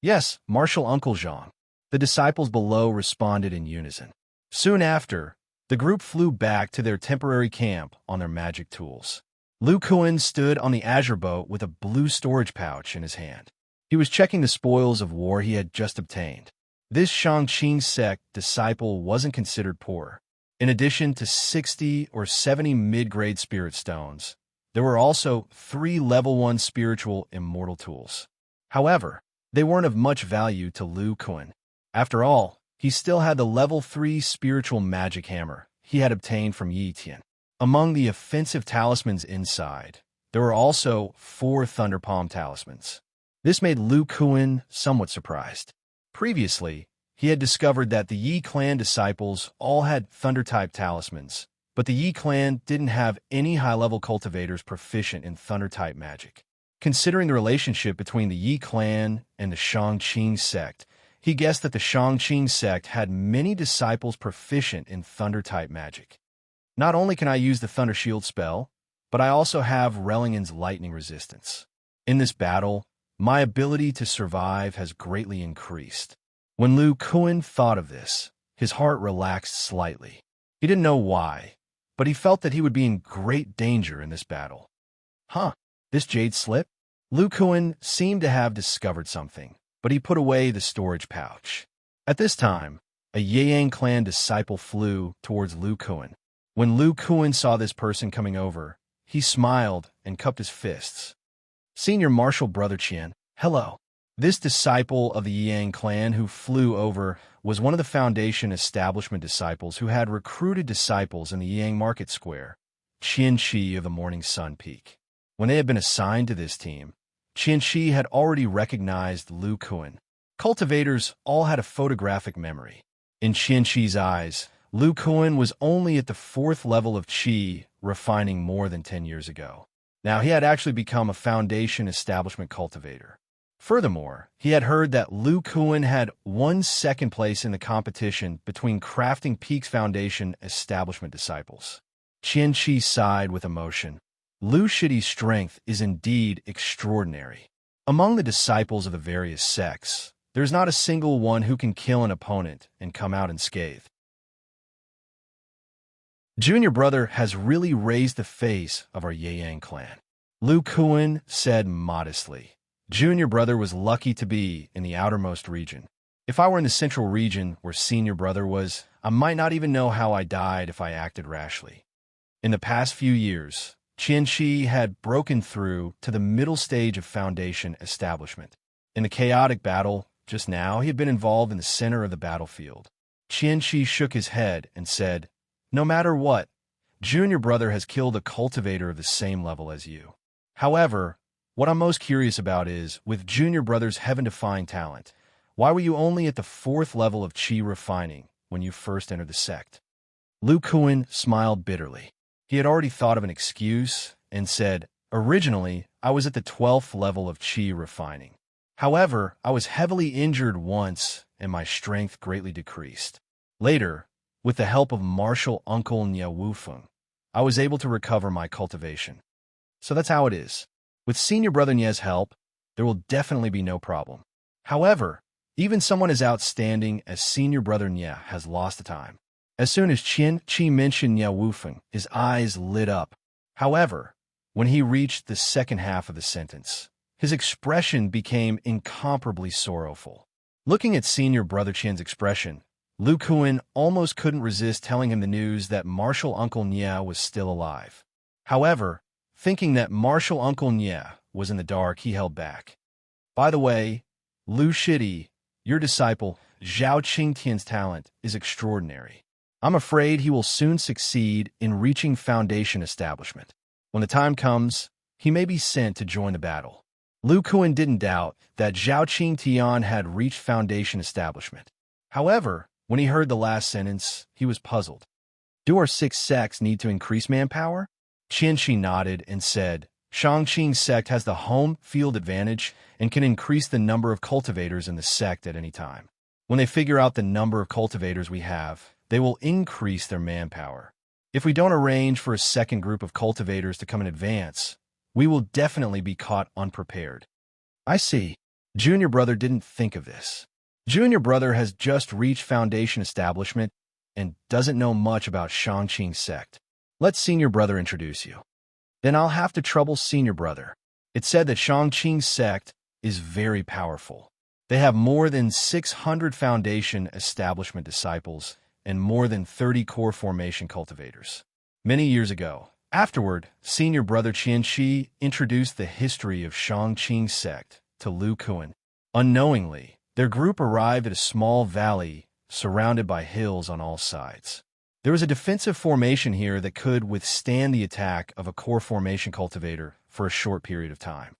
"Yes, Martial Uncle Zhang," the disciples below responded in unison. Soon after, the group flew back to their temporary camp on their magic tools. Lu Kuan stood on the azure boat with a blue storage pouch in his hand. He was checking the spoils of war he had just obtained. This Shangqing sect disciple wasn't considered poor. In addition to 60 or 70 mid-grade spirit stones, there were also 3 level 1 spiritual immortal tools. However, they weren't of much value to Lu Kuan. After all, he still had the level 3 spiritual magic hammer he had obtained from Yi Tian. Among the offensive talismans inside, there were also 4 Thunder Palm talismans. This made Lu Kuan somewhat surprised. Previously, he had discovered that the Yi clan disciples all had Thunder-type talismans, but the Yi clan didn't have any high-level cultivators proficient in Thunder-type magic. Considering the relationship between the Yi clan and the Shangqing sect, he guessed that the Shangqing sect had many disciples proficient in Thunder-type magic. "Not only can I use the Thunder Shield spell, but I also have Rellingan's lightning resistance. In this battle, my ability to survive has greatly increased." When Lu Kuan thought of this, his heart relaxed slightly. He didn't know why, but he felt that he would be in great danger in this battle. This jade slip? Lu Kuan seemed to have discovered something, but he put away the storage pouch. At this time, a Yang clan disciple flew towards Lu Kuan. When Lu Kuan saw this person coming over, he smiled and cupped his fists. "Senior Martial Brother Qian, hello." This disciple of the Yang clan who flew over was one of the Foundation establishment disciples who had recruited disciples in the Yang Market Square, Qian Shi of the Morning Sun Peak. When they had been assigned to this team, Qian Shi had already recognized Lu Kuan. Cultivators all had a photographic memory. In Qian Shi's eyes, Lu Kuan was only at the 4th level of Qi, refining more than 10 years ago. Now he had actually become a Foundation establishment cultivator. Furthermore, he had heard that Lu Kuan had won 2nd place in the competition between Crafting Peaks Foundation establishment disciples. Qian Shi sighed with emotion. Lu Shidi's strength is indeed extraordinary. Among the disciples of the various sects, there's not a single one who can kill an opponent and come out unscathed. Junior brother has really raised the face of our Yang clan, Lu Kuan said modestly. Junior brother was lucky to be in the outermost region. If I were in the central region where senior brother was, I might not even know how I died if I acted rashly. In the past few years, Qian Shi had broken through to the middle stage of Foundation establishment. In the chaotic battle, just now, he had been involved in the center of the battlefield. Qian Shi shook his head and said, "No matter what, Junior brother has killed a cultivator of the same level as you. However, what I'm most curious about is, with Junior brother's heaven-defying talent, why were you only at the 4th level of Qi refining when you first entered the sect?" Lu Kuan smiled bitterly. He had already thought of an excuse and said, "Originally, I was at the 12th level of Qi refining. However, I was heavily injured once and my strength greatly decreased. Later, with the help of Martial Uncle Nya Wufeng, I was able to recover my cultivation. So that's how it is. With Senior Brother Nya's help, there will definitely be no problem. However, even someone as outstanding as Senior Brother Nya has lost the time." As soon as Qian Qi mentioned Nya Wufeng, his eyes lit up. However, when he reached the second half of the sentence, his expression became incomparably sorrowful. Looking at Senior Brother Qian's expression, Lu Kuan almost couldn't resist telling him the news that Martial Uncle Nya was still alive. However, thinking that Martial Uncle Nya was in the dark, he held back. "By the way, Lu Shidi, your disciple, Zhao Qingtian's talent is extraordinary. I'm afraid he will soon succeed in reaching Foundation establishment." When the time comes, he may be sent to join the battle. Lu Kuan didn't doubt that Zhao Qing Tian had reached foundation establishment. However, when he heard the last sentence, he was puzzled. Do our 6 sects need to increase manpower? Qianxi nodded and said, Shangqing's sect has the home field advantage and can increase the number of cultivators in the sect at any time. When they figure out the number of cultivators we have, they will increase their manpower. If we don't arrange for a second group of cultivators to come in advance, we will definitely be caught unprepared. I see. Junior brother didn't think of this. Junior brother has just reached foundation establishment and doesn't know much about Shangqing's sect. Let senior brother introduce you. Then I'll have to trouble senior brother. It's said that Shangqing's sect is very powerful. They have more than 600 foundation establishment disciples and more than 30 core formation cultivators. Many years ago, afterward, senior brother Qianxi introduced the history of Shangqing's sect to Lu Kuan. Unknowingly, their group arrived at a small valley surrounded by hills on all sides. There was a defensive formation here that could withstand the attack of a core formation cultivator for a short period of time.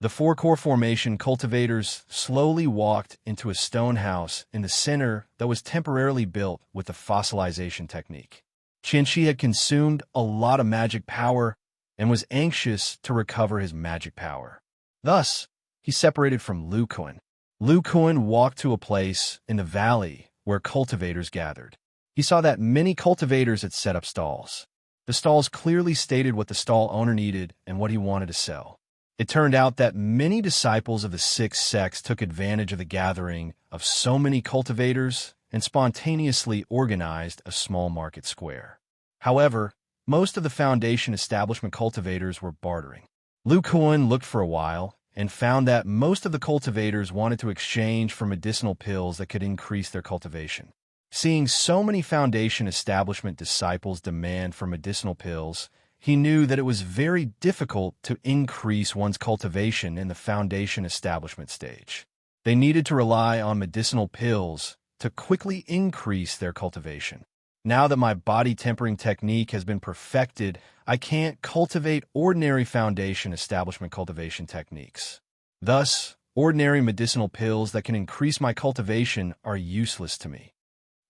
The 4 core formation cultivators slowly walked into a stone house in the center that was temporarily built with the fossilization technique. Qianxi had consumed a lot of magic power and was anxious to recover his magic power. Thus, he separated from Lu Kuan. Lu Kuan walked to a place in the valley where cultivators gathered. He saw that many cultivators had set up stalls. The stalls clearly stated what the stall owner needed and what he wanted to sell. It turned out that many disciples of the 6 sects took advantage of the gathering of so many cultivators and spontaneously organized a small market square. However, most of the foundation establishment cultivators were bartering. Lu Kuan looked for a while and found that most of the cultivators wanted to exchange for medicinal pills that could increase their cultivation. Seeing so many foundation establishment disciples demand for medicinal pills, he knew that it was very difficult to increase one's cultivation in the foundation establishment stage. They needed to rely on medicinal pills to quickly increase their cultivation. Now that my body tempering technique has been perfected, I can't cultivate ordinary foundation establishment cultivation techniques. Thus, ordinary medicinal pills that can increase my cultivation are useless to me.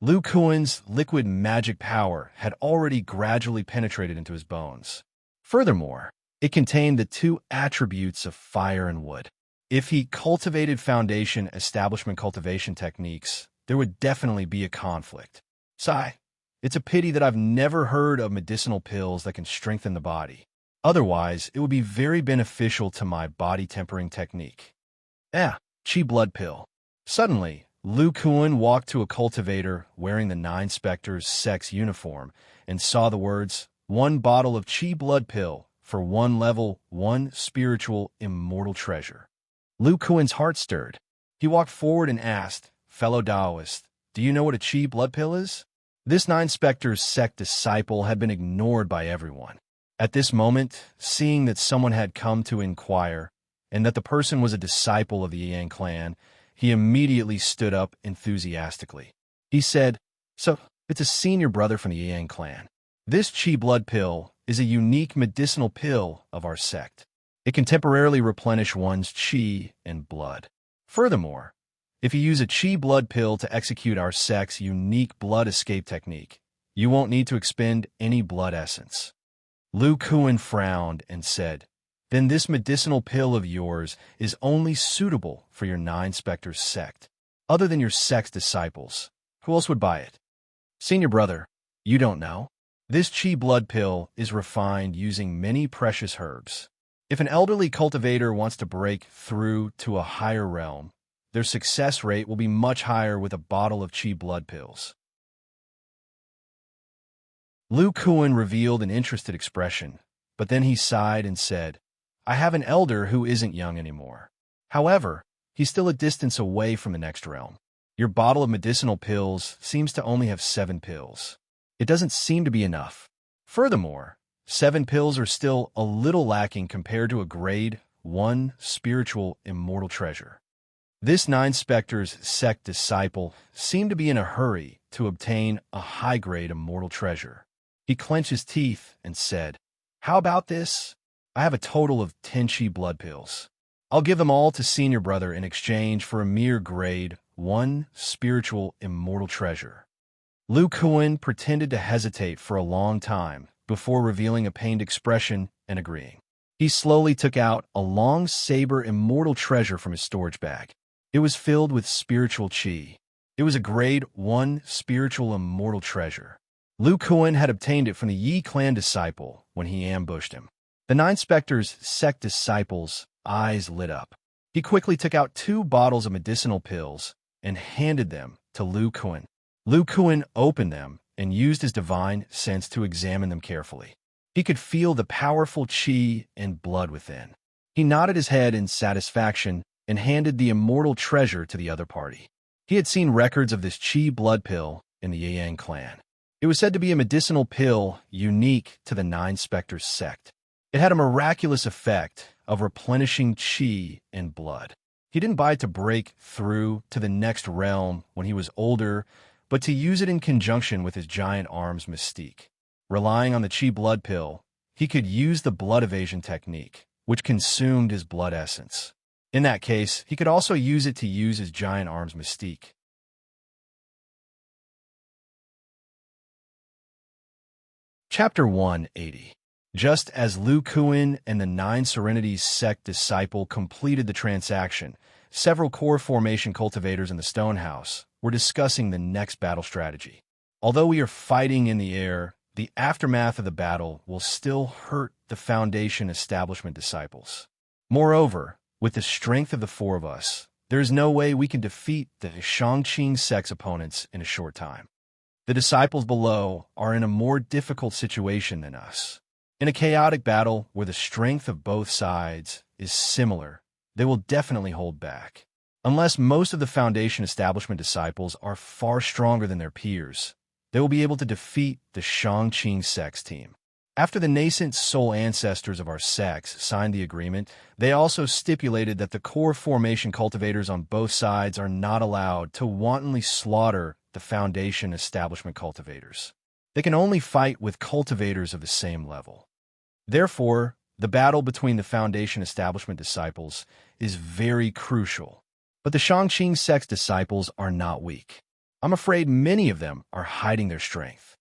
Lu Kuan's liquid magic power had already gradually penetrated into his bones. Furthermore, it contained the 2 attributes of fire and wood. If he cultivated foundation establishment cultivation techniques, there would definitely be a conflict. Sigh. It's a pity that I've never heard of medicinal pills that can strengthen the body. Otherwise, it would be very beneficial to my body tempering technique. Qi blood pill. Suddenly, Lu Kuan walked to a cultivator wearing the 9 Spectres sex uniform and saw the words, 1 bottle of Qi blood pill for 1 level, 1 spiritual immortal treasure. Lu Kuan's heart stirred. He walked forward and asked, fellow Taoist, do you know what a Qi blood pill is? This 9 Spectres sect disciple had been ignored by everyone. At this moment, seeing that someone had come to inquire, and that the person was a disciple of the Yang clan, he immediately stood up enthusiastically. He said, so, it's a senior brother from the Yang clan. This Qi blood pill is a unique medicinal pill of our sect. It can temporarily replenish one's Qi and blood. Furthermore, if you use a Qi blood pill to execute our sect's unique blood escape technique, you won't need to expend any blood essence. Lu Kuan frowned and said, then this medicinal pill of yours is only suitable for your 9 Spectres sect. Other than your sect's disciples, who else would buy it? Senior brother, you don't know? This Qi blood pill is refined using many precious herbs. If an elderly cultivator wants to break through to a higher realm, their success rate will be much higher with a bottle of Qi blood pills. Lu Kuan revealed an interested expression, but then he sighed and said, I have an elder who isn't young anymore. However, he's still a distance away from the next realm. Your bottle of medicinal pills seems to only have 7 pills. It doesn't seem to be enough. Furthermore, 7 pills are still a little lacking compared to a grade 1 spiritual immortal treasure. This 9 Spectres sect disciple seemed to be in a hurry to obtain a high-grade immortal treasure. He clenched his teeth and said, "How about this? I have a total of 10 chi blood pills. I'll give them all to Senior Brother in exchange for a mere grade 1 spiritual immortal treasure." Lu Kuan pretended to hesitate for a long time before revealing a pained expression and agreeing. He slowly took out a long saber immortal treasure from his storage bag. It was filled with spiritual chi. It was a grade 1 spiritual immortal treasure. Lu Kuan had obtained it from the Yi clan disciple when he ambushed him. The Nine Spectres' sect disciple's eyes lit up. He quickly took out 2 bottles of medicinal pills and handed them to Lu Kuan. Lu Kuan opened them and used his divine sense to examine them carefully. He could feel the powerful chi and blood within. He nodded his head in satisfaction and handed the immortal treasure to the other party. He had seen records of this chi blood pill in the Yang clan. It was said to be a medicinal pill unique to the Nine Spectres sect. It had a miraculous effect of replenishing chi and blood. He didn't buy it to break through to the next realm when he was older, but to use it in conjunction with his giant arm's mystique. Relying on the chi blood pill, he could use the blood evasion technique, which consumed his blood essence. In that case, he could also use it to use his giant arm's mystique. Chapter 180. Just as Lu Kuan and the Nine Serenities sect disciple completed the transaction, several core formation cultivators in the Stonehouse were discussing the next battle strategy. Although we are fighting in the air, the aftermath of the battle will still hurt the Foundation Establishment disciples. Moreover, with the strength of the 4 of us, there is no way we can defeat the Shangqing sect's opponents in a short time. The disciples below are in a more difficult situation than us. In a chaotic battle where the strength of both sides is similar, they will definitely hold back. Unless most of the Foundation Establishment disciples are far stronger than their peers, they will be able to defeat the Shangqing sect's team. After the nascent soul ancestors of our sects signed the agreement, they also stipulated that the core formation cultivators on both sides are not allowed to wantonly slaughter the Foundation Establishment cultivators. They can only fight with cultivators of the same level. Therefore, the battle between the Foundation Establishment disciples is very crucial. But the Shangqing sect's disciples are not weak. I'm afraid many of them are hiding their strength.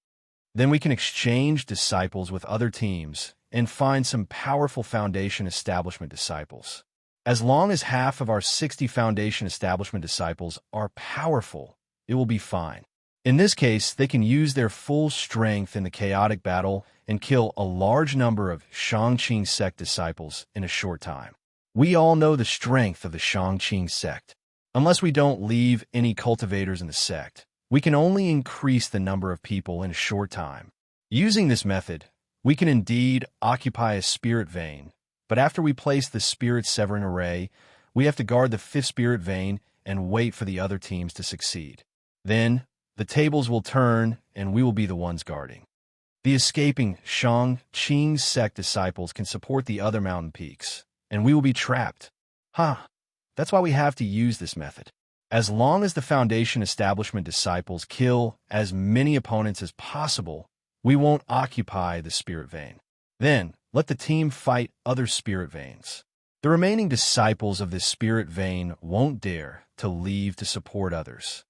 Then we can exchange disciples with other teams and find some powerful Foundation Establishment disciples. As long as half of our 60 Foundation Establishment disciples are powerful, it will be fine. In this case, they can use their full strength in the chaotic battle and kill a large number of Shangqing sect disciples in a short time. We all know the strength of the Shangqing sect. Unless we don't leave any cultivators in the sect, we can only increase the number of people in a short time. Using this method, we can indeed occupy a spirit vein, but after we place the spirit severin array, we have to guard the 5th spirit vein and wait for the other teams to succeed. Then, the tables will turn and we will be the ones guarding. The escaping Shangqing sect disciples can support the other mountain peaks, and we will be trapped. That's why we have to use this method. As long as the Foundation Establishment disciples kill as many opponents as possible, we won't occupy the spirit vein. Then, let the team fight other spirit veins. The remaining disciples of this spirit vein won't dare to leave to support others.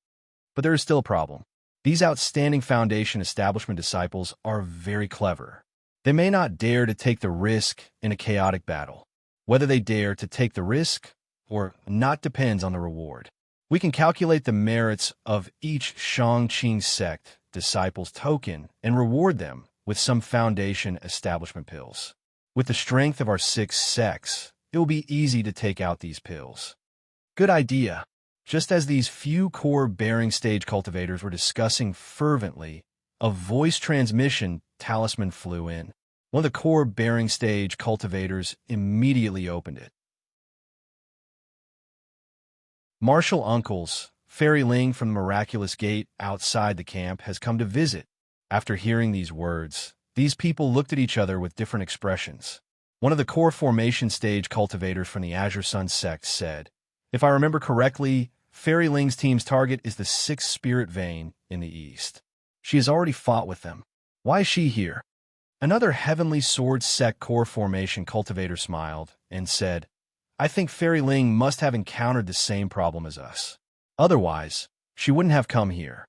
But there is still a problem. These outstanding Foundation Establishment disciples are very clever. They may not dare to take the risk in a chaotic battle. Whether they dare to take the risk or not depends on the reward. We can calculate the merits of each Shangqing sect disciple's token and reward them with some Foundation Establishment pills. With the strength of our 6 sects, it will be easy to take out these pills. Good idea. Just as these few core bearing stage cultivators were discussing fervently, a voice transmission talisman flew in. One of the core bearing stage cultivators immediately opened it. Martial Uncles, Fairy Ling from the Miraculous Gate outside the camp, has come to visit. After hearing these words, these people looked at each other with different expressions. One of the core formation stage cultivators from the Azure Sun sect said, "If I remember correctly, Fairy Ling's team's target is the 6th spirit vein in the east. She has already fought with them. Why is she here? Another heavenly sword sect core formation cultivator smiled and said, I think Fairy Ling must have encountered the same problem as us. Otherwise, she wouldn't have come here.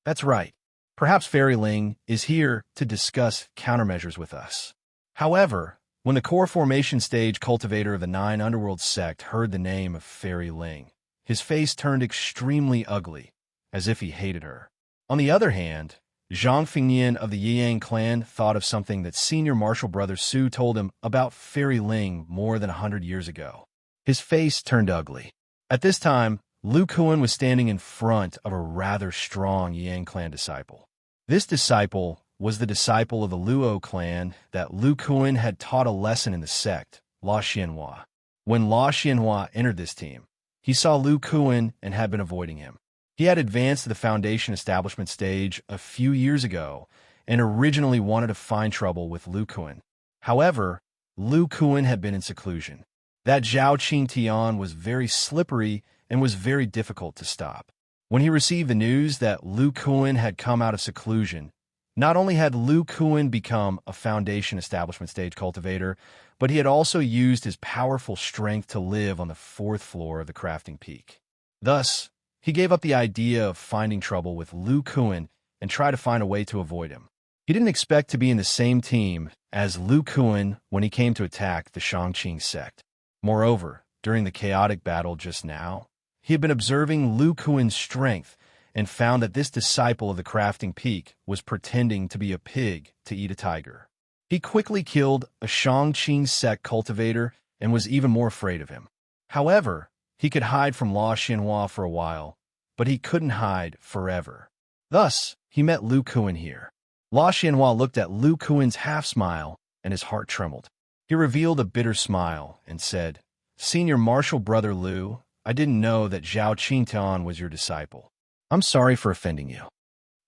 That's right. Perhaps Fairy Ling is here to discuss countermeasures with us. However, when the core formation stage cultivator of the 9 Underworld sect heard the name of Fairy Ling, his face turned extremely ugly, as if he hated her. On the other hand, Zhang Fingnian of the Yang clan thought of something that senior martial brother Su told him about Fairy Ling more than 100 years ago. His face turned ugly. At this time, Lu Kuan was standing in front of a rather strong Yang clan disciple. This disciple was the disciple of the Luo clan that Lu Kuan had taught a lesson in the sect, La Xianhua. When La Xianhua entered this team, he saw Lu Kuan and had been avoiding him. He had advanced to the foundation establishment stage a few years ago and originally wanted to find trouble with Lu Kuan. However, Lu Kuan had been in seclusion. That Zhao Qing Tian was very slippery and was very difficult to stop. When he received the news that Lu Kuan had come out of seclusion, not only had Lu Kuan become a foundation establishment stage cultivator, but he had also used his powerful strength to live on the 4th floor of the crafting peak. Thus, he gave up the idea of finding trouble with Lu Kuan and tried to find a way to avoid him. He didn't expect to be in the same team as Lu Kuan when he came to attack the Shangqing sect. Moreover, during the chaotic battle just now, he had been observing Lu Kuan's strength and found that this disciple of the crafting peak was pretending to be a pig to eat a tiger. He quickly killed a Shangqing sect cultivator and was even more afraid of him. However, he could hide from La Xianhua for a while, but he couldn't hide forever. Thus, he met Lu Kuan here. La Xianhua looked at Lu Kuan's half-smile, and his heart trembled. He revealed a bitter smile and said, Senior martial brother Lu, I didn't know that Zhao Qingtian was your disciple. I'm sorry for offending you.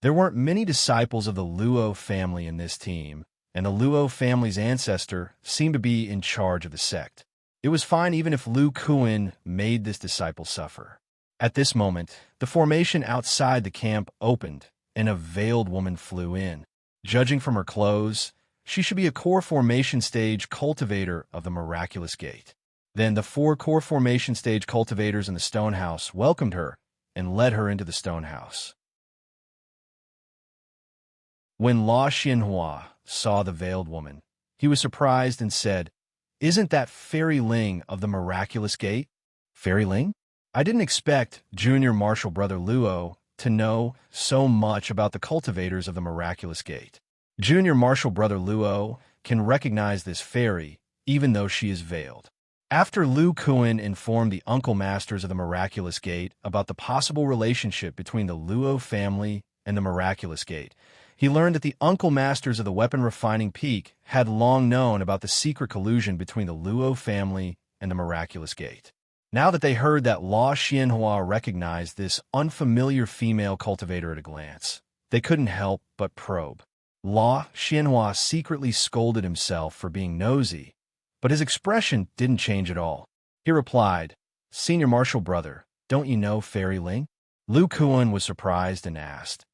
There weren't many disciples of the Luo family in this team, and the Luo family's ancestor seemed to be in charge of the sect. It was fine even if Lu Kuan made this disciple suffer. At this moment, the formation outside the camp opened, and a veiled woman flew in. Judging from her clothes, she should be a core formation stage cultivator of the miraculous gate. Then the 4 core formation stage cultivators in the stone house welcomed her and led her into the stone house. When La Xianhua saw the veiled woman, he was surprised and said, Isn't that Fairy Ling of the miraculous gate? Fairy Ling? I didn't expect junior martial brother Luo to know so much about the cultivators of the miraculous gate. Junior martial brother Luo can recognize this fairy even though she is veiled. After Lu Kuan informed the uncle masters of the miraculous gate about the possible relationship between the Luo family and the miraculous gate, he learned that the uncle masters of the weapon refining peak had long known about the secret collusion between the Luo family and the miraculous gate. Now that they heard that La Xianhua recognized this unfamiliar female cultivator at a glance, they couldn't help but probe. La Xianhua secretly scolded himself for being nosy, but his expression didn't change at all. He replied, Senior martial brother, don't you know Fairy Ling? Lu Kuan was surprised and asked,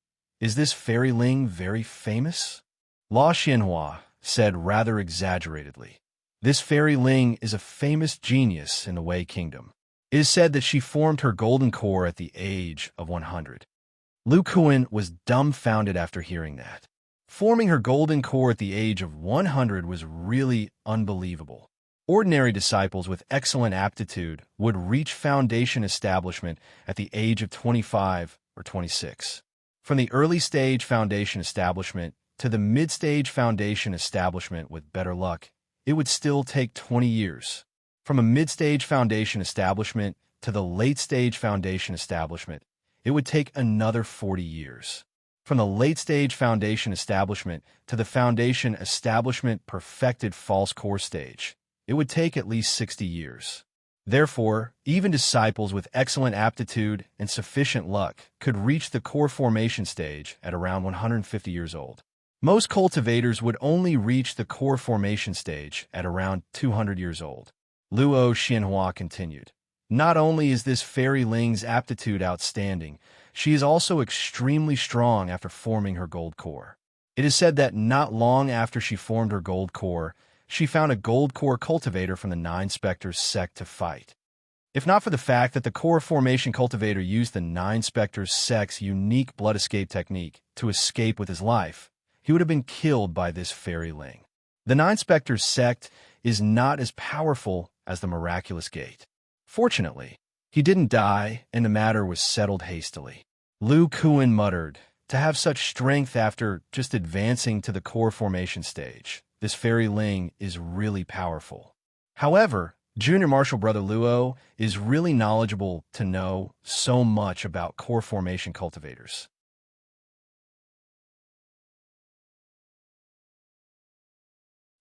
Is this Fairy Ling very famous? La Xianhua said rather exaggeratedly, This Fairy Ling is a famous genius in the Wei Kingdom. It is said that she formed her golden core at the age of 100. Lu Kuan was dumbfounded after hearing that. Forming her golden core at the age of 100 was really unbelievable. Ordinary disciples with excellent aptitude would reach foundation establishment at the age of 25 or 26. From the early stage foundation establishment to the mid-stage foundation establishment with better luck, it would still take 20 years. From a mid-stage foundation establishment to the late-stage foundation establishment, it would take another 40 years. From the late-stage foundation establishment to the foundation establishment perfected false core stage, it would take at least 60 years. Therefore, even disciples with excellent aptitude and sufficient luck could reach the core formation stage at around 150 years old. Most cultivators would only reach the core formation stage at around 200 years old. Luo Xianhua continued, Not only is this Fairy Ling's aptitude outstanding, she is also extremely strong after forming her gold core. It is said that not long after she formed her gold core, she found a gold core cultivator from the Nine Spectres sect to fight. If not for the fact that the core formation cultivator used the Nine Spectres sect's unique blood escape technique to escape with his life, he would have been killed by this fairy ling. The Nine Spectres sect is not as powerful as the Miraculous Gate. Fortunately, he didn't die, and the matter was settled hastily. Lu Kuan muttered, "To have such strength after just advancing to the core formation stage. This fairy ling is really powerful." However, Junior Martial Brother Luo is really knowledgeable to know so much about core formation cultivators.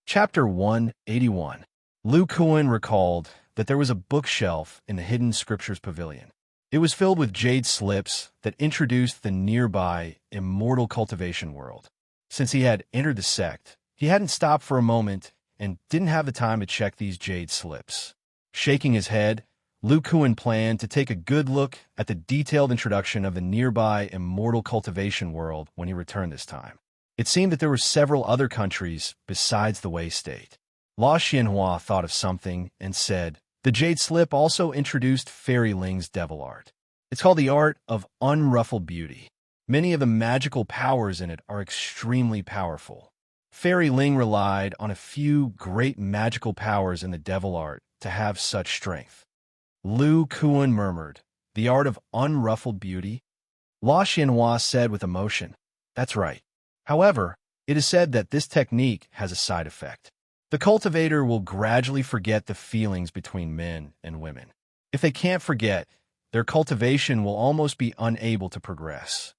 Chapter 181. Lu Kuan recalled that there was a bookshelf in the Hidden Scriptures Pavilion. It was filled with jade slips that introduced the nearby immortal cultivation world. Since he had entered the sect, he hadn't stopped for a moment and didn't have the time to check these jade slips. Shaking his head, Lu Kuan planned to take a good look at the detailed introduction of the nearby immortal cultivation world when he returned this time. It seemed that there were several other countries besides the Wei State. La Xianhua thought of something and said, "The jade slip also introduced Fairy Ling's devil art. It's called the art of unruffled beauty. Many of the magical powers in it are extremely powerful. Fairy Ling relied on a few great magical powers in the devil art to have such strength." Lu Kuan murmured, "The art of unruffled beauty?" La Xianhua said with emotion, "That's right. However, it is said that this technique has a side effect. The cultivator will gradually forget the feelings between men and women. If they can't forget, their cultivation will almost be unable to progress."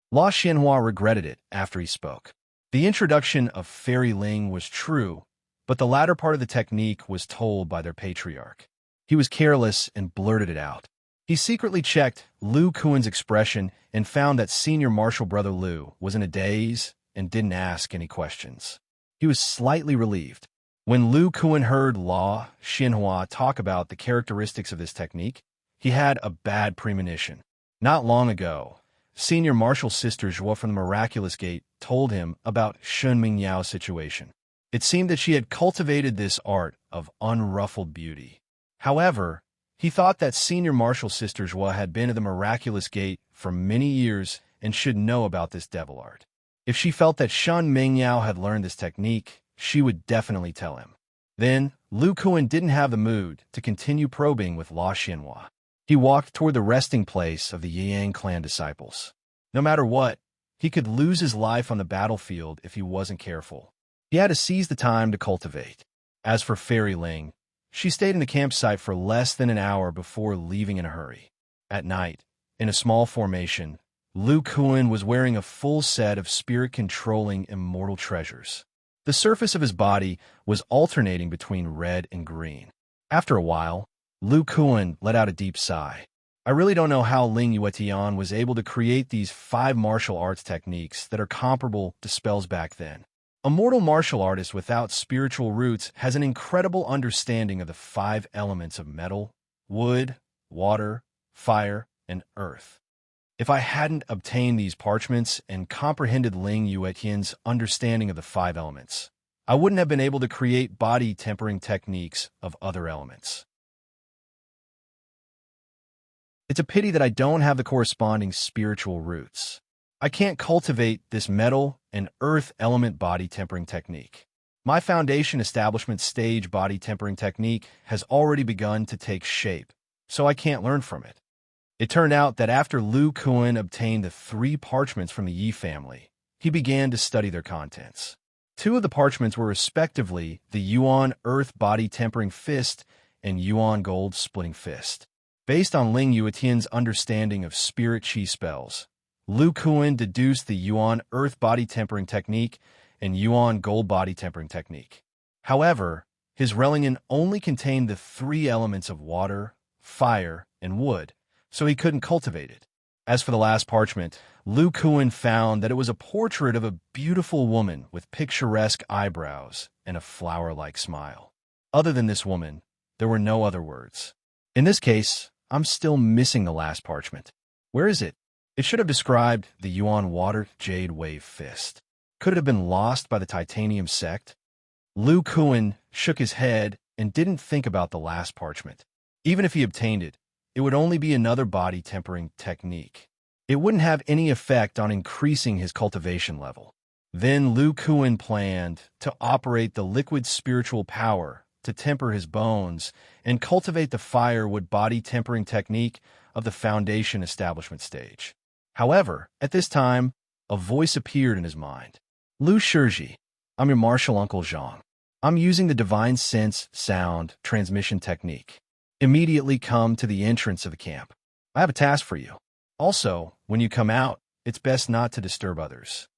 La Xianhua regretted it after he spoke. The introduction of Fairy Ling was true, but the latter part of the technique was told by their patriarch. He was careless and blurted it out. He secretly checked Lu Kuan's expression and found that Senior Martial Brother Lu was in a daze and didn't ask any questions. He was slightly relieved. When Lu Kuan heard La Xianhua talk about the characteristics of this technique, he had a bad premonition. Not long ago, Senior Martial Sister Zhuo from the Miraculous Gate told him about Shun Mingyao's situation. It seemed that she had cultivated this art of unruffled beauty. However, he thought that Senior Martial Sister Zhuo had been to the Miraculous Gate for many years and should know about this devil art. If she felt that Shun Mingyao had learned this technique, she would definitely tell him. Then, Lu Kuan didn't have the mood to continue probing with La Xianhua. He walked toward the resting place of the Yang clan disciples. No matter what, he could lose his life on the battlefield if he wasn't careful. He had to seize the time to cultivate. As for Fairy Ling, she stayed in the campsite for less than an hour before leaving in a hurry. At night, in a small formation, Lu Kuan was wearing a full set of spirit-controlling immortal treasures. The surface of his body was alternating between red and green. After a while, Lu Kuan let out a deep sigh. "I really don't know how Ling Yuetian was able to create these 5 martial arts techniques that are comparable to spells back then. A mortal martial artist without spiritual roots has an incredible understanding of the 5 elements of metal, wood, water, fire, and earth. If I hadn't obtained these parchments and comprehended Ling Yuetian's understanding of the 5 elements, I wouldn't have been able to create body tempering techniques of other elements. It's a pity that I don't have the corresponding spiritual roots. I can't cultivate this metal and earth element body tempering technique. My foundation establishment stage body tempering technique has already begun to take shape, so I can't learn from it." It turned out that after Lu Kuan obtained the 3 parchments from the Yi family, he began to study their contents. 2 of the parchments were respectively the Yuan Earth Body Tempering Fist and Yuan Gold Splitting Fist. Based on Ling Yuetian's understanding of spirit chi spells, Lu Kuan deduced the Yuan Earth Body Tempering Technique and Yuan Gold Body Tempering Technique. However, his Relingen only contained the 3 elements of water, fire, and wood, so he couldn't cultivate it. As for the last parchment, Lu Kuan found that it was a portrait of a beautiful woman with picturesque eyebrows and a flower-like smile. Other than this woman, there were no other words. In this case, I'm still missing the last parchment. Where is it? It should have described the Yuan Water Jade Wave Fist. Could it have been lost by the titanium sect? Lu Kuan shook his head and didn't think about the last parchment. Even if he obtained it, it would only be another body tempering technique. It wouldn't have any effect on increasing his cultivation level. Then Lu Kuan planned to operate the liquid spiritual power to temper his bones and cultivate the firewood body tempering technique of the foundation establishment stage. However, at this time, a voice appeared in his mind. Lu Shizhi, I'm your martial uncle Zhang. I'm using the divine sense sound transmission technique. Immediately come to the entrance of the camp. I have a task for you. Also, when you come out, it's best not to disturb others.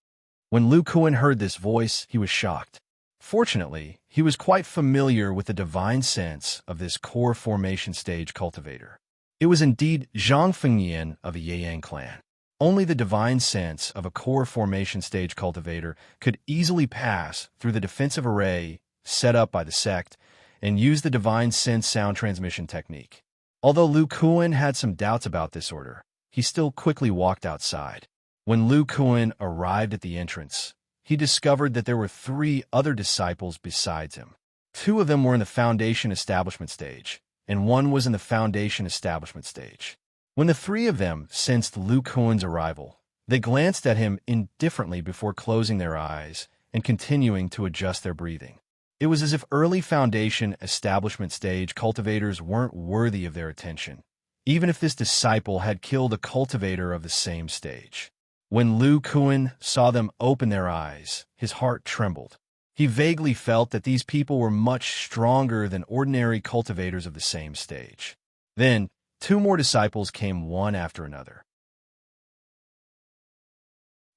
When Lu Kuan heard this voice, he was shocked. Fortunately, he was quite familiar with the divine sense of this core formation stage cultivator. It was indeed Zhang Fengyan of the Yang clan. Only the divine sense of a core formation stage cultivator could easily pass through the defensive array set up by the sect and use the divine sense sound transmission technique. Although Lu Kuan had some doubts about this order, he still quickly walked outside. When Lu Kuan arrived at the entrance, he discovered that there were 3 other disciples besides him. 2 of them were in the foundation establishment stage, and 1 was in the foundation establishment stage. When the 3 of them sensed Lu Kuan's arrival, they glanced at him indifferently before closing their eyes and continuing to adjust their breathing. It was as if early foundation establishment stage cultivators weren't worthy of their attention, even if this disciple had killed a cultivator of the same stage. When Lu Kuan saw them open their eyes, his heart trembled. He vaguely felt that these people were much stronger than ordinary cultivators of the same stage. Then, 2 more disciples came one after another.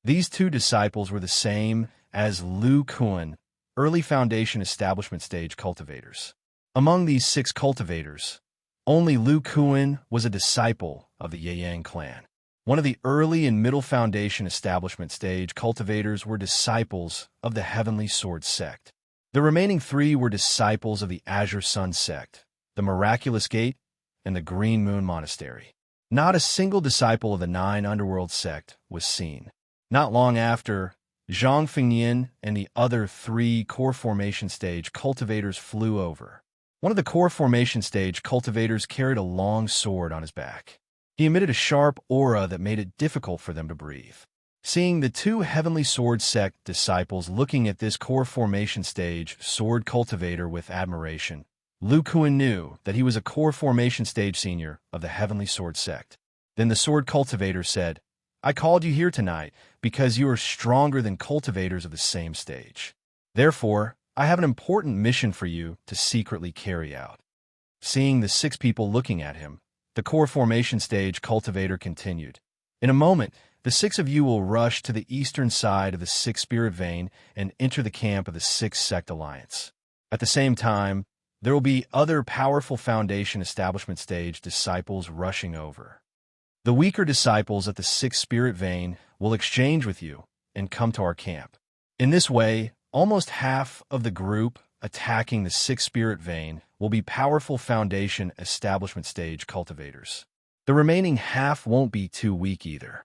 These 2 disciples were the same as Lu Kuan, early foundation establishment stage cultivators. Among these 6 cultivators, only Lu Kuan was a disciple of the Yang clan. One of the early and middle foundation establishment stage cultivators were disciples of the Heavenly Sword sect. The remaining 3 were disciples of the Azure Sun sect, the Miraculous Gate, and the Green Moon Monastery. Not a single disciple of the 9 Underworld sect was seen. Not long after, Zhang Fengyan and the other 3 core formation stage cultivators flew over. One of the core formation stage cultivators carried a long sword on his back. He emitted a sharp aura that made it difficult for them to breathe. Seeing the 2 Heavenly Sword sect disciples looking at this core formation stage sword cultivator with admiration, Lu Kuan knew that he was a core formation stage senior of the Heavenly Sword sect. Then the sword cultivator said, I called you here tonight because you are stronger than cultivators of the same stage. Therefore, I have an important mission for you to secretly carry out. Seeing the 6 people looking at him, the core formation stage cultivator continued. In a moment, the 6 of you will rush to the eastern side of the 6th spirit vein and enter the camp of the 6th sect alliance. At the same time, there will be other powerful foundation establishment stage disciples rushing over. The weaker disciples at the 6th spirit vein will exchange with you and come to our camp. In this way, almost half of the group attacking the 6th spirit vein will be powerful foundation establishment stage cultivators. The remaining half won't be too weak either.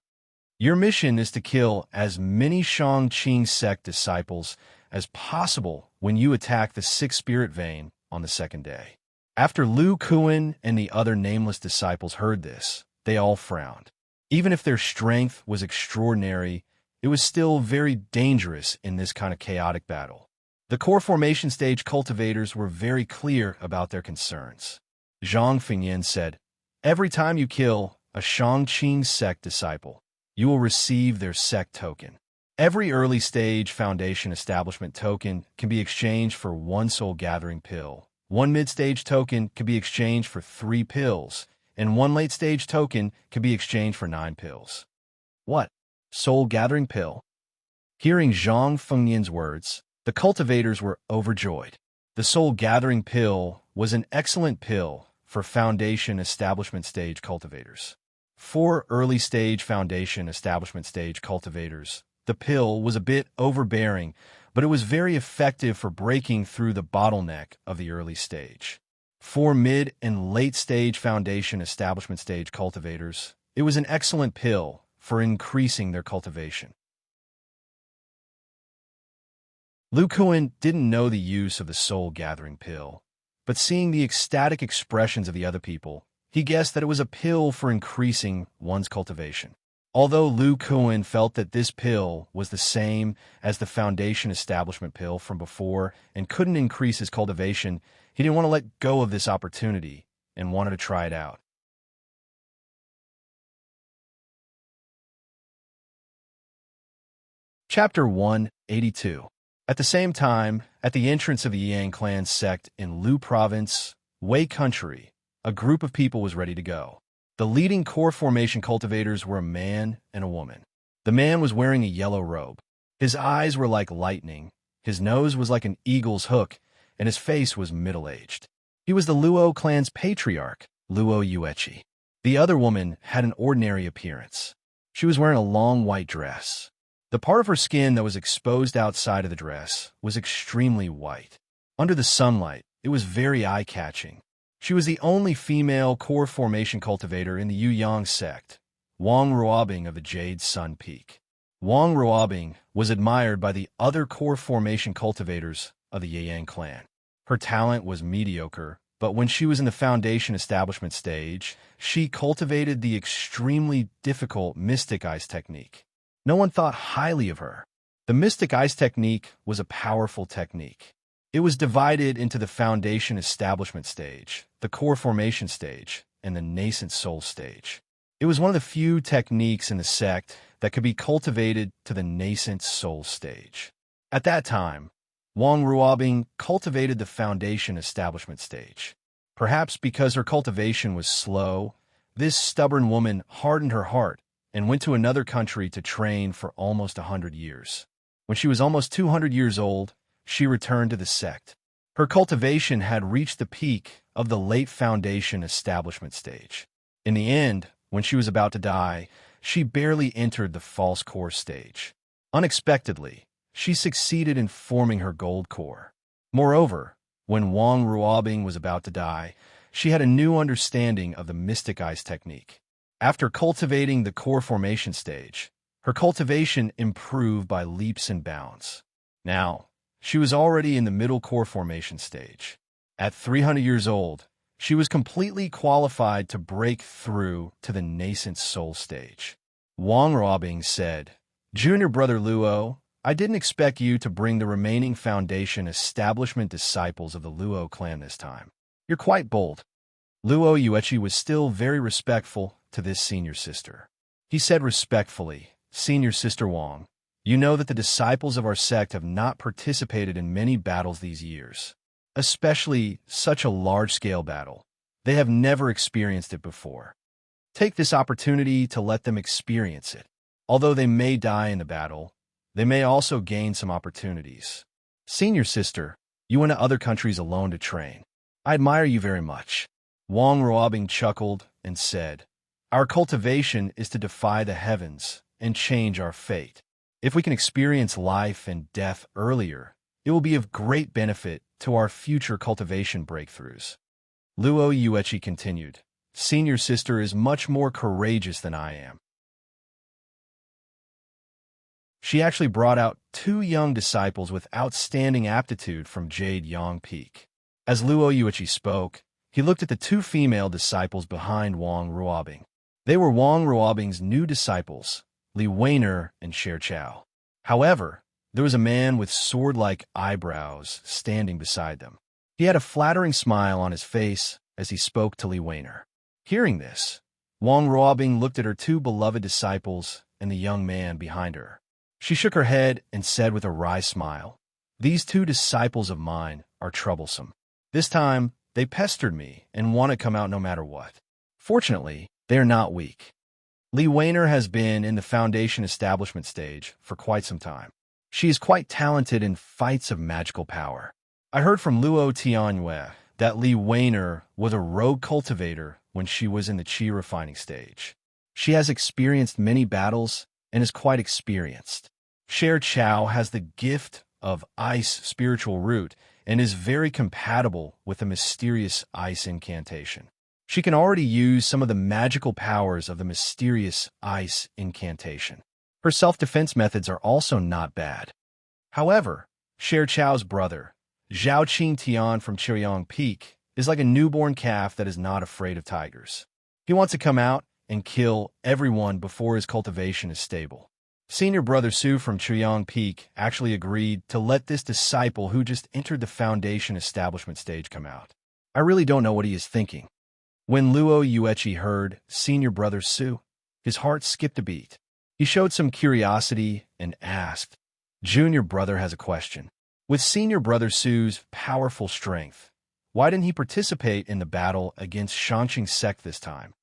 Your mission is to kill as many Shangqing sect disciples as possible when you attack the 6th spirit vein on the 2nd day. After Lu Kuan and the other nameless disciples heard this, they all frowned. Even if their strength was extraordinary, it was still very dangerous in this kind of chaotic battle. The core formation stage cultivators were very clear about their concerns. Zhang Fengyan said, every time you kill a Shangqing sect disciple, you will receive their sect token. Every early stage foundation establishment token can be exchanged for 1 soul gathering pill. 1 mid-stage token can be exchanged for 3 pills, and 1 late-stage token can be exchanged for 9 pills. What? Soul gathering pill? Hearing Zhang Fengyan's words, the cultivators were overjoyed. The soul gathering pill was an excellent pill for foundation establishment stage cultivators. For early stage foundation establishment stage cultivators, the pill was a bit overbearing, but it was very effective for breaking through the bottleneck of the early stage. For mid and late stage foundation establishment stage cultivators, it was an excellent pill for increasing their cultivation. Lu Kuan didn't know the use of the soul-gathering pill, but seeing the ecstatic expressions of the other people, he guessed that it was a pill for increasing one's cultivation. Although Lu Kuan felt that this pill was the same as the foundation establishment pill from before and couldn't increase his cultivation, he didn't want to let go of this opportunity and wanted to try it out. Chapter 182. At the same time, at the entrance of the Yang clan sect in Lu Province, Wei Country, a group of people was ready to go. The leading core formation cultivators were a man and a woman. The man was wearing a yellow robe. His eyes were like lightning, his nose was like an eagle's hook, and his face was middle-aged. He was the Luo clan's patriarch, Luo Yuechi. The other woman had an ordinary appearance. She was wearing a long white dress. The part of her skin that was exposed outside of the dress was extremely white. Under the sunlight, it was very eye-catching. She was the only female core formation cultivator in the Yuyang sect, Wang Ruobing of the Jade Sun Peak. Wang Ruobing was admired by the other core formation cultivators of the Yang clan. Her talent was mediocre, but when she was in the foundation establishment stage, she cultivated the extremely difficult Mystic Ice technique. No one thought highly of her. The Mystic Ice technique was a powerful technique. It was divided into the foundation establishment stage, the core formation stage, and the nascent soul stage. It was one of the few techniques in the sect that could be cultivated to the nascent soul stage. At that time, Wang Ruobing cultivated the foundation establishment stage. Perhaps because her cultivation was slow, this stubborn woman hardened her heart and went to another country to train for almost 100 years. When she was almost 200 years old, she returned to the sect. Her cultivation had reached the peak of the late foundation establishment stage. In the end, when she was about to die, she barely entered the false core stage. Unexpectedly, she succeeded in forming her gold core. Moreover, when Wang Ruobing was about to die, she had a new understanding of the Mystic Ice technique. After cultivating the core formation stage, her cultivation improved by leaps and bounds. Now, she was already in the middle core formation stage. At 300 years old, she was completely qualified to break through to the nascent soul stage. Wang Ruobing said, "Junior brother Luo, I didn't expect you to bring the remaining foundation establishment disciples of the Luo clan this time. You're quite bold." Luo Yuechi was still very respectful to this senior sister. He said respectfully, "Senior sister Wang, you know that the disciples of our sect have not participated in many battles these years, especially such a large-scale battle. They have never experienced it before. Take this opportunity to let them experience it. Although they may die in the battle, they may also gain some opportunities. Senior sister, you went to other countries alone to train. I admire you very much." Wang Ruobing chuckled and said, "Our cultivation is to defy the heavens and change our fate. If we can experience life and death earlier, it will be of great benefit to our future cultivation breakthroughs." Luo Yuechi continued, "Senior sister is much more courageous than I am. She actually brought out 2 young disciples with outstanding aptitude from Jade Yang Peak." As Luo Yuechi spoke, he looked at the 2 female disciples behind Wang Ruobing. They were Wang Ruobing's new disciples, Li Weiner and Sher Chao. However, there was a man with sword-like eyebrows standing beside them. He had a flattering smile on his face as he spoke to Li Weiner. Hearing this, Wang Ruobing looked at her 2 beloved disciples and the young man behind her. She shook her head and said with a wry smile, "These 2 disciples of mine are troublesome. This time, they pestered me and want to come out no matter what. Fortunately, they are not weak." Li Weiner has been in the foundation establishment stage for quite some time. She is quite talented in fights of magical power. I heard from Luo Tianyue that Li Weiner was a rogue cultivator when she was in the qi refining stage. She has experienced many battles and is quite experienced. Sher Chao has the gift of ice spiritual root and is very compatible with the mysterious ice incantation. She can already use some of the magical powers of the mysterious ice incantation. Her self-defense methods are also not bad. However, Sher Chao's brother, Zhao Qingtian from Chiryong Peak, is like a newborn calf that is not afraid of tigers. He wants to come out and kill everyone before his cultivation is stable. Senior brother Su from Chiryong Peak actually agreed to let this disciple who just entered the foundation establishment stage come out. I really don't know what he is thinking. When Luo Yuechi heard senior brother Su, his heart skipped a beat. He showed some curiosity and asked, "Junior brother has a question. With senior brother Su's powerful strength, why didn't he participate in the battle against Shangqing sect this time?"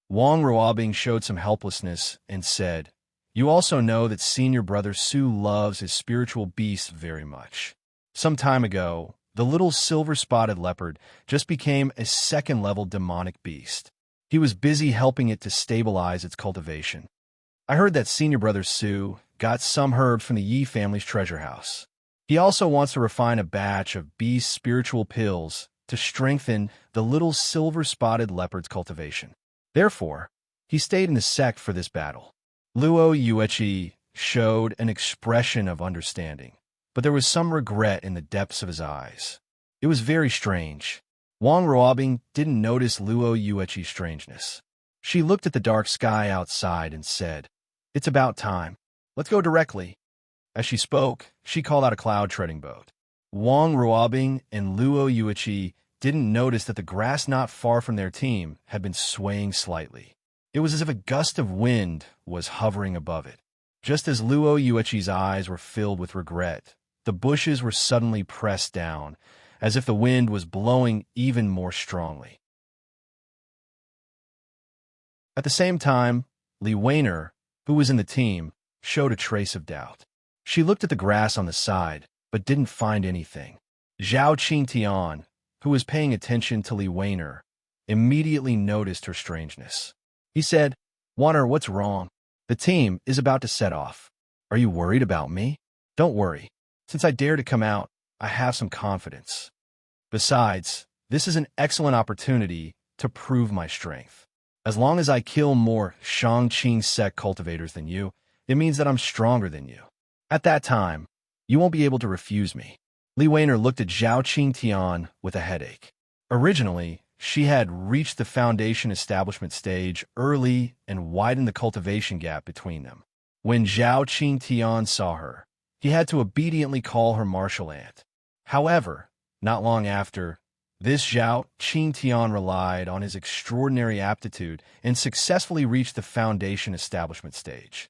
Wang Ruobing showed some helplessness and said, "You also know that senior brother Su loves his spiritual beasts very much. Some time ago, the little silver-spotted leopard just became a second-level demonic beast. He was busy helping it to stabilize its cultivation. I heard that senior brother Su got some herbs from the Yi family's treasure house. He also wants to refine a batch of beast spiritual pills to strengthen the little silver-spotted leopard's cultivation. Therefore, he stayed in the sect for this battle." Luo Yuechi showed an expression of understanding, but there was some regret in the depths of his eyes. It was very strange. Wang Ruobing didn't notice Luo Yuechi's strangeness. She looked at the dark sky outside and said, "It's about time. Let's go directly." As she spoke, she called out a cloud-treading boat. Wang Ruobing and Luo Yuechi didn't notice that the grass not far from their team had been swaying slightly. It was as if a gust of wind was hovering above it. Just as Luo Yuechi's eyes were filled with regret, the bushes were suddenly pressed down, as if the wind was blowing even more strongly. At the same time, Li Weiner, who was in the team, showed a trace of doubt. She looked at the grass on the side, but didn't find anything. Zhao Qingtian, who was paying attention to Li Weiner, immediately noticed her strangeness. He said, "Weiner, what's wrong? The team is about to set off. Are you worried about me? Don't worry. Since I dare to come out, I have some confidence. Besides, this is an excellent opportunity to prove my strength. As long as I kill more Shangqing sect cultivators than you, it means that I'm stronger than you. At that time, you won't be able to refuse me." Li Weiner looked at Zhao Qingtian with a headache. Originally, she had reached the foundation establishment stage early and widened the cultivation gap between them. When Zhao Qingtian saw her, he had to obediently call her martial aunt. However, not long after, this Zhao Qingtian relied on his extraordinary aptitude and successfully reached the foundation establishment stage.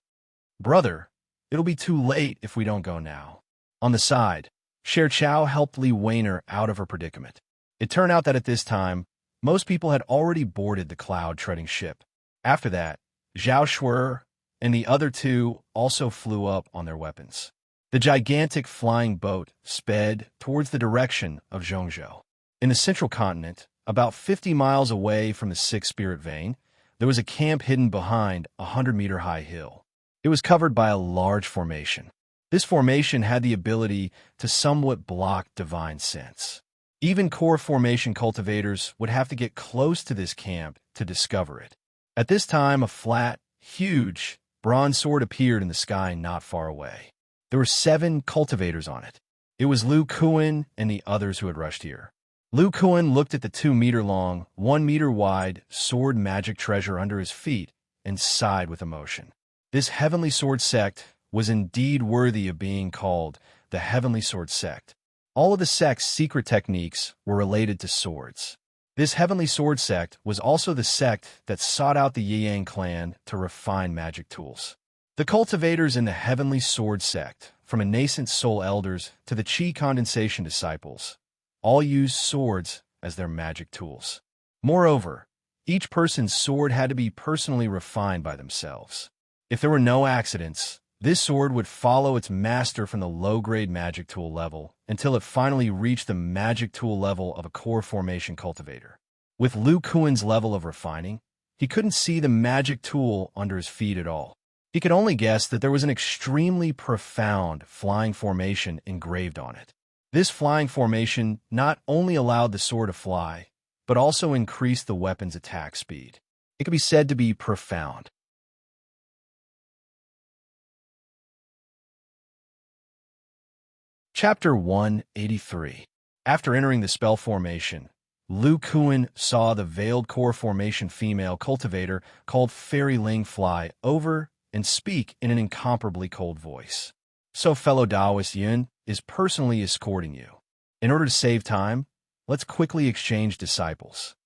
"Brother, it'll be too late if we don't go now." On the side, Sher Chao helped Li Weiner out of her predicament. It turned out that at this time, most people had already boarded the cloud-treading ship. After that, Zhao Shuer and the other two also flew up on their weapons. The gigantic flying boat sped towards the direction of Zhongzhou. In the central continent, about 50 miles away from the Sixth Spirit Vein, there was a camp hidden behind a 100-meter-high hill. It was covered by a large formation. This formation had the ability to somewhat block divine sense. Even core formation cultivators would have to get close to this camp to discover it. At this time, a flat, huge, bronze sword appeared in the sky not far away. There were 7 cultivators on it. It was Lu Kuan and the others who had rushed here. Lu Kuan looked at the 2-meter-long, 1-meter-wide sword magic treasure under his feet and sighed with emotion. This heavenly sword sect was indeed worthy of being called the Heavenly Sword Sect. All of the sect's secret techniques were related to swords. This Heavenly Sword Sect was also the sect that sought out the Yang clan to refine magic tools. The cultivators in the Heavenly Sword Sect, from a nascent soul elders to the Qi condensation disciples, all used swords as their magic tools. Moreover, each person's sword had to be personally refined by themselves. If there were no accidents, this sword would follow its master from the low-grade magic tool level until it finally reached the magic tool level of a core formation cultivator. With Lu Kuan's level of refining, he couldn't see the magic tool under his feet at all. He could only guess that there was an extremely profound flying formation engraved on it. This flying formation not only allowed the sword to fly, but also increased the weapon's attack speed. It could be said to be profound. Chapter 183. After entering the spell formation, Lu Kuan saw the veiled core formation female cultivator called Fairy Ling fly over and speak in an incomparably cold voice. So fellow Taoist Yun is personally escorting you. In order to save time, let's quickly exchange disciples.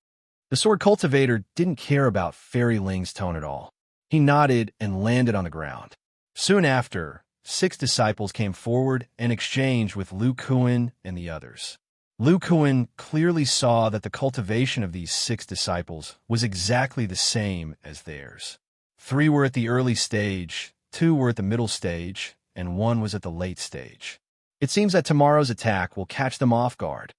The sword cultivator didn't care about Fairy Ling's tone at all. He nodded and landed on the ground. Soon after, 6 disciples came forward and exchanged with Lu Kuan and the others. Lu Kuan clearly saw that the cultivation of these 6 disciples was exactly the same as theirs. 3 were at the early stage, 2 were at the middle stage, and 1 was at the late stage. It seems that tomorrow's attack will catch them off guard,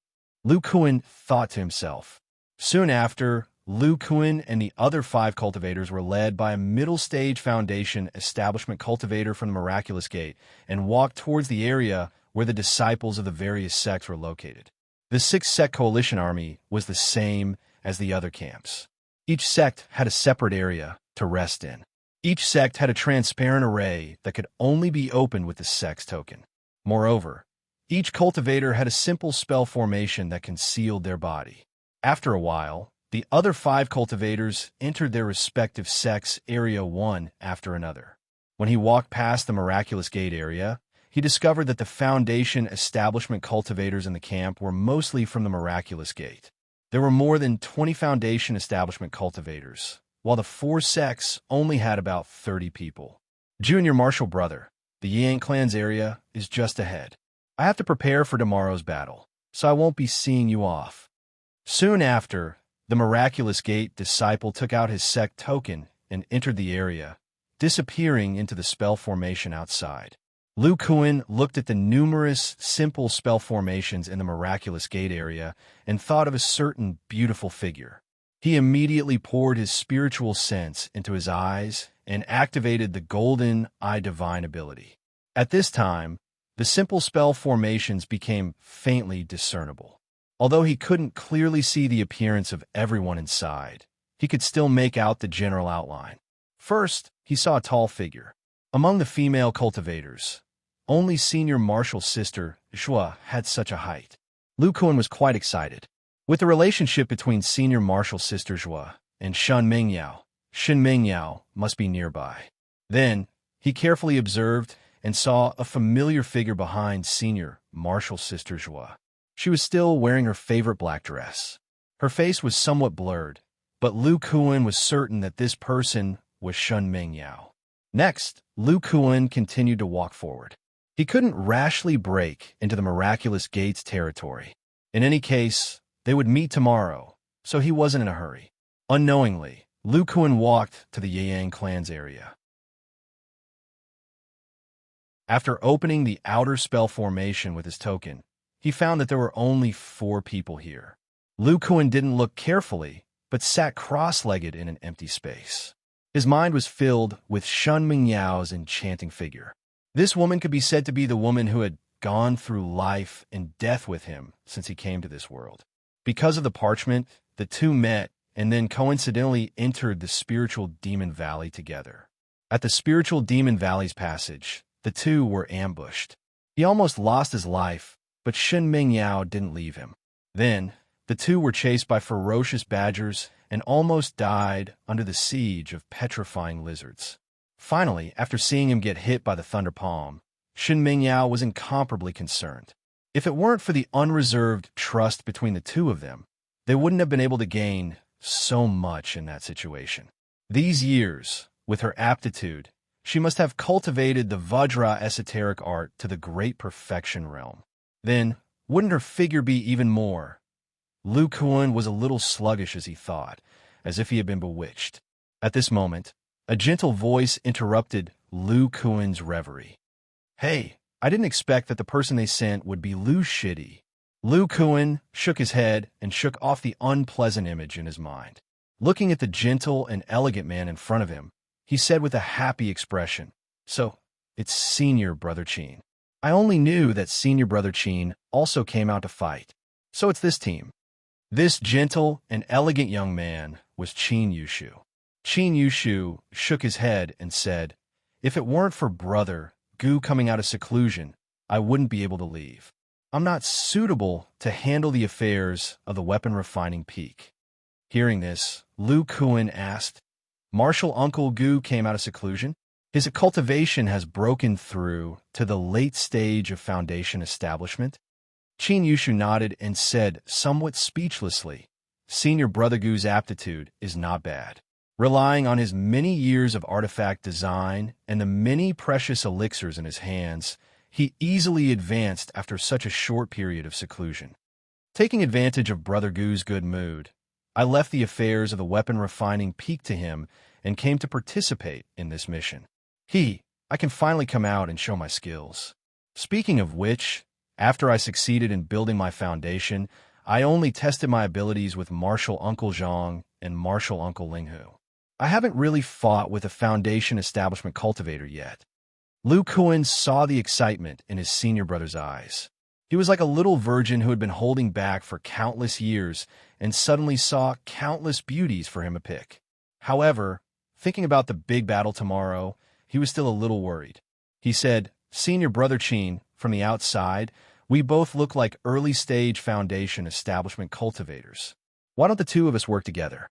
Lu Kuan thought to himself. Soon after, Lu Kuan and the other 5 cultivators were led by a middle-stage Foundation establishment cultivator from the Miraculous Gate and walked towards the area where the disciples of the various sects were located. The 6-sect coalition army was the same as the other camps. Each sect had a separate area to rest in. Each sect had a transparent array that could only be opened with the sect's token. Moreover, each cultivator had a simple spell formation that concealed their body. After a while, the other 5 cultivators entered their respective sects' area one after another. When he walked past the Miraculous Gate area, he discovered that the Foundation establishment cultivators in the camp were mostly from the Miraculous Gate. There were more than 20 Foundation establishment cultivators, while the 4 sects only had about 30 people. Junior Martial Brother, the Yang clan's area is just ahead. I have to prepare for tomorrow's battle, so I won't be seeing you off. Soon after, the Miraculous Gate disciple took out his sect token and entered the area, disappearing into the spell formation outside. Lu Kuan looked at the numerous simple spell formations in the Miraculous Gate area and thought of a certain beautiful figure. He immediately poured his spiritual sense into his eyes and activated the Golden Eye Divine ability. At this time, the simple spell formations became faintly discernible. Although he couldn't clearly see the appearance of everyone inside, he could still make out the general outline. First, he saw a tall figure. Among the female cultivators, only Senior Martial's sister, Shua, had such a height. Lu Kuan was quite excited. With the relationship between Senior Martial's sister Shua and Shen Mingyao must be nearby. Then, he carefully observed and saw a familiar figure behind Senior Martial's sister Shua. She was still wearing her favorite black dress. Her face was somewhat blurred, but Lu Kuan was certain that this person was Shen Mingyao. Next, Lu Kuan continued to walk forward. He couldn't rashly break into the Miraculous Gate's territory. In any case, they would meet tomorrow, so he wasn't in a hurry. Unknowingly, Lu Kuan walked to the Yang clan's area. After opening the outer spell formation with his token, he found that there were only 4 people here. Lu Kuan didn't look carefully, but sat cross-legged in an empty space. His mind was filled with Shen Mingyao's enchanting figure. This woman could be said to be the woman who had gone through life and death with him since he came to this world. Because of the parchment, the 2 met and then coincidentally entered the Spiritual Demon Valley together. At the Spiritual Demon Valley's passage, the 2 were ambushed. He almost lost his life, but Shen Mingyao didn't leave him. Then, the 2 were chased by ferocious badgers and almost died under the siege of petrifying lizards. Finally, after seeing him get hit by the Thunder Palm, Shen Mingyao was incomparably concerned. If it weren't for the unreserved trust between the 2 of them, they wouldn't have been able to gain so much in that situation. These years, with her aptitude, she must have cultivated the Vajra esoteric art to the great perfection realm. Then, wouldn't her figure be even more? Lu Kuan was a little sluggish as he thought, as if he had been bewitched. At this moment, a gentle voice interrupted Lu Kuan's reverie. Hey, I didn't expect that the person they sent would be Lu Shidi. Lu Kuan shook his head and shook off the unpleasant image in his mind. Looking at the gentle and elegant man in front of him, he said with a happy expression, "So, it's Senior Brother Qin. I only knew that Senior Brother Qin also came out to fight. So it's this team." This gentle and elegant young man was Qin Yushu. Qin Yushu shook his head and said, "If it weren't for Brother Gu coming out of seclusion, I wouldn't be able to leave. I'm not suitable to handle the affairs of the weapon refining peak. Hearing this, Lu Kuan asked, Martial Uncle Gu came out of seclusion? His cultivation has broken through to the late stage of foundation establishment? Qin Yushu nodded and said, somewhat speechlessly, Senior Brother Gu's aptitude is not bad. Relying on his many years of artifact design and the many precious elixirs in his hands, he easily advanced after such a short period of seclusion. Taking advantage of Brother Gu's good mood, I left the affairs of the weapon refining peak to him and came to participate in this mission. I can finally come out and show my skills. Speaking of which, after I succeeded in building my foundation, I only tested my abilities with Martial Uncle Zhang and Martial Uncle Linghu. I haven't really fought with a foundation establishment cultivator yet. Lu Kuan saw the excitement in his senior brother's eyes. He was like a little virgin who had been holding back for countless years and suddenly saw countless beauties for him to pick. However, thinking about the big battle tomorrow, he was still a little worried. He said, Senior Brother Qin, from the outside, we both look like early-stage foundation establishment cultivators. Why don't the two of us work together?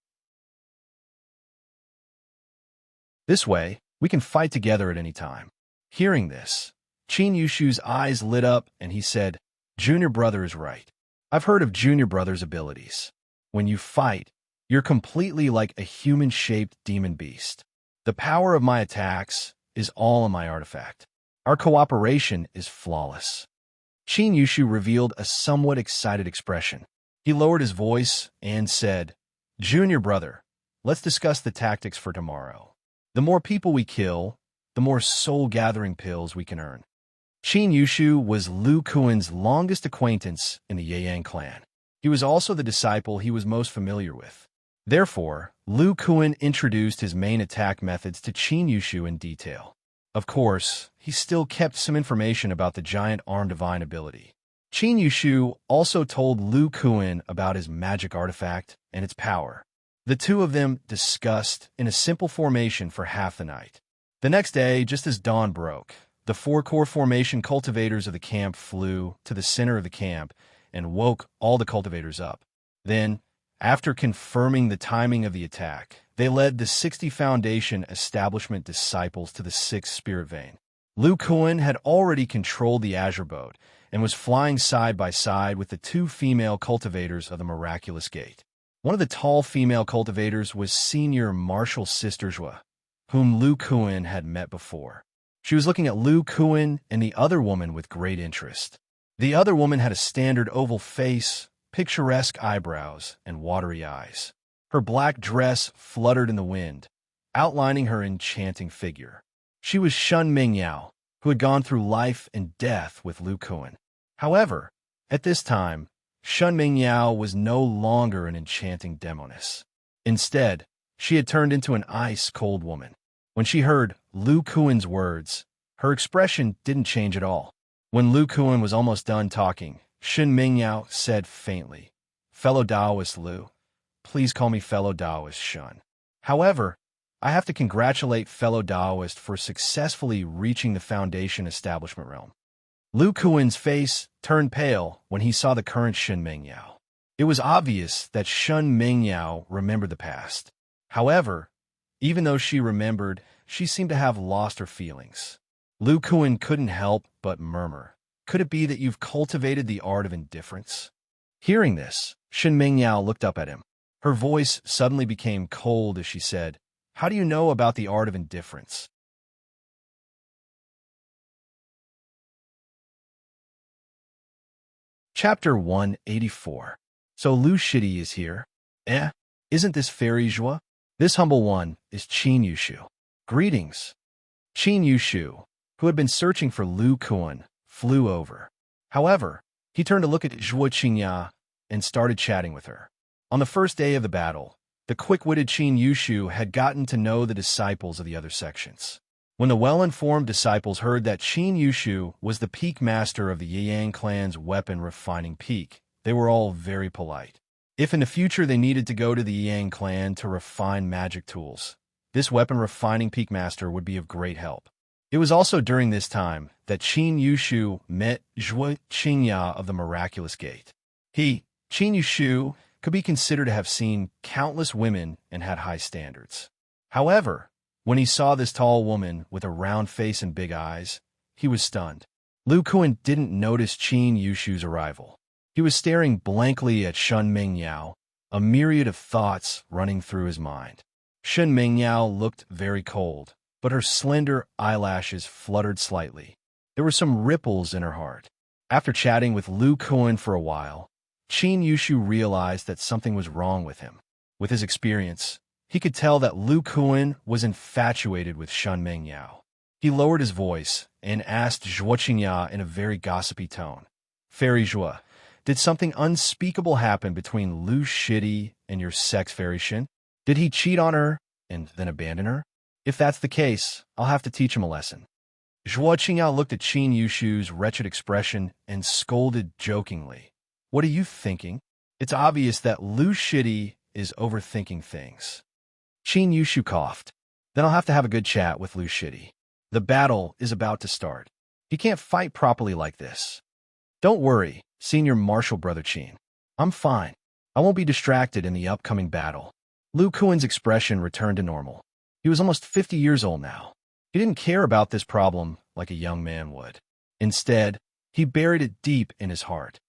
This way, we can fight together at any time. Hearing this, Qin Yushu's eyes lit up and he said, Junior Brother is right. I've heard of Junior Brother's abilities. When you fight, you're completely like a human-shaped demon beast. The power of my attacks is all in my artifact. Our cooperation is flawless. Qin Yushu revealed a somewhat excited expression. He lowered his voice and said, Junior Brother, let's discuss the tactics for tomorrow. The more people we kill, the more soul-gathering pills we can earn. Qin Yushu was Lu Kuan's longest acquaintance in the Yang clan. He was also the disciple he was most familiar with. Therefore, Lu Kuan introduced his main attack methods to Qin Yushu in detail. Of course, he still kept some information about the giant arm divine ability. Qin Yushu also told Lu Kuan about his magic artifact and its power. The two of them discussed in a simple formation for half the night. The next day, just as dawn broke, the four-core formation cultivators of the camp flew to the center of the camp and woke all the cultivators up. Then, after confirming the timing of the attack, they led the 60 Foundation establishment disciples to the 6th Spirit Vein. Lu Kuan had already controlled the Azure Boat and was flying side by side with the 2 female cultivators of the Miraculous Gate. One of the tall female cultivators was Senior Martial Sister Zhua, whom Lu Kuan had met before. She was looking at Lu Kuan and the other woman with great interest. The other woman had a standard oval face, picturesque eyebrows, and watery eyes. Her black dress fluttered in the wind, outlining her enchanting figure. She was Shun Mingyao, who had gone through life and death with Lu Kuan. However, at this time, Shun Mingyao was no longer an enchanting demoness. Instead, she had turned into an ice-cold woman. When she heard Lu Kuan's words, her expression didn't change at all. When Lu Kuan was almost done talking, Shun Mingyao said faintly, Fellow Taoist Lu, please call me Fellow Taoist Shun. However, I have to congratulate Fellow Taoist for successfully reaching the Foundation establishment realm. Lu Kuan's face turned pale when he saw the current Shun Mingyao. It was obvious that Shun Mingyao remembered the past. However, even though she remembered, she seemed to have lost her feelings. Lu Kuan couldn't help but murmur, Could it be that you've cultivated the art of indifference? Hearing this, Shun Mingyao looked up at him. Her voice suddenly became cold as she said, How do you know about the art of indifference? Chapter 184. So Lu Shidi is here? Isn't this Fairy Zhua? This humble one is Qin Yushu. Greetings. Qin Yushu, who had been searching for Lu Kuan, flew over. However, he turned to look at Zhua Qingya and started chatting with her. On the first day of the battle, the quick-witted Qin Yushu had gotten to know the disciples of the other sections. When the well-informed disciples heard that Qin Yushu was the peak master of the Yang clan's weapon refining peak, they were all very polite. If in the future they needed to go to the Yang clan to refine magic tools, this weapon refining peak master would be of great help. It was also during this time that Qin Yushu met Zhuo Qingya of the Miraculous Gate. He, Qin Yushu, could be considered to have seen countless women and had high standards. However, when he saw this tall woman with a round face and big eyes, he was stunned. Lu Kuan didn't notice Qin Yushu's arrival. He was staring blankly at Shun Mingyao, a myriad of thoughts running through his mind. Shun Mingyao looked very cold, but her slender eyelashes fluttered slightly. There were some ripples in her heart. After chatting with Lu Kuan for a while, Qin Yushu realized that something was wrong with him. With his experience, he could tell that Lu Kuan was infatuated with Shun Mingyao. He lowered his voice and asked Zhuo Qingya in a very gossipy tone, "Fairy Zhuo, did something unspeakable happen between Lu Shidi and your sex fairy Shin? Did he cheat on her and then abandon her? If that's the case, I'll have to teach him a lesson." Zhuo Qingya looked at Qin Yushu's wretched expression and scolded jokingly, "What are you thinking? It's obvious that Lu Shidi is overthinking things." Qin Yushu coughed. "Then I'll have to have a good chat with Lu Shidi. The battle is about to start. He can't fight properly like this." "Don't worry, Senior Martial Brother Qin. I'm fine. I won't be distracted in the upcoming battle." Lu Kuan's expression returned to normal. He was almost 50 years old now. He didn't care about this problem like a young man would. Instead, he buried it deep in his heart.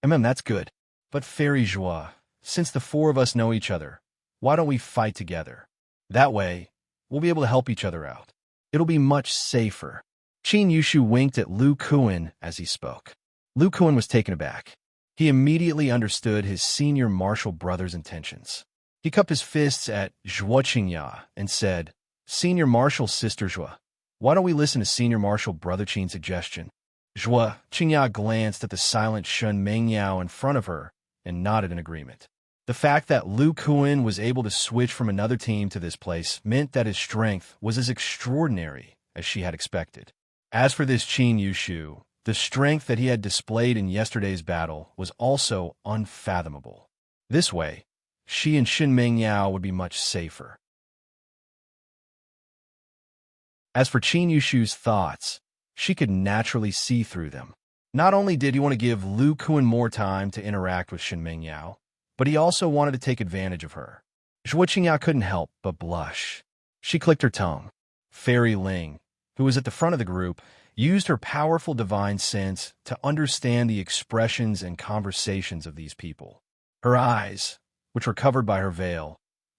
That's good. But Fairy Zhuo, since the four of us know each other, why don't we fight together? That way, we'll be able to help each other out. It'll be much safer." Qin Yushu winked at Lu Kuan as he spoke. Lu Kuan was taken aback. He immediately understood his senior martial brother's intentions. He cupped his fists at Zhuo Qingya and said, "Senior Martial Sister Zhuo, why don't we listen to Senior Martial Brother Qin's suggestion?" Zhuo Qingya glanced at the silent Shun Mingyao in front of her and nodded in agreement. The fact that Lu Kuan was able to switch from another team to this place meant that his strength was as extraordinary as she had expected. As for this Qin Yushu, the strength that he had displayed in yesterday's battle was also unfathomable. This way, she and Shin Mingyao would be much safer. As for Qin Yushu's thoughts, she could naturally see through them. Not only did he want to give Lu Kuan more time to interact with Shin Mingyao, but he also wanted to take advantage of her. Zhuo Qingya couldn't help but blush. She clicked her tongue. Fairy Ling, who was at the front of the group, used her powerful divine sense to understand the expressions and conversations of these people. Her eyes, which were covered by her veil,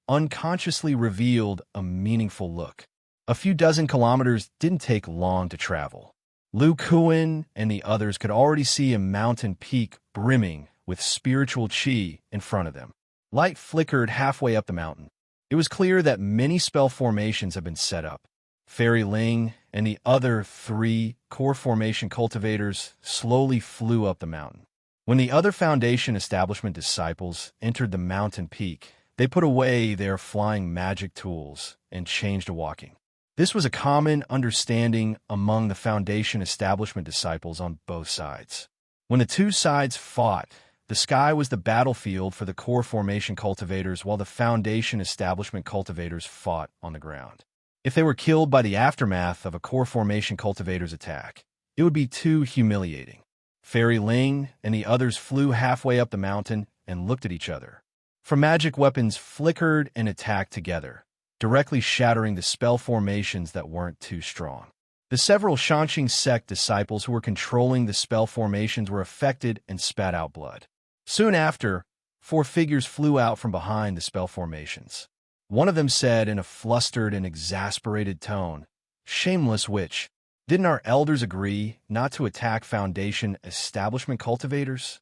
unconsciously revealed a meaningful look. A few dozen kilometers didn't take long to travel. Lu Kuan and the others could already see a mountain peak brimming with spiritual qi in front of them. Light flickered halfway up the mountain. It was clear that many spell formations had been set up. Fairy Ling and the other 3 core formation cultivators slowly flew up the mountain. When the other Foundation Establishment disciples entered the mountain peak, they put away their flying magic tools and changed to walking. This was a common understanding among the Foundation Establishment disciples on both sides. When the two sides fought, the sky was the battlefield for the core formation cultivators while the Foundation Establishment cultivators fought on the ground. If they were killed by the aftermath of a core formation cultivator's attack, it would be too humiliating. Fairy Ling and the others flew halfway up the mountain and looked at each other. For magic weapons flickered and attacked together, directly shattering the spell formations that weren't too strong. The several Shanqing sect disciples who were controlling the spell formations were affected and spat out blood. Soon after, 4 figures flew out from behind the spell formations. One of them said in a flustered and exasperated tone, "Shameless witch, didn't our elders agree not to attack Foundation Establishment cultivators?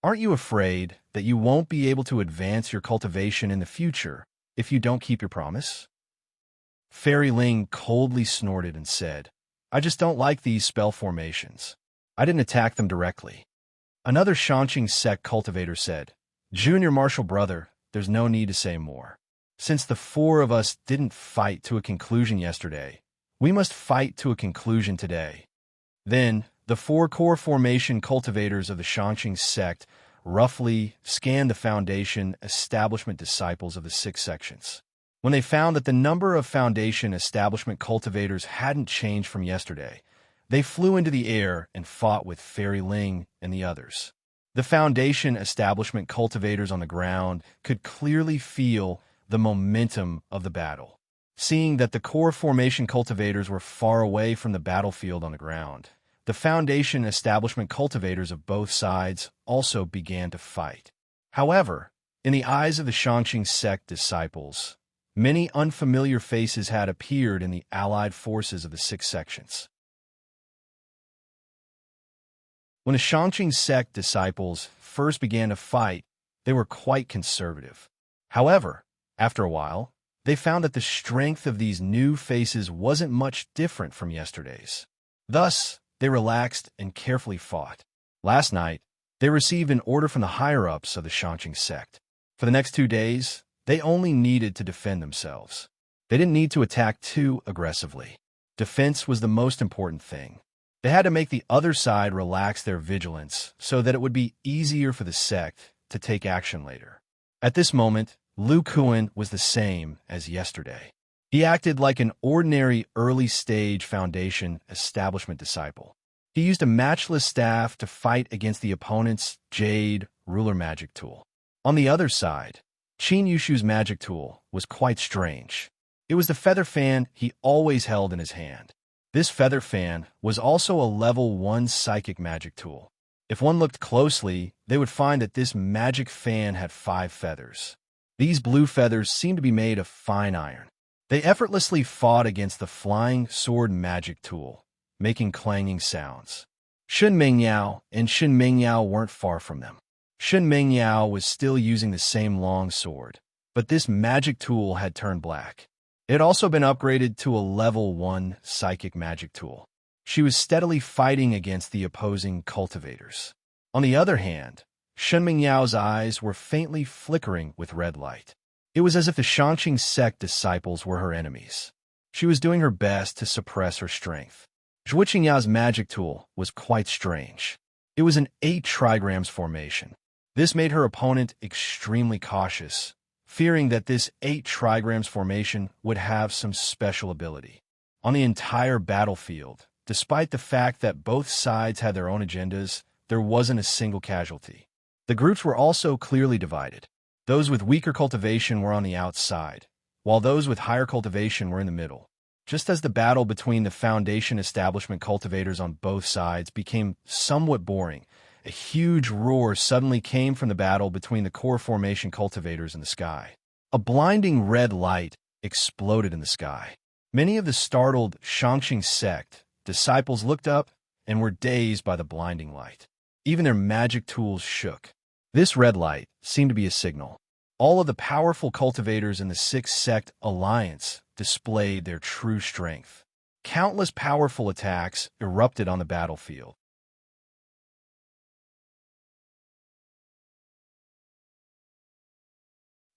Aren't you afraid that you won't be able to advance your cultivation in the future if you don't keep your promise?" Fairy Ling coldly snorted and said, "I just don't like these spell formations. I didn't attack them directly." Another Shanqing sect cultivator said, "Junior Martial Brother, there's no need to say more. Since the 4 of us didn't fight to a conclusion yesterday, we must fight to a conclusion today." Then, the 4 core formation cultivators of the Shanqing sect roughly scanned the Foundation Establishment disciples of the 6 sections. When they found that the number of Foundation establishment cultivators hadn't changed from yesterday, they flew into the air and fought with Fairy Ling and the others. The Foundation establishment cultivators on the ground could clearly feel the momentum of the battle. Seeing that the core formation cultivators were far away from the battlefield on the ground, the Foundation establishment cultivators of both sides also began to fight. However, in the eyes of the Shangqing sect disciples, many unfamiliar faces had appeared in the allied forces of the six sections. When the Shangqing sect disciples first began to fight, they were quite conservative. However, after a while, they found that the strength of these new faces wasn't much different from yesterday's. Thus, they relaxed and carefully fought. Last night, they received an order from the higher-ups of the Shangqing sect. For the next 2 days, they only needed to defend themselves. They didn't need to attack too aggressively. Defense was the most important thing. They had to make the other side relax their vigilance so that it would be easier for the sect to take action later. At this moment, Lu Kuan was the same as yesterday. He acted like an ordinary early-stage Foundation establishment disciple. He used a matchless staff to fight against the opponent's Jade ruler magic tool. On the other side, Qin Yushu's magic tool was quite strange. It was the feather fan he always held in his hand. This feather fan was also a level 1 psychic magic tool. If one looked closely, they would find that this magic fan had 5 feathers. These blue feathers seemed to be made of fine iron. They effortlessly fought against the flying sword magic tool, making clanging sounds. Shun Mingyao and Shun Mingyao weren't far from them. Shun Mingyao was still using the same long sword, but this magic tool had turned black. It had also been upgraded to a level 1 psychic magic tool. She was steadily fighting against the opposing cultivators. On the other hand, Shun Mingyao's eyes were faintly flickering with red light. It was as if the Shangqing sect disciples were her enemies. She was doing her best to suppress her strength. Zhuo Qingyao's magic tool was quite strange. It was an 8 trigrams formation. This made her opponent extremely cautious, fearing that this 8 trigrams formation would have some special ability. On the entire battlefield, despite the fact that both sides had their own agendas, there wasn't a single casualty. The groups were also clearly divided. Those with weaker cultivation were on the outside, while those with higher cultivation were in the middle. Just as the battle between the Foundation establishment cultivators on both sides became somewhat boring, a huge roar suddenly came from the battle between the core formation cultivators in the sky. A blinding red light exploded in the sky. Many of the startled Shangqing sect disciples looked up and were dazed by the blinding light. Even their magic tools shook. This red light seemed to be a signal. All of the powerful cultivators in the Six Sect Alliance displayed their true strength. Countless powerful attacks erupted on the battlefield.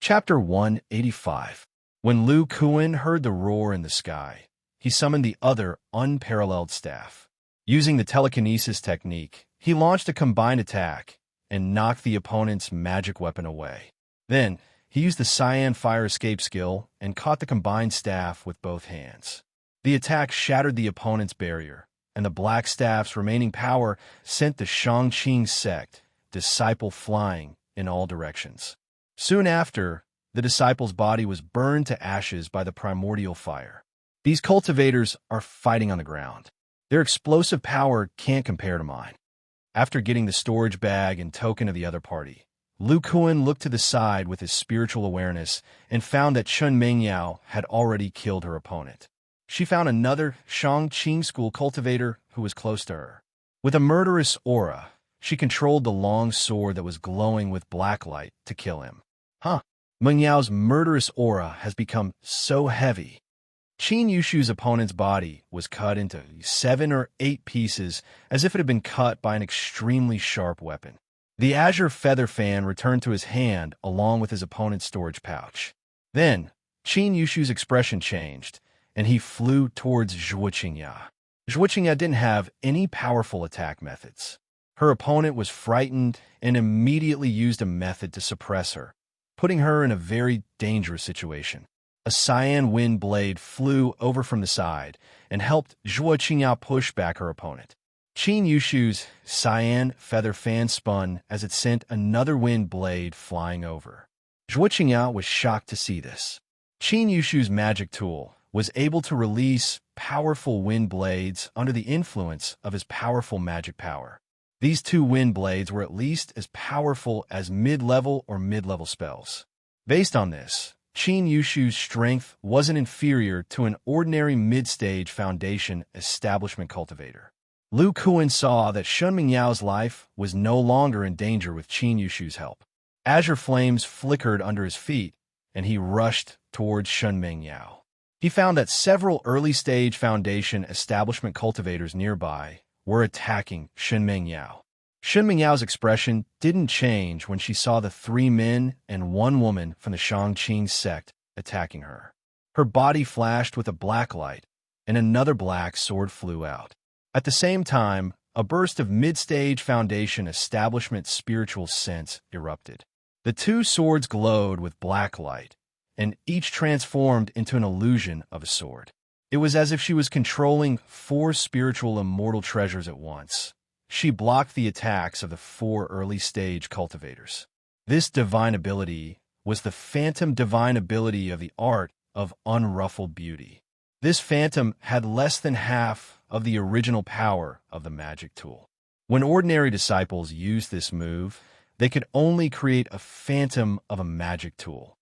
Chapter 185. When Lu Kuan heard the roar in the sky, he summoned the other unparalleled staff. Using the telekinesis technique, he launched a combined attack and knocked the opponent's magic weapon away. Then, he used the Cyan Fire Escape skill and caught the combined staff with both hands. The attack shattered the opponent's barrier, and the black staff's remaining power sent the Shangqing sect disciple flying in all directions. Soon after, the disciple's body was burned to ashes by the primordial fire. These cultivators are fighting on the ground. Their explosive power can't compare to mine. After getting the storage bag and token of the other party, Lu Kuan looked to the side with his spiritual awareness and found that Chun Mingyao had already killed her opponent. She found another Shangqing school cultivator who was close to her. With a murderous aura, she controlled the long sword that was glowing with black light to kill him. Mengyao's murderous aura has become so heavy. Qin Yushu's opponent's body was cut into 7 or 8 pieces as if it had been cut by an extremely sharp weapon. The azure feather fan returned to his hand along with his opponent's storage pouch. Then, Qin Yushu's expression changed, and he flew towards Zhuo Qingya. Zhuo Qingya didn't have any powerful attack methods. Her opponent was frightened and immediately used a method to suppress her, putting her in a very dangerous situation. A cyan wind blade flew over from the side and helped Zhuo Qingyao push back her opponent. Qin Yushu's cyan feather fan spun as it sent another wind blade flying over. Zhuo Qingyao was shocked to see this. Qin Yushu's magic tool was able to release powerful wind blades under the influence of his powerful magic power. These two wind blades were at least as powerful as mid-level or mid-level spells. Based on this, Qin Yushu's strength wasn't inferior to an ordinary mid-stage foundation establishment cultivator. Lu Kuan saw that Shun Mingyao's life was no longer in danger with Qin Yushu's help. Azure flames flickered under his feet, and he rushed towards Shun Mingyao. He found that several early-stage foundation establishment cultivators nearby were attacking Shun Mingyao. Shun Mingyao's expression didn't change when she saw the 3 men and 1 woman from the Shangqing sect attacking her. Her body flashed with a black light, and another black sword flew out. At the same time, a burst of mid-stage foundation establishment spiritual sense erupted. The 2 swords glowed with black light, and each transformed into an illusion of a sword. It was as if she was controlling 4 spiritual immortal treasures at once. She blocked the attacks of the 4 early-stage cultivators. This divine ability was the phantom divine ability of the art of unruffled beauty. This phantom had less than half of the original power of the magic tool. When ordinary disciples used this move, they could only create a phantom of a magic tool.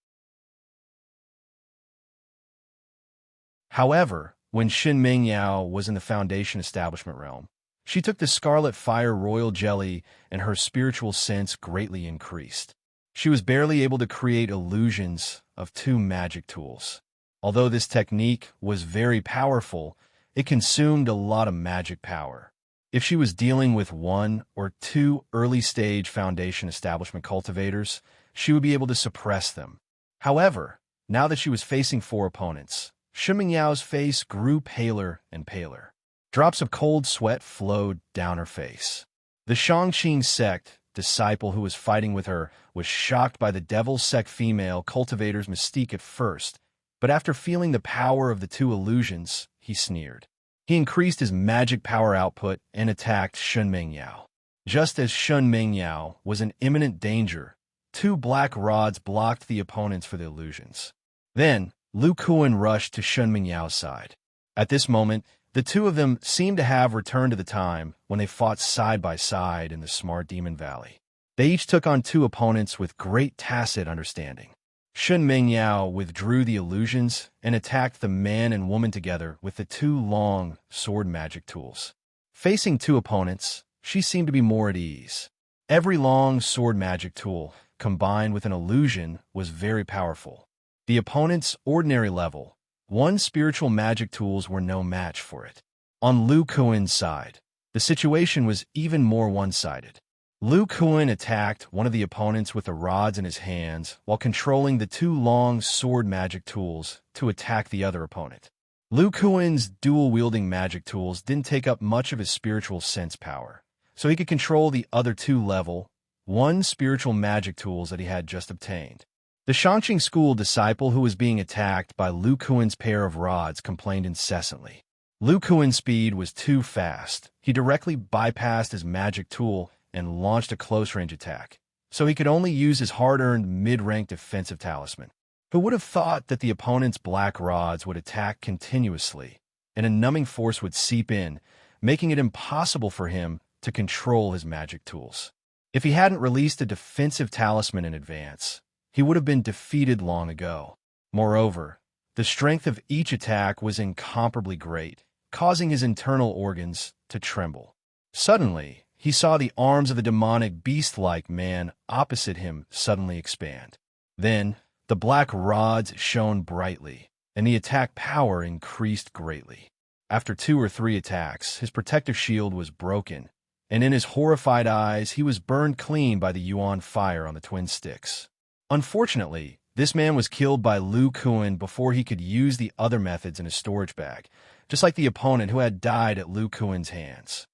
However, when Shin Mingyao was in the Foundation Establishment realm, she took the Scarlet Fire Royal Jelly and her spiritual sense greatly increased. She was barely able to create illusions of 2 magic tools. Although this technique was very powerful, it consumed a lot of magic power. If she was dealing with 1 or 2 early-stage Foundation Establishment cultivators, she would be able to suppress them. However, now that she was facing 4 opponents, Shin Mingyao's face grew paler and paler. Drops of cold sweat flowed down her face. The Shangqing sect disciple who was fighting with her was shocked by the Devil's Sect female cultivator's mystique at first, but after feeling the power of the 2 illusions, he sneered. He increased his magic power output and attacked Shun Mingyao. Just as Shun Mingyao was in imminent danger, 2 black rods blocked the opponents for the illusions. Then, Lu Kuan rushed to Shun Mingyao's side. At this moment, the 2 of them seemed to have returned to the time when they fought side by side in the Smart Demon Valley. They each took on 2 opponents with great tacit understanding. Shun Mingyao withdrew the illusions and attacked the man and woman together with the 2 long sword magic tools. Facing 2 opponents, she seemed to be more at ease. Every long sword magic tool, combined with an illusion, was very powerful. The opponent's ordinary level, 1 spiritual magic tools were no match for it. On Lu Kuan's side, the situation was even more one-sided. Lu Kuan attacked one of the opponents with the rods in his hands while controlling the 2 long sword magic tools to attack the other opponent. Lu Kuan's dual-wielding magic tools didn't take up much of his spiritual sense power, so he could control the other 2 level, 1 spiritual magic tools that he had just obtained. The Shangqing school disciple who was being attacked by Lu Kuan's pair of rods complained incessantly. Lu Kuan's speed was too fast. He directly bypassed his magic tool and launched a close-range attack, so he could only use his hard-earned mid-rank defensive talisman. Who would have thought that the opponent's black rods would attack continuously, and a numbing force would seep in, making it impossible for him to control his magic tools. If he hadn't released a defensive talisman in advance, he would have been defeated long ago. Moreover, the strength of each attack was incomparably great, causing his internal organs to tremble. Suddenly, he saw the arms of the demonic beast-like man opposite him suddenly expand. Then, the black rods shone brightly, and the attack power increased greatly. After 2 or 3 attacks, his protective shield was broken, and in his horrified eyes he was burned clean by the Yuan fire on the twin sticks. Unfortunately, this man was killed by Lu Kuan before he could use the other methods in his storage bag, just like the opponent who had died at Lu Kuan's hands.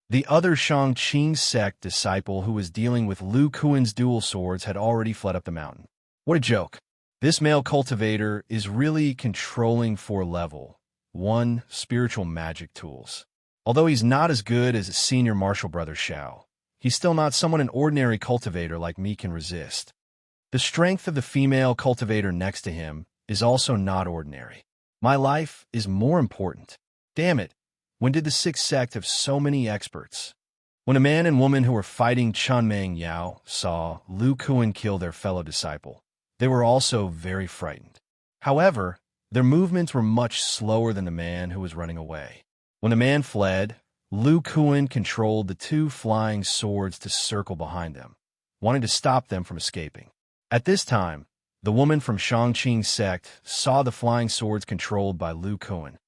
The other Shangqing sect disciple who was dealing with Lu Kuan's dual swords had already fled up the mountain. What a joke. This male cultivator is really controlling for level 1 spiritual magic tools. Although he's not as good as a senior martial brother Shao, he's still not someone an ordinary cultivator like me can resist. The strength of the female cultivator next to him is also not ordinary. My life is more important. Damn it, when did the sixth sect have so many experts? When a man and woman who were fighting Chunmeng Yao saw Lu Kuan kill their fellow disciple, they were also very frightened. However, their movements were much slower than the man who was running away. When the man fled, Lu Kuan controlled the 2 flying swords to circle behind them, wanting to stop them from escaping. At this time, the woman from Shangqing sect saw the flying swords controlled by Lu Kuan.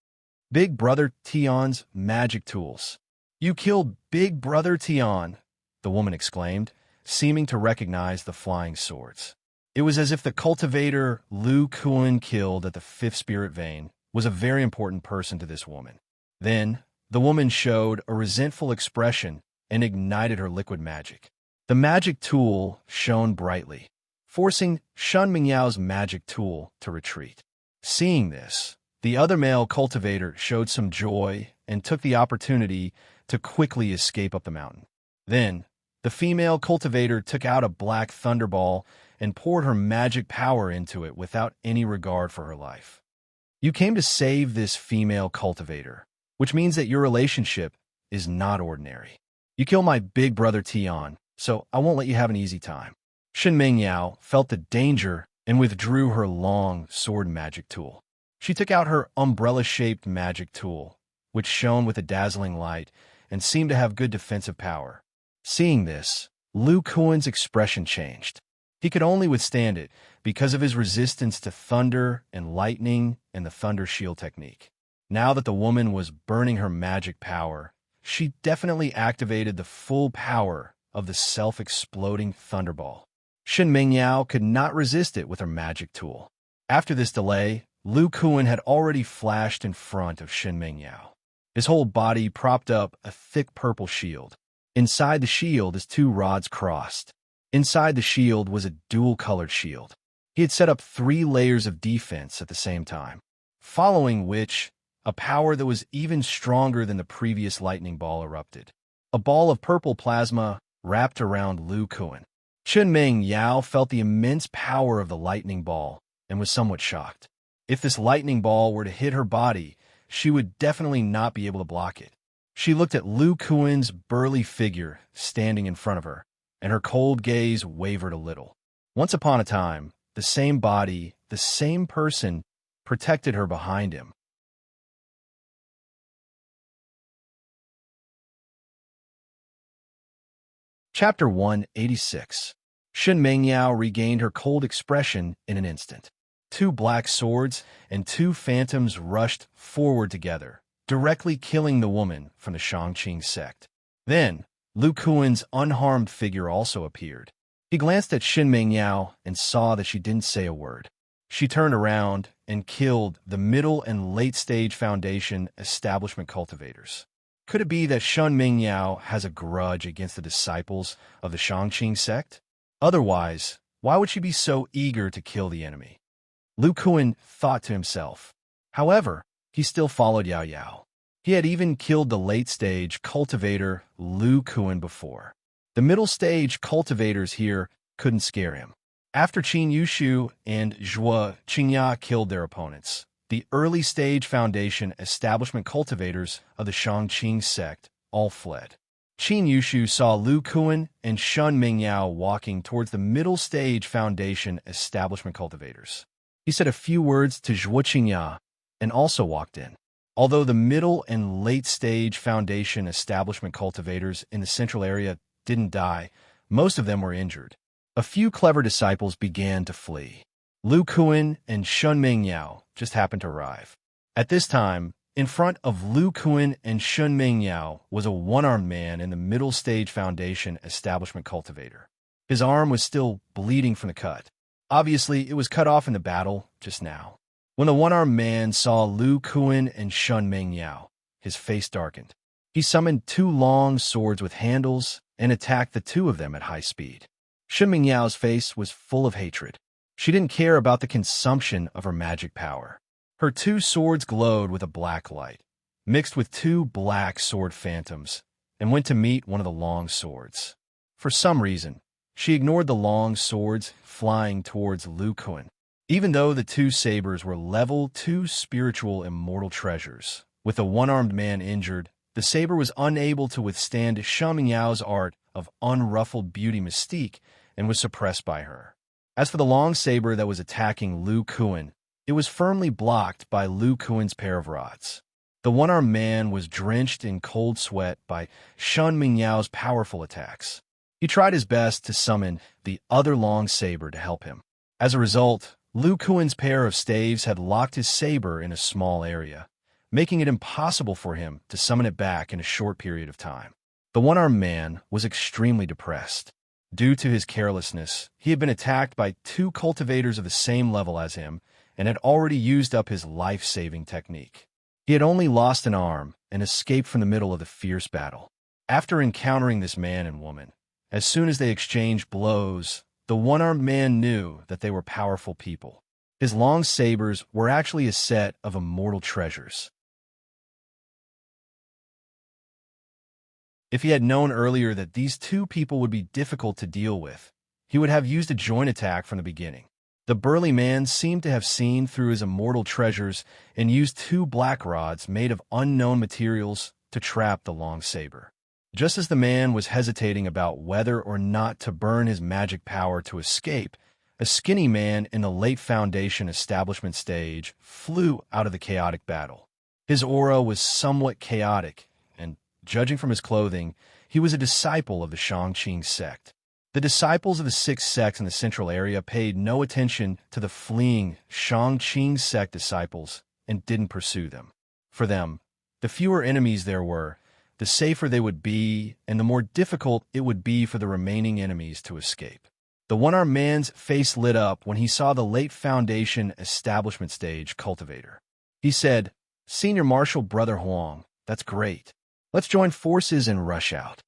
Big Brother Tian's magic tools. You killed Big Brother Tian, the woman exclaimed, seeming to recognize the flying swords. It was as if the cultivator Lu Kuan killed at the 5th spirit vein was a very important person to this woman. Then, the woman showed a resentful expression and ignited her liquid magic. The magic tool shone brightly, forcing Shen Mingyao's magic tool to retreat. Seeing this, the other male cultivator showed some joy and took the opportunity to quickly escape up the mountain. Then, the female cultivator took out a black thunderball and poured her magic power into it without any regard for her life. You came to save this female cultivator, which means that your relationship is not ordinary. You killed my big brother Tian, so I won't let you have an easy time. Shen Mingyao felt the danger and withdrew her long sword magic tool. She took out her umbrella-shaped magic tool, which shone with a dazzling light and seemed to have good defensive power. Seeing this, Lu Kuan's expression changed. He could only withstand it because of his resistance to thunder and lightning and the thunder shield technique. Now that the woman was burning her magic power, she definitely activated the full power of the self-exploding thunderball. Shen Mingyao could not resist it with her magic tool. After this delay, Lu Kuan had already flashed in front of Shen Mingyao. His whole body propped up a thick purple shield. Inside the shield is 2 rods crossed. Inside the shield was a dual-colored shield. He had set up 3 layers of defense at the same time, following which a power that was even stronger than the previous lightning ball erupted. A ball of purple plasma wrapped around Lu Kuan. Chen Ming Yao felt the immense power of the lightning ball and was somewhat shocked. If this lightning ball were to hit her body, she would definitely not be able to block it. She looked at Lu Kuan's burly figure standing in front of her, and her cold gaze wavered a little. Once upon a time, the same body, the same person, protected her behind him. Chapter 186. Shen Mingyao regained her cold expression in an instant. 2 black swords and 2 phantoms rushed forward together, directly killing the woman from the Shangqing sect. Then, Lu Kuan's unharmed figure also appeared. He glanced at Shen Mingyao and saw that she didn't say a word. She turned around and killed the middle and late-stage Foundation establishment cultivators. Could it be that Shen Mingyao has a grudge against the disciples of the Shangqing sect? Otherwise, why would she be so eager to kill the enemy? Lu Kuan thought to himself. However, he still followed Yao Yao. He had even killed the late-stage cultivator Lu Kuan before. The middle-stage cultivators here couldn't scare him. After Qin Yushu and Zhuo Qingya killed their opponents, the early-stage Foundation establishment cultivators of the Shangqing sect all fled. Qin Yushu saw Lu Kuan and Shen Mingyao walking towards the middle-stage Foundation establishment cultivators. He said a few words to Zhuo Qingya and also walked in. Although the middle and late-stage Foundation establishment cultivators in the central area didn't die, most of them were injured. A few clever disciples began to flee. Lu Kuan and Shen Mingyao just happened to arrive. At this time, in front of Lu Kuan and Shen Mingyao was a one-armed man in the middle-stage Foundation establishment cultivator. His arm was still bleeding from the cut. Obviously, it was cut off in the battle just now. When the one-armed man saw Lu Kuan and Shen Mingyao, his face darkened. He summoned 2 long swords with handles and attacked the 2 of them at high speed. Shen Mingyao's face was full of hatred. She didn't care about the consumption of her magic power. Her two swords glowed with a black light, mixed with two black sword phantoms, and went to meet one of the long swords. For some reason, she ignored the long swords flying towards Lu Kuan. Even though the two sabers were level 2 spiritual immortal treasures, with the one-armed man injured, the saber was unable to withstand Shen Mingyao's art of unruffled beauty mystique and was suppressed by her. As for the long saber that was attacking Lu Kuan, it was firmly blocked by Lu Kuan's pair of rods. The one-armed man was drenched in cold sweat by Shen Mingyao's powerful attacks. He tried his best to summon the other long saber to help him. As a result, Lu Kuan's pair of staves had locked his saber in a small area, making it impossible for him to summon it back in a short period of time. The one-armed man was extremely depressed. Due to his carelessness, he had been attacked by two cultivators of the same level as him and had already used up his life-saving technique. He had only lost an arm and escaped from the middle of the fierce battle. After encountering this man and woman, as soon as they exchanged blows, the one-armed man knew that they were powerful people. His long sabers were actually a set of immortal treasures. If he had known earlier that these two people would be difficult to deal with, he would have used a joint attack from the beginning. The burly man seemed to have seen through his immortal treasures and used two black rods made of unknown materials to trap the long saber. Just as the man was hesitating about whether or not to burn his magic power to escape, a skinny man in the late Foundation establishment stage flew out of the chaotic battle. His aura was somewhat chaotic, and, judging from his clothing, he was a disciple of the Shangqing sect. The disciples of the sixth sect in the central area paid no attention to the fleeing Shangqing sect disciples and didn't pursue them. For them, the fewer enemies there were, the safer they would be, and the more difficult it would be for the remaining enemies to escape. The one-armed man's face lit up when he saw the late Foundation establishment stage cultivator. He said, "Senior Marshal Brother Huang, that's great. Let's join forces and rush out."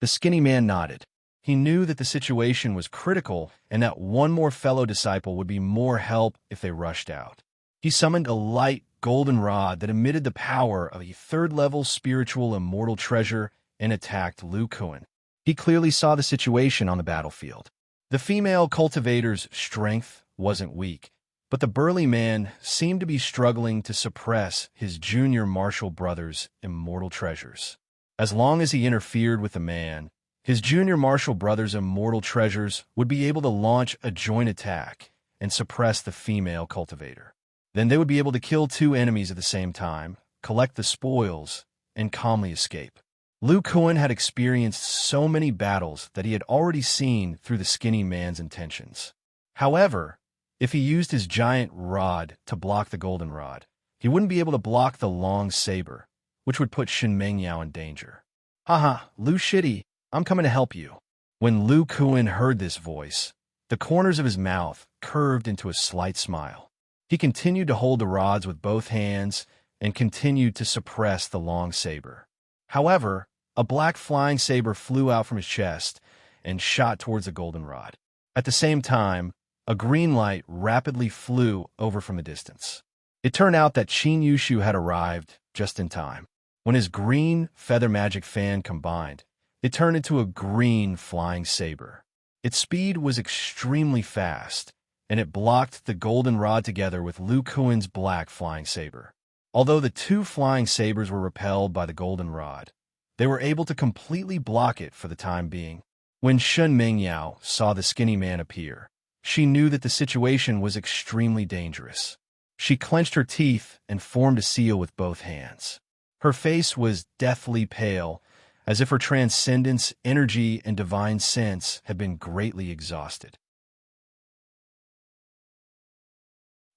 The skinny man nodded. He knew that the situation was critical and that one more fellow disciple would be more help if they rushed out. He summoned a light golden rod that emitted the power of a third-level spiritual immortal treasure and attacked Lu Kuan. He clearly saw the situation on the battlefield. The female cultivator's strength wasn't weak, but the burly man seemed to be struggling to suppress his junior martial brother's immortal treasures. As long as he interfered with the man, his junior martial brother's immortal treasures would be able to launch a joint attack and suppress the female cultivator. Then they would be able to kill two enemies at the same time, collect the spoils, and calmly escape. Lu Kuan had experienced so many battles that he had already seen through the skinny man's intentions. However, if he used his giant rod to block the golden rod, he wouldn't be able to block the long saber, which would put Shen Mingyao in danger. "Haha, Lu Shitty, I'm coming to help you." When Lu Kuan heard this voice, the corners of his mouth curved into a slight smile. He continued to hold the rods with both hands and continued to suppress the long saber. However, a black flying saber flew out from his chest and shot towards the golden rod. At the same time, a green light rapidly flew over from a distance. It turned out that Qin Yushu had arrived just in time. When his green feather magic fan combined, it turned into a green flying saber. Its speed was extremely fast, and it blocked the golden rod together with Lu Kuan's black flying saber. Although the two flying sabers were repelled by the golden rod, they were able to completely block it for the time being. When Shen Mingyao saw the skinny man appear, she knew that the situation was extremely dangerous. She clenched her teeth and formed a seal with both hands. Her face was deathly pale, as if her transcendence, energy, and divine sense had been greatly exhausted.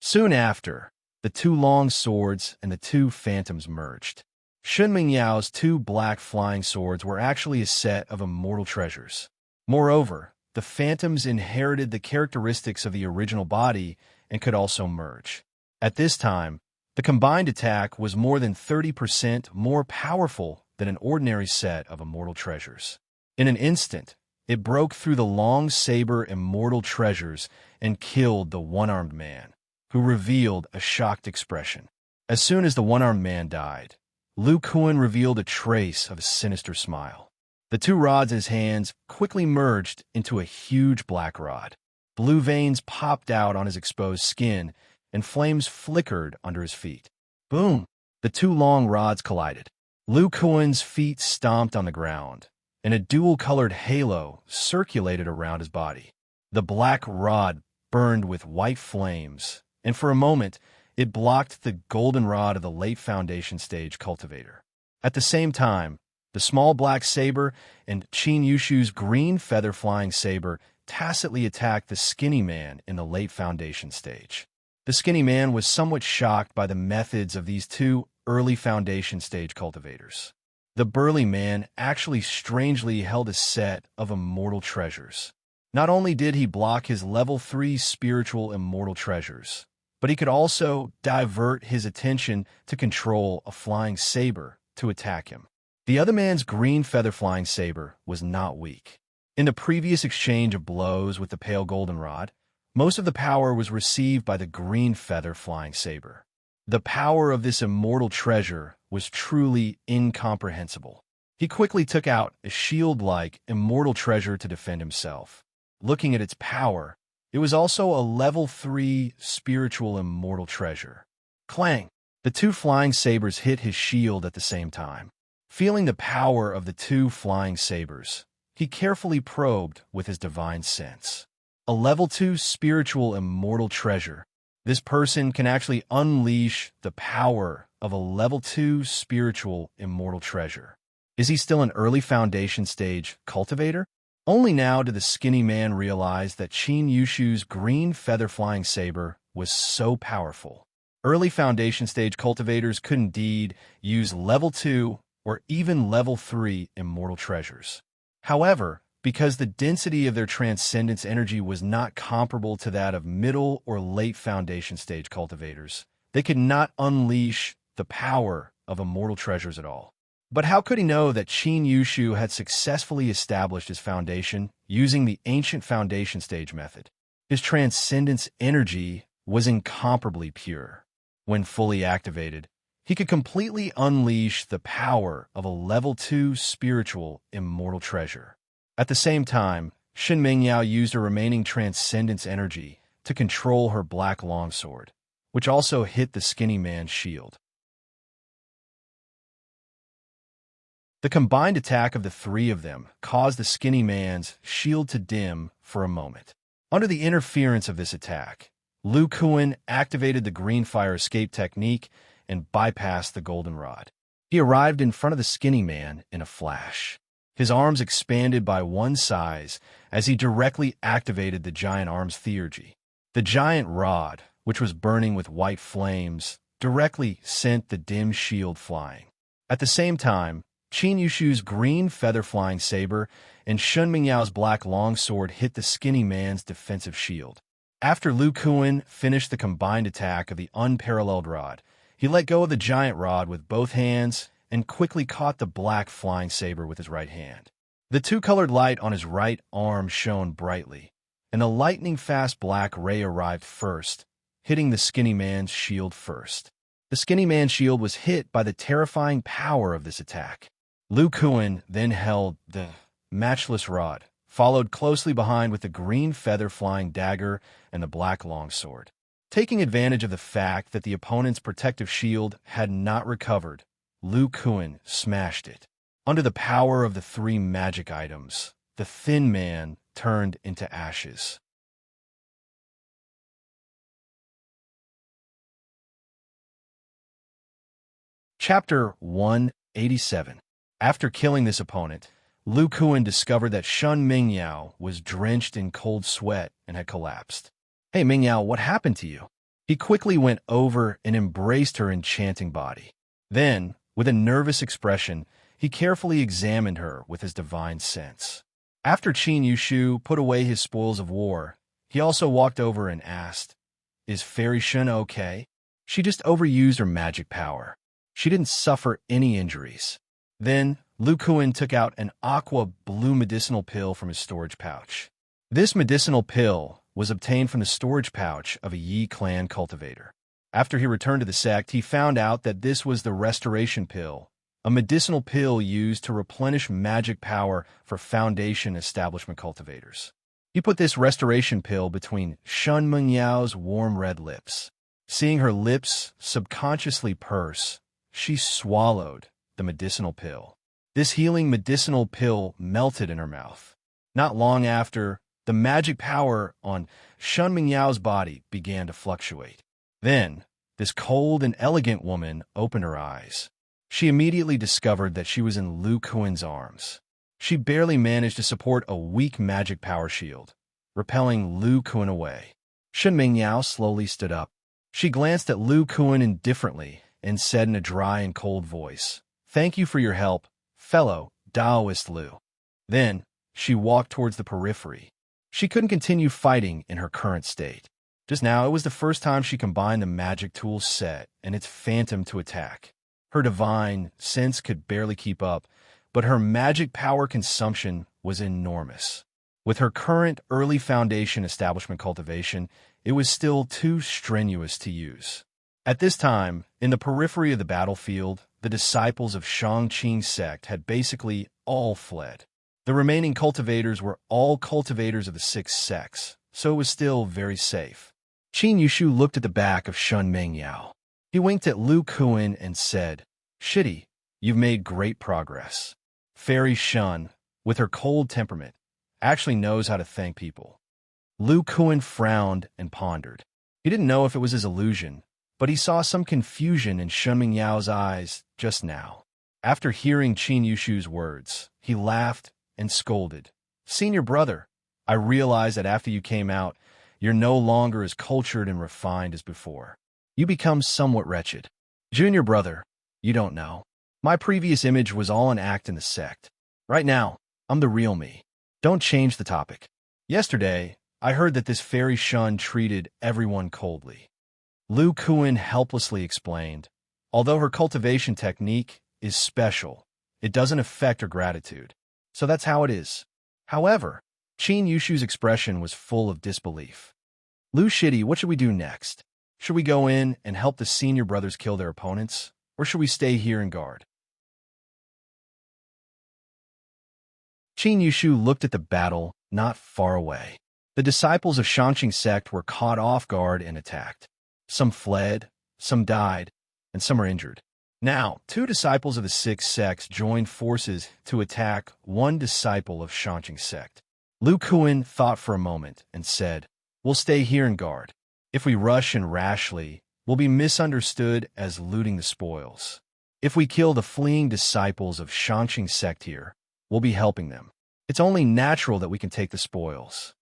Soon after, the two long swords and the two phantoms merged. Shen Mingyao's two black flying swords were actually a set of immortal treasures. Moreover, the phantoms inherited the characteristics of the original body and could also merge. At this time, the combined attack was more than 30% more powerful than an ordinary set of immortal treasures. In an instant, It broke through the long saber immortal treasures and killed the one-armed man, who revealed a shocked expression. As soon as the one-armed man died, Lu Kuan revealed a trace of a sinister smile. The two rods in his hands quickly merged into a huge black rod. Blue veins popped out on his exposed skin, and flames flickered under his feet. Boom! The two long rods collided. Lu Kuan's feet stomped on the ground, and a dual-colored halo circulated around his body. The black rod burned with white flames, and for a moment, it blocked the golden rod of the late Foundation stage Cultivator. At the same time, the small black saber and Qin Yushu's green feather-flying saber tacitly attacked the skinny man in the late Foundation stage. The skinny man was somewhat shocked by the methods of these two early Foundation stage cultivators. The burly man actually strangely held a set of immortal treasures. Not only did he block his level 3 spiritual immortal treasures, but he could also divert his attention to control a flying saber to attack him. The other man's green feather-flying saber was not weak. In the previous exchange of blows with the pale golden rod, most of the power was received by the green feather-flying saber. The power of this immortal treasure was truly incomprehensible. He quickly took out a shield-like immortal treasure to defend himself. Looking at its power, it was also a level 3 spiritual immortal treasure. Clang! The two flying sabers hit his shield at the same time. Feeling the power of the two flying sabers, he carefully probed with his divine sense. A level 2 spiritual immortal treasure. This person can actually unleash the power of a level 2 spiritual immortal treasure. Is he still an early Foundation stage cultivator? Only now did the skinny man realize that Qin Yushu's green feather-flying saber was so powerful. Early Foundation stage cultivators could indeed use level 2 or even level 3 immortal treasures. However, because the density of their transcendence energy was not comparable to that of middle or late Foundation stage cultivators, they could not unleash the power of immortal treasures at all. But how could he know that Qin Yushu had successfully established his foundation using the ancient Foundation stage method? His transcendence energy was incomparably pure. When fully activated, he could completely unleash the power of a level 2 spiritual immortal treasure. At the same time, Shen Mingyao used her remaining transcendence energy to control her black longsword, which also hit the skinny man's shield. The combined attack of the three of them caused the skinny man's shield to dim for a moment. Under the interference of this attack, Lu Kuan activated the green fire escape technique and bypassed the golden rod. He arrived in front of the skinny man in a flash. His arms expanded by one size as he directly activated the giant arms theurgy. The giant rod, which was burning with white flames, directly sent the dim shield flying. At the same time, Qin Yushu's green feather-flying saber and Shen Mingyao's black longsword hit the skinny man's defensive shield. After Lu Kuan finished the combined attack of the unparalleled rod, he let go of the giant rod with both hands and quickly caught the black flying saber with his right hand. The two-colored light on his right arm shone brightly, and a lightning-fast black ray arrived first, hitting the skinny man's shield first. The skinny man's shield was hit by the terrifying power of this attack. Lu Kuan then held the matchless rod, followed closely behind with the green feather-flying dagger and the black longsword. Taking advantage of the fact that the opponent's protective shield had not recovered, Lu Kuan smashed it. Under the power of the three magic items, the thin man turned into ashes. Chapter 187. After killing this opponent, Lu Kuan discovered that Shen Mingyao was drenched in cold sweat and had collapsed. "Hey Mingyao, what happened to you?" He quickly went over and embraced her enchanting body. Then, with a nervous expression, he carefully examined her with his divine sense. After Qin Yushu put away his spoils of war, he also walked over and asked, "Is Fairy Shen okay?" She just overused her magic power. She didn't suffer any injuries. Then, Lu Kuan took out an aqua-blue medicinal pill from his storage pouch. This medicinal pill was obtained from the storage pouch of a Yi clan cultivator. After he returned to the sect, he found out that this was the restoration pill, a medicinal pill used to replenish magic power for Foundation establishment cultivators. He put this restoration pill between Shun Mengyao's warm red lips. Seeing her lips subconsciously purse, she swallowed the medicinal pill. This healing medicinal pill melted in her mouth. Not long after, the magic power on Shun Mengyao's body began to fluctuate. Then, this cold and elegant woman opened her eyes. She immediately discovered that she was in Lu Kuan's arms. She barely managed to support a weak magic power shield, repelling Lu Kuan away. Shun Mengyao slowly stood up. She glanced at Lu Kuan indifferently and said in a dry and cold voice, "Thank you for your help, fellow Taoist Lu." Then, she walked towards the periphery. She couldn't continue fighting in her current state. Just now, it was the first time she combined the magic tool set and its phantom to attack. Her divine sense could barely keep up, but her magic power consumption was enormous. With her current early Foundation establishment cultivation, it was still too strenuous to use. At this time, in the periphery of the battlefield, the disciples of Shangqing's sect had basically all fled. The remaining cultivators were all cultivators of the 6 sects, so it was still very safe. Qin Yushu looked at the back of Shun Mengyao. He winked at Lu Kuan and said, "Shitty, you've made great progress." Fairy Shun, with her cold temperament, actually knows how to thank people. Lu Kuan frowned and pondered. He didn't know if it was his illusion, but he saw some confusion in Shun Mengyao's eyes just now. After hearing Qin Yushu's words, he laughed and scolded. "Senior brother, I realize that after you came out, you're no longer as cultured and refined as before. You become somewhat wretched. Junior brother, you don't know. My previous image was all an act in the sect. Right now, I'm the real me. Don't change the topic. Yesterday, I heard that this fairy Shun treated everyone coldly." Lu Kuan helplessly explained, "Although her cultivation technique is special, it doesn't affect her gratitude. So that's how it is." However, Qin Yushu's expression was full of disbelief. "Lu Shitty, what should we do next? Should we go in and help the senior brothers kill their opponents, or should we stay here and guard?" Qin Yushu looked at the battle not far away. The disciples of Shangqing sect were caught off guard and attacked. Some fled, some died, and some are injured. Now, 2 disciples of the 6 sects joined forces to attack 1 disciple of Shangqing sect. Lu Kuan thought for a moment and said, "We'll stay here and guard. If we rush in rashly, we'll be misunderstood as looting the spoils. If we kill the fleeing disciples of Shangqing sect here, we'll be helping them. It's only natural that we can take the spoils."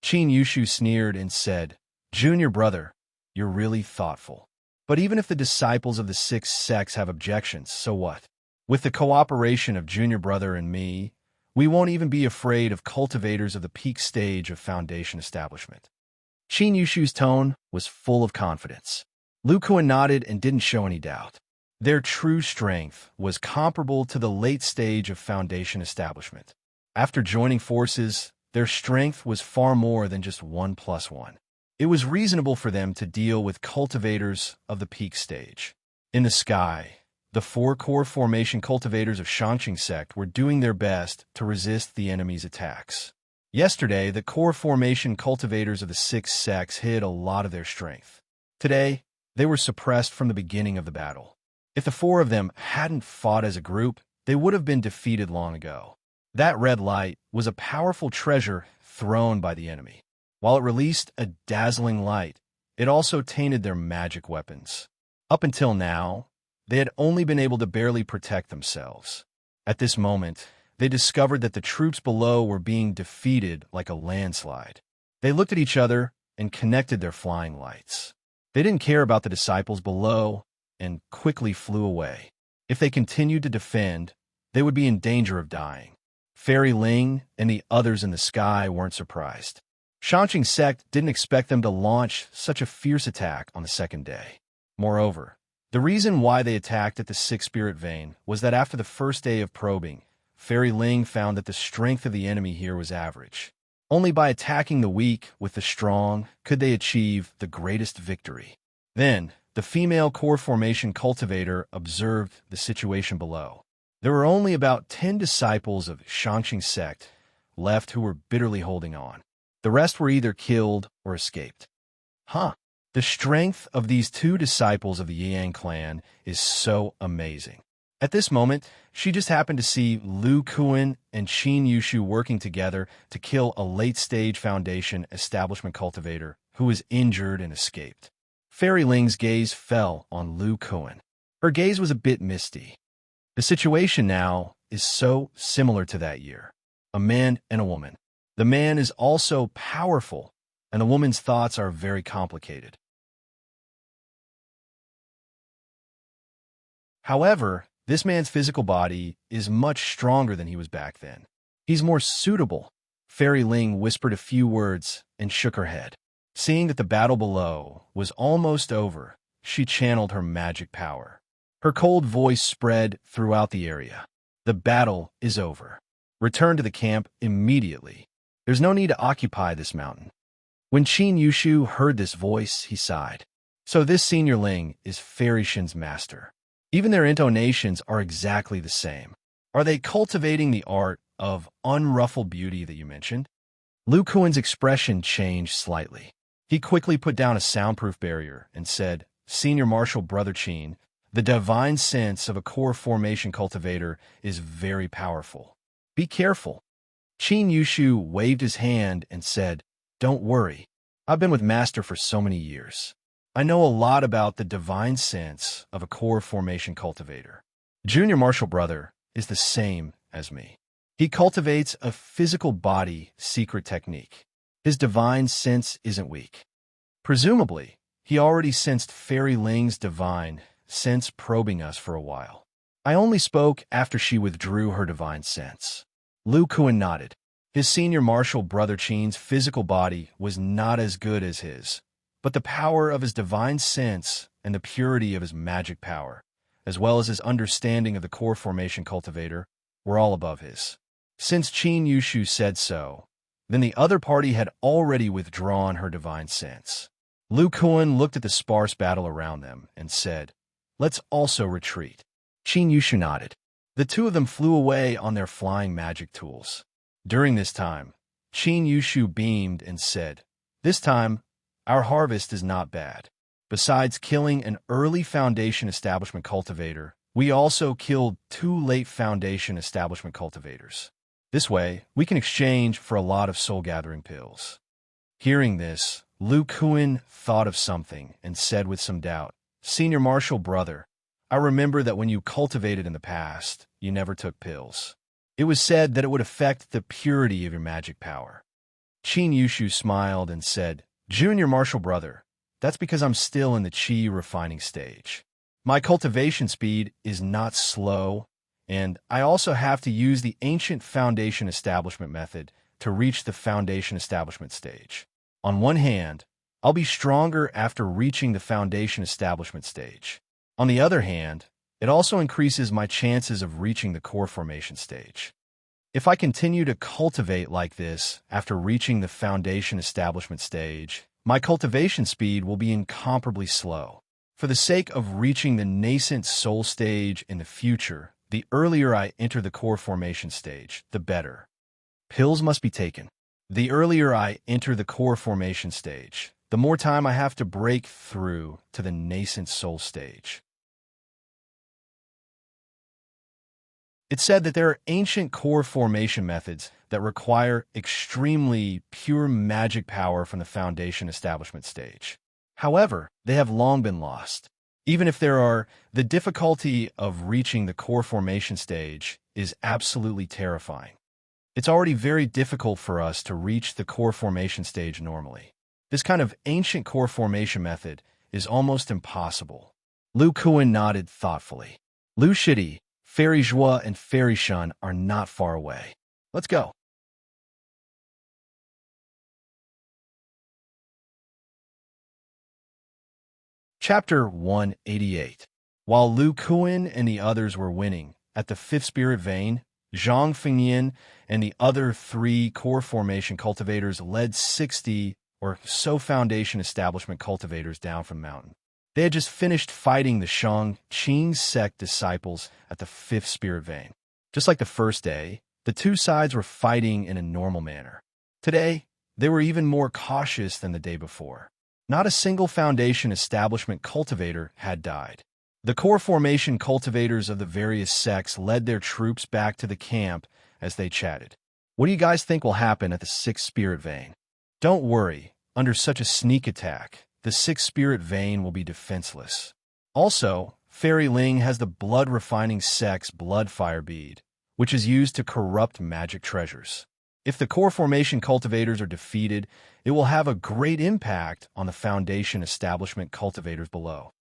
Qin Yushu sneered and said, "Junior brother, you're really thoughtful. But even if the disciples of the 6 sects have objections, so what? With the cooperation of Junior brother and me, we won't even be afraid of cultivators of the peak stage of Foundation establishment." Qin Yushu's tone was full of confidence. Lu Kuan nodded and didn't show any doubt. Their true strength was comparable to the late stage of Foundation establishment. After joining forces, their strength was far more than just 1 + 1. It was reasonable for them to deal with cultivators of the peak stage. In the sky, the 4 core formation cultivators of Shangqing sect were doing their best to resist the enemy's attacks. Yesterday, the core formation cultivators of the 6 sects hid a lot of their strength. Today, they were suppressed from the beginning of the battle. If the 4 of them hadn't fought as a group, they would have been defeated long ago. That red light was a powerful treasure thrown by the enemy. While it released a dazzling light, it also tainted their magic weapons. Up until now, they had only been able to barely protect themselves. At this moment, they discovered that the troops below were being defeated like a landslide. They looked at each other and connected their flying lights. They didn't care about the disciples below and quickly flew away. If they continued to defend, they would be in danger of dying. Fairy Ling and the others in the sky weren't surprised. Shangqing sect didn't expect them to launch such a fierce attack on the second day. Moreover, The reason why they attacked at the Sixth Spirit Vein was that after the first day of probing, Fairy Ling found that the strength of the enemy here was average. Only by attacking the weak with the strong could they achieve the greatest victory. Then, the female core formation cultivator observed the situation below. There were only about 10 disciples of Shangqing sect left who were bitterly holding on. The rest were either killed or escaped. The strength of these two disciples of the Yang clan is so amazing. At this moment, she just happened to see Lu Kuan and Qin Yushu working together to kill a late-stage Foundation establishment cultivator who was injured and escaped. Fairy Ling's gaze fell on Lu Kuan. Her gaze was a bit misty. The situation now is so similar to that year. A man and a woman. The man is also powerful, and the woman's thoughts are very complicated. However, this man's physical body is much stronger than he was back then. He's more suitable. Fairy Ling whispered a few words and shook her head. Seeing that the battle below was almost over, she channeled her magic power. Her cold voice spread throughout the area. The battle is over. Return to the camp immediately. There's no need to occupy this mountain. When Qin Yushu heard this voice, he sighed. So this Senior Ling is Fairy Shin's master. Even their intonations are exactly the same. Are they cultivating the art of unruffled beauty that you mentioned? Lu Kuan's expression changed slightly. He quickly put down a soundproof barrier and said, Senior Marshal Brother Qin, the divine sense of a core formation cultivator is very powerful. Be careful. Qin Yushu waved his hand and said, Don't worry. I've been with Master for so many years. I know a lot about the divine sense of a core formation cultivator. Junior Marshal Brother is the same as me. He cultivates a physical body secret technique. His divine sense isn't weak. Presumably, he already sensed Fairy Ling's divine sense probing us for a while. I only spoke after she withdrew her divine sense. Lu Kuan nodded. His Senior Marshal Brother Qin's physical body was not as good as his, but the power of his divine sense and the purity of his magic power, as well as his understanding of the core formation cultivator, were all above his. Since Qin Yushu said so, then the other party had already withdrawn her divine sense. Lu Kuan looked at the sparse battle around them and said, Let's also retreat. Qin Yushu nodded. The two of them flew away on their flying magic tools. During this time, Qin Yushu beamed and said, This time, our harvest is not bad. Besides killing an early Foundation establishment cultivator, we also killed 2 late Foundation establishment cultivators. This way, we can exchange for a lot of soul-gathering pills. Hearing this, Lu Kuan thought of something and said with some doubt, Senior Marshal Brother, I remember that when you cultivated in the past, you never took pills. It was said that it would affect the purity of your magic power. Qin Yushu smiled and said, Junior Marshal Brother, that's because I'm still in the Qi refining stage. My cultivation speed is not slow, and I also have to use the ancient Foundation establishment method to reach the Foundation establishment stage. On one hand, I'll be stronger after reaching the Foundation establishment stage. On the other hand, it also increases my chances of reaching the core formation stage. If I continue to cultivate like this after reaching the Foundation establishment stage, my cultivation speed will be incomparably slow. For the sake of reaching the nascent soul stage in the future, the earlier I enter the core formation stage, the better. Pills must be taken. The earlier I enter the core formation stage, the more time I have to break through to the nascent soul stage. It's said that there are ancient core formation methods that require extremely pure magic power from the Foundation establishment stage. However, they have long been lost. Even if there are, the difficulty of reaching the core formation stage is absolutely terrifying. It's already very difficult for us to reach the core formation stage normally. This kind of ancient core formation method is almost impossible. Lu Kuan nodded thoughtfully. Lu Shidi, Fairy Zhua, and Fairy Shun are not far away. Let's go. Chapter 188. While Lu Kuan and the others were winning, at the fifth spirit vein, Zhang Fengyan and the other three core formation cultivators led 60 or so foundation establishment cultivators down from the mountain. They had just finished fighting the Shang Qing sect disciples at the fifth spirit vein. Just like the first day, the two sides were fighting in a normal manner. Today, they were even more cautious than the day before. Not a single foundation establishment cultivator had died. The core formation cultivators of the various sects led their troops back to the camp as they chatted. What do you guys think will happen at the sixth spirit vein? Don't worry, under such a sneak attack, the sixth spirit vein will be defenseless. Also, Fairy Ling has the blood-refining sect's blood fire bead, which is used to corrupt magic treasures. If the core formation cultivators are defeated, it will have a great impact on the foundation establishment cultivators below.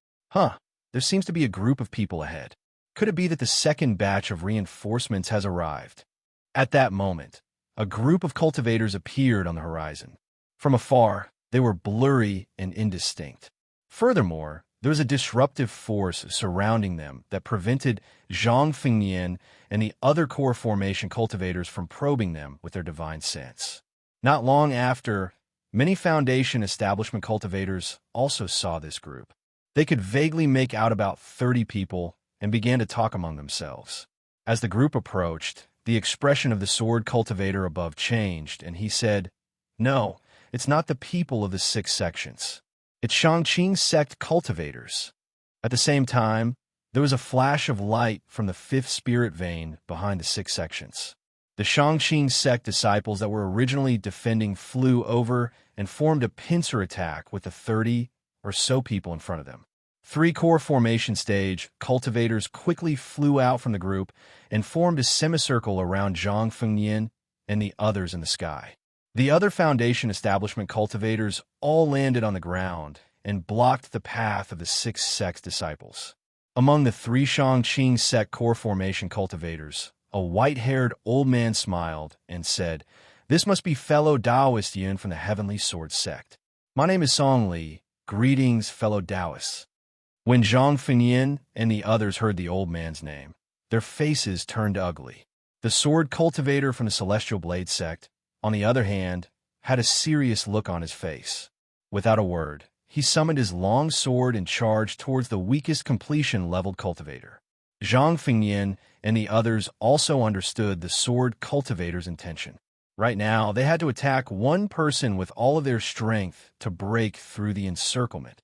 There seems to be a group of people ahead. Could it be that the second batch of reinforcements has arrived? At that moment, a group of cultivators appeared on the horizon. From afar, they were blurry and indistinct. Furthermore, there was a disruptive force surrounding them that prevented Zhang Fengyan and the other core formation cultivators from probing them with their divine sense. Not long after, many foundation establishment cultivators also saw this group. They could vaguely make out about 30 people and began to talk among themselves. As the group approached, the expression of the sword cultivator above changed, and he said, "No, it's not the people of the six sections. It's Shangqing sect cultivators." At the same time, there was a flash of light from the fifth spirit vein behind the six sections. The Shangqing sect disciples that were originally defending flew over and formed a pincer attack with the 30 or so people in front of them. Three core formation stage cultivators quickly flew out from the group and formed a semicircle around Zhang Fengyan and the others in the sky. The other foundation establishment cultivators all landed on the ground and blocked the path of the six sect disciples. Among the three Shangqing sect core formation cultivators, a white-haired old man smiled and said, "This must be fellow Taoist Yun from the Heavenly Sword sect. My name is Song Li. Greetings, fellow Taoists." When Zhang Fengyan and the others heard the old man's name, their faces turned ugly. The sword cultivator from the Celestial Blade sect, on the other hand, had a serious look on his face. Without a word, he summoned his long sword and charged towards the weakest completion-leveled cultivator. Zhang Fengyan and the others also understood the sword cultivator's intention. Right now, they had to attack one person with all of their strength to break through the encirclement.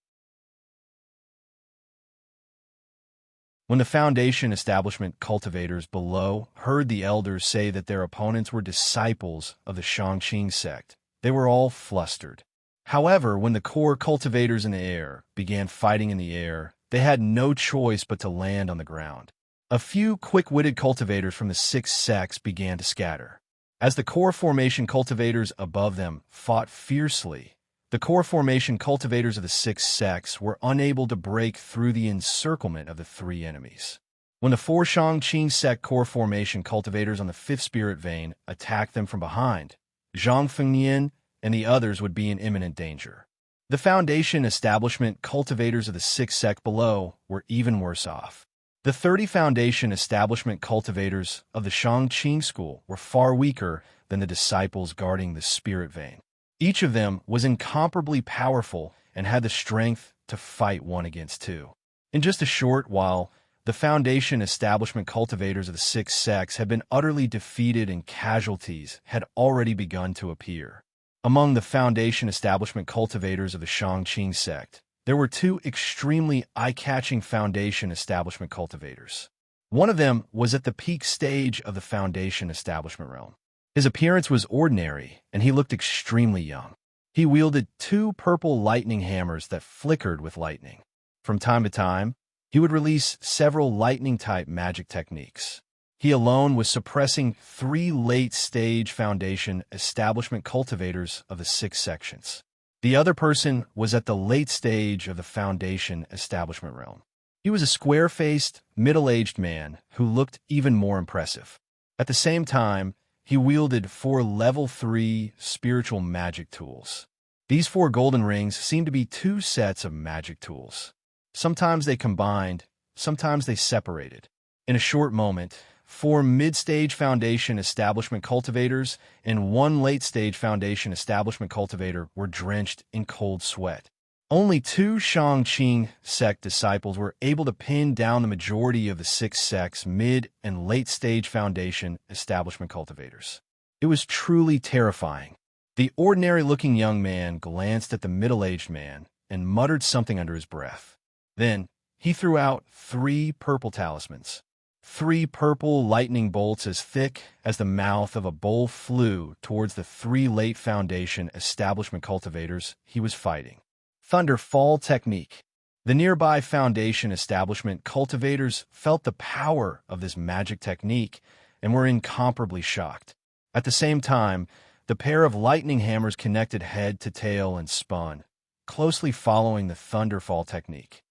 When the foundation establishment cultivators below heard the elders say that their opponents were disciples of the Shangqing sect, they were all flustered. However, when the core cultivators in the air began fighting in the air, they had no choice but to land on the ground. A few quick-witted cultivators from the six sects began to scatter. As the core formation cultivators above them fought fiercely, the core formation cultivators of the six sects were unable to break through the encirclement of the three enemies. When the four Shangqing sect core formation cultivators on the fifth spirit vein attacked them from behind, Zhang Fengyan and the others would be in imminent danger. The foundation establishment cultivators of the sixth sect below were even worse off. The 30 foundation establishment cultivators of the Shangqing school were far weaker than the disciples guarding the spirit vein. Each of them was incomparably powerful and had the strength to fight one against two. In just a short while, the foundation establishment cultivators of the six sects had been utterly defeated and casualties had already begun to appear. Among the foundation establishment cultivators of the Shangqing sect, there were two extremely eye-catching foundation establishment cultivators. One of them was at the peak stage of the foundation establishment realm. His appearance was ordinary, and he looked extremely young. He wielded two purple lightning hammers that flickered with lightning. From time to time, he would release several lightning-type magic techniques. He alone was suppressing three late-stage foundation establishment cultivators of the six sections. The other person was at the late stage of the foundation establishment realm. He was a square-faced, middle-aged man who looked even more impressive. At the same time, he wielded 4 level 3 spiritual magic tools. These 4 golden rings seemed to be 2 sets of magic tools. Sometimes they combined, sometimes they separated. In a short moment, 4 mid-stage foundation establishment cultivators and 1 late-stage foundation establishment cultivator were drenched in cold sweat. Only 2 Shang-Qing sect disciples were able to pin down the majority of the 6 sect's mid- and late-stage foundation establishment cultivators. It was truly terrifying. The ordinary-looking young man glanced at the middle-aged man and muttered something under his breath. Then, he threw out 3 purple talismans. 3 purple lightning bolts as thick as the mouth of a bull flew towards the 3 late foundation establishment cultivators he was fighting. Thunderfall technique. The nearby foundation establishment cultivators felt the power of this magic technique and were incomparably shocked. At the same time, the pair of lightning hammers connected head to tail and spun, closely following the Thunderfall technique.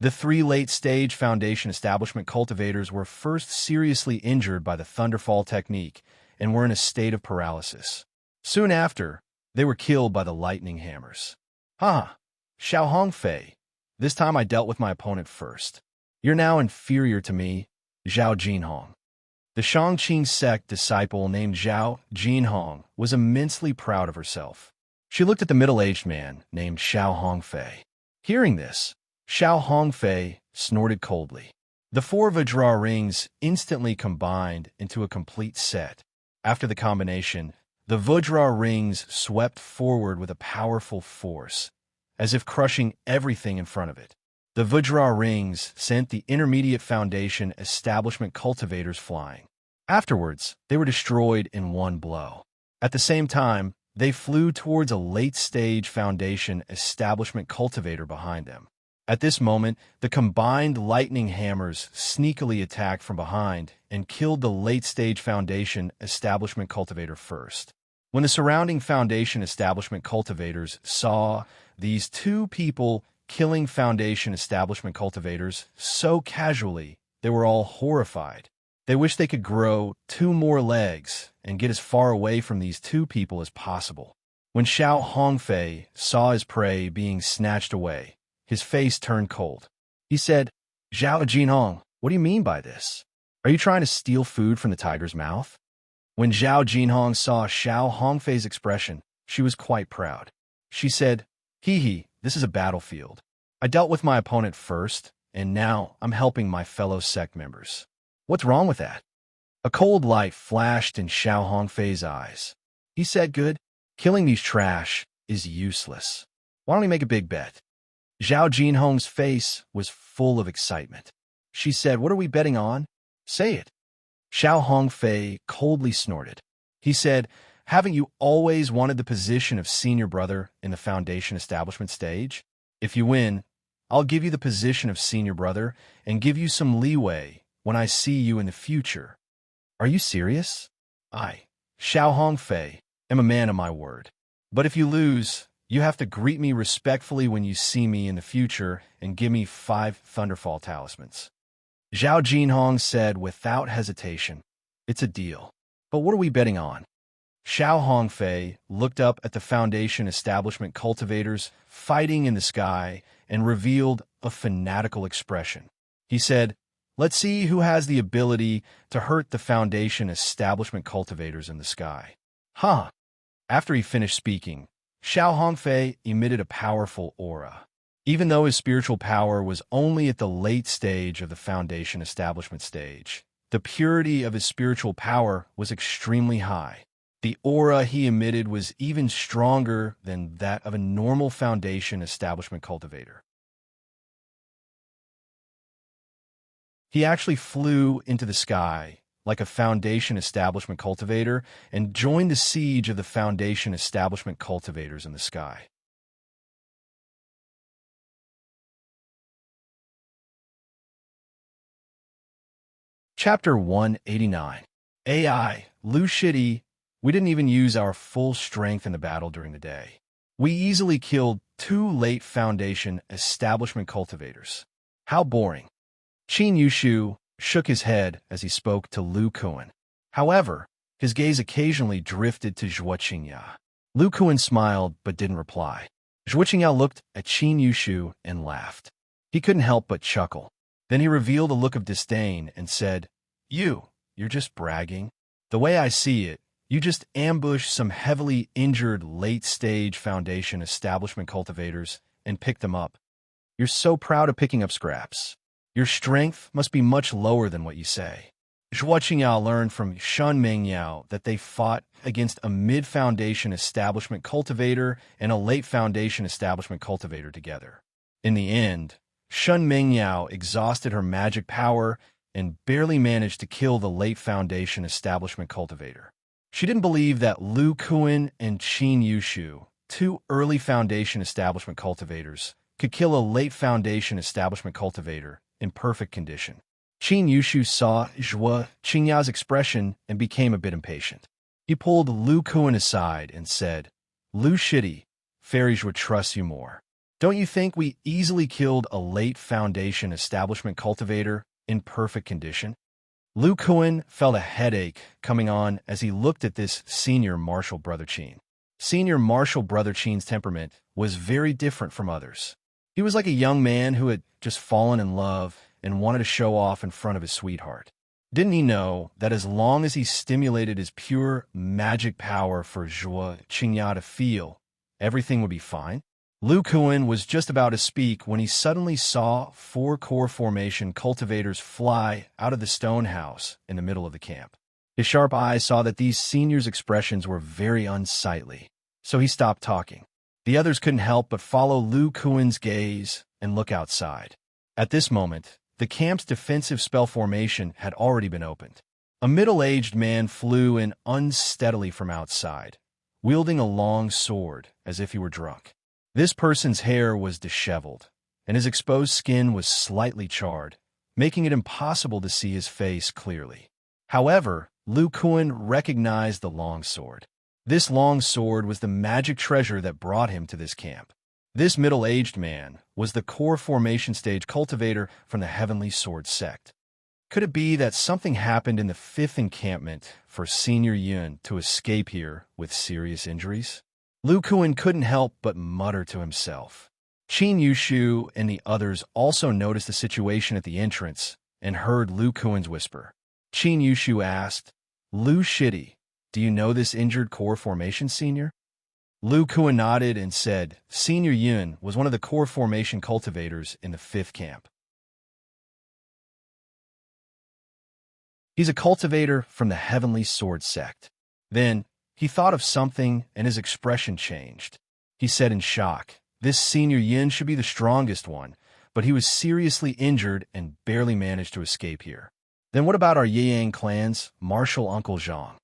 The 3 late-stage foundation establishment cultivators were first seriously injured by the Thunderfall technique and were in a state of paralysis. Soon after, they were killed by the lightning hammers. Xiao Hongfei. This time I dealt with my opponent first. You're now inferior to me, Zhao Jinhong. The Shang-Qing sect disciple named Zhao Jinhong was immensely proud of herself. She looked at the middle-aged man named Xiao Hongfei. Hearing this, Xiao Hongfei snorted coldly. The 4 Vajra rings instantly combined into a complete set. After the combination, the Vajra rings swept forward with a powerful force, as if crushing everything in front of it. The Vajra rings sent the intermediate foundation establishment cultivators flying. Afterwards, they were destroyed in one blow. At the same time, they flew towards a late-stage foundation establishment cultivator behind them. At this moment, the combined lightning hammers sneakily attacked from behind and killed the late-stage foundation establishment cultivator first. When the surrounding foundation establishment cultivators saw these 2 people killing foundation establishment cultivators so casually, they were all horrified. They wished they could grow 2 more legs and get as far away from these 2 people as possible. When Xiao Hongfei saw his prey being snatched away, his face turned cold. He said, "Zhao Jinhong, what do you mean by this? Are you trying to steal food from the tiger's mouth?" When Zhao Jinhong saw Xiao Hongfei's expression, she was quite proud. She said, "Hee, this is a battlefield. I dealt with my opponent first, and now I'm helping my fellow sect members. What's wrong with that?" A cold light flashed in Xiao Hongfei's eyes. He said, "Good. Killing these trash is useless. Why don't we make a big bet?" Zhao Jinhong's face was full of excitement. She said, "What are we betting on? Say it." Xiao Hongfei coldly snorted. He said, "Haven't you always wanted the position of senior brother in the foundation establishment stage? If you win, I'll give you the position of senior brother and give you some leeway when I see you in the future." Are you serious? I, Xiao Hongfei, am a man of my word. But if you lose, you have to greet me respectfully when you see me in the future and give me 5 Thunderfall talismans. Zhao Jinhong said without hesitation, "It's a deal. But what are we betting on?" Xiao Hongfei looked up at the foundation establishment cultivators fighting in the sky and revealed a fanatical expression. He said, "Let's see who has the ability to hurt the foundation establishment cultivators in the sky." After he finished speaking, Xiao Hongfei emitted a powerful aura. Even though his spiritual power was only at the late stage of the foundation establishment stage, the purity of his spiritual power was extremely high. The aura he emitted was even stronger than that of a normal foundation establishment cultivator. He actually flew into the sky like a foundation establishment cultivator and joined the siege of the foundation establishment cultivators in the sky. Chapter 189. AI, Lu Shidi, we didn't even use our full strength in the battle during the day. We easily killed 2 late foundation establishment cultivators. How boring. Qin Yushu shook his head as he spoke to Lu Kuan. However, his gaze occasionally drifted to Zhuo Qingya. Lu Kuan smiled but didn't reply. Zhuo Qingyao looked at Qin Yushu and laughed. He couldn't help but chuckle. Then he revealed a look of disdain and said, You're just bragging. The way I see it, you just ambushed some heavily injured late-stage Foundation establishment cultivators and picked them up. You're so proud of picking up scraps. Your strength must be much lower than what you say. Zhuo Qingyao learned from Shen Mengyao that they fought against a mid-Foundation establishment cultivator and a late Foundation establishment cultivator together. In the end, Shen Mengyao exhausted her magic power and barely managed to kill the late Foundation establishment cultivator. She didn't believe that Lu Kuan and Qin Yushu, two early Foundation establishment cultivators, could kill a late Foundation establishment cultivator in perfect condition. Qin Yushu saw Zhuo Qingyao's expression and became a bit impatient. He pulled Lu Kuan aside and said, Lu Shitty, fairies would trust you more. Don't you think we easily killed a late Foundation establishment cultivator in perfect condition? Lu Kuan felt a headache coming on as he looked at this senior martial brother Qin. Senior martial brother Qin's temperament was very different from others. He was like a young man who had just fallen in love and wanted to show off in front of his sweetheart. Didn't he know that as long as he stimulated his pure magic power for Zhuo Qingyao to feel, everything would be fine? Lu Kuan was just about to speak when he suddenly saw 4 core formation cultivators fly out of the stone house in the middle of the camp. His sharp eyes saw that these seniors' expressions were very unsightly, so he stopped talking. The others couldn't help but follow Lu Kuan's gaze and look outside. At this moment, the camp's defensive spell formation had already been opened. A middle-aged man flew in unsteadily from outside, wielding a long sword as if he were drunk. This person's hair was disheveled, and his exposed skin was slightly charred, making it impossible to see his face clearly. However, Lu Kuan recognized the long sword. This long sword was the magic treasure that brought him to this camp. This middle-aged man was the core formation stage cultivator from the Heavenly Sword sect. Could it be that something happened in the 5th encampment for Senior Yun to escape here with serious injuries? Lu Kuan couldn't help but mutter to himself. Qin Yushu and the others also noticed the situation at the entrance and heard Lu Kuan's whisper. Qin Yushu asked, Lu Shitty, do you know this injured core formation senior? Lu Kuan nodded and said, Senior Yun was one of the core formation cultivators in the 5th camp. He's a cultivator from the Heavenly Sword sect. Then, he thought of something and his expression changed. He said in shock, this Senior Yin should be the strongest one, but he was seriously injured and barely managed to escape here. Then what about our Yang clan's Martial Uncle Zhang?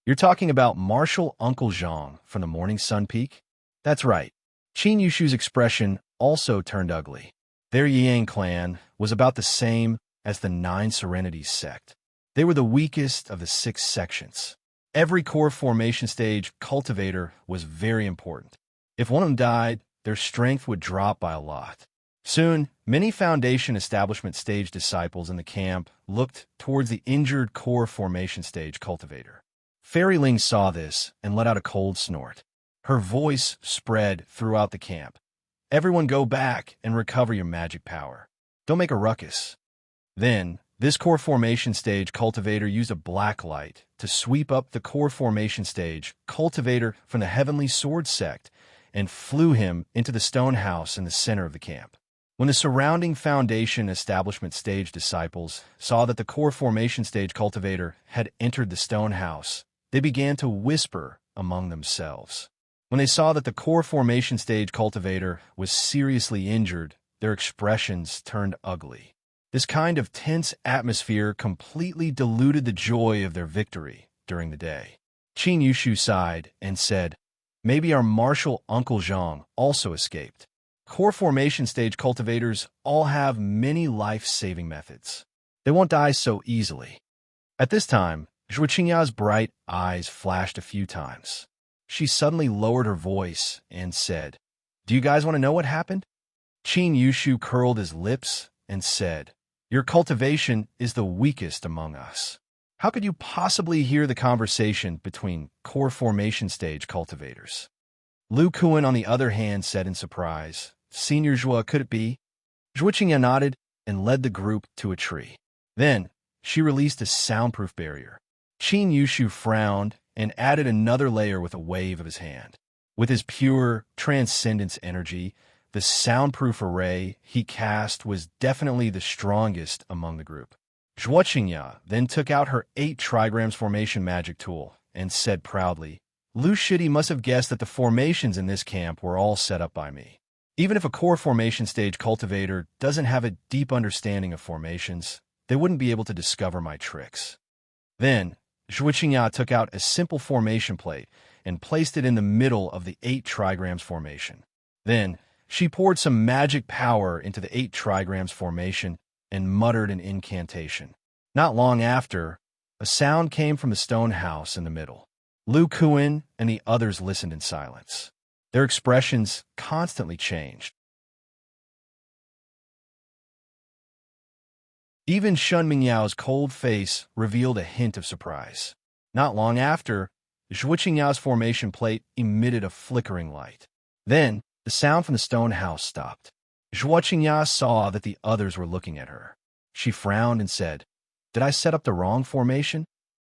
You're talking about Martial Uncle Zhang from the Morning Sun Peak? That's right. Qin Yushu's expression also turned ugly. Their Yang clan was about the same as the 9 Serenities sect. They were the weakest of the 6 sections. Every core formation stage cultivator was very important. If one of them died, their strength would drop by a lot. Soon, many Foundation establishment stage disciples in the camp looked towards the injured core formation stage cultivator. Fairy Ling saw this and let out a cold snort. Her voice spread throughout the camp. Everyone go back and recover your magic power. Don't make a ruckus. Then, this core formation stage cultivator used a black light to sweep up the core formation stage cultivator from the Heavenly Sword sect and flew him into the stone house in the center of the camp. When the surrounding Foundation establishment stage disciples saw that the core formation stage cultivator had entered the stone house, they began to whisper among themselves. When they saw that the core formation stage cultivator was seriously injured, their expressions turned ugly. This kind of tense atmosphere completely diluted the joy of their victory during the day. Qin Yushu sighed and said, maybe our martial Uncle Zhang also escaped. Core formation stage cultivators all have many life-saving methods. They won't die so easily. At this time, Zhuo Qingyao's bright eyes flashed a few times. She suddenly lowered her voice and said, do you guys want to know what happened? Qin Yushu curled his lips and said, your cultivation is the weakest among us. How could you possibly hear the conversation between core formation stage cultivators? Lu Kuan, on the other hand, said in surprise, Senior Zhua, could it be? Zhuo Qingya nodded and led the group to a tree. Then, she released a soundproof barrier. Qin Yushu frowned and added another layer with a wave of his hand. With his pure transcendence energy, the soundproof array he cast was definitely the strongest among the group. Zhuo Qingya then took out her 8 trigrams formation magic tool and said proudly, Lu Shidi must have guessed that the formations in this camp were all set up by me. Even if a core formation stage cultivator doesn't have a deep understanding of formations, they wouldn't be able to discover my tricks. Then, Zhuo Qingya took out a simple formation plate and placed it in the middle of the 8 trigrams formation. Then, she poured some magic power into the 8 trigrams formation and muttered an incantation. Not long after, a sound came from the stone house in the middle. Lu Kuan and the others listened in silence. Their expressions constantly changed. Even Shun Mingyao's cold face revealed a hint of surprise. Not long after, Zhuo Qingyao's formation plate emitted a flickering light. Then, the sound from the stone house stopped. Zhuo Qingya saw that the others were looking at her. She frowned and said, Did I set up the wrong formation?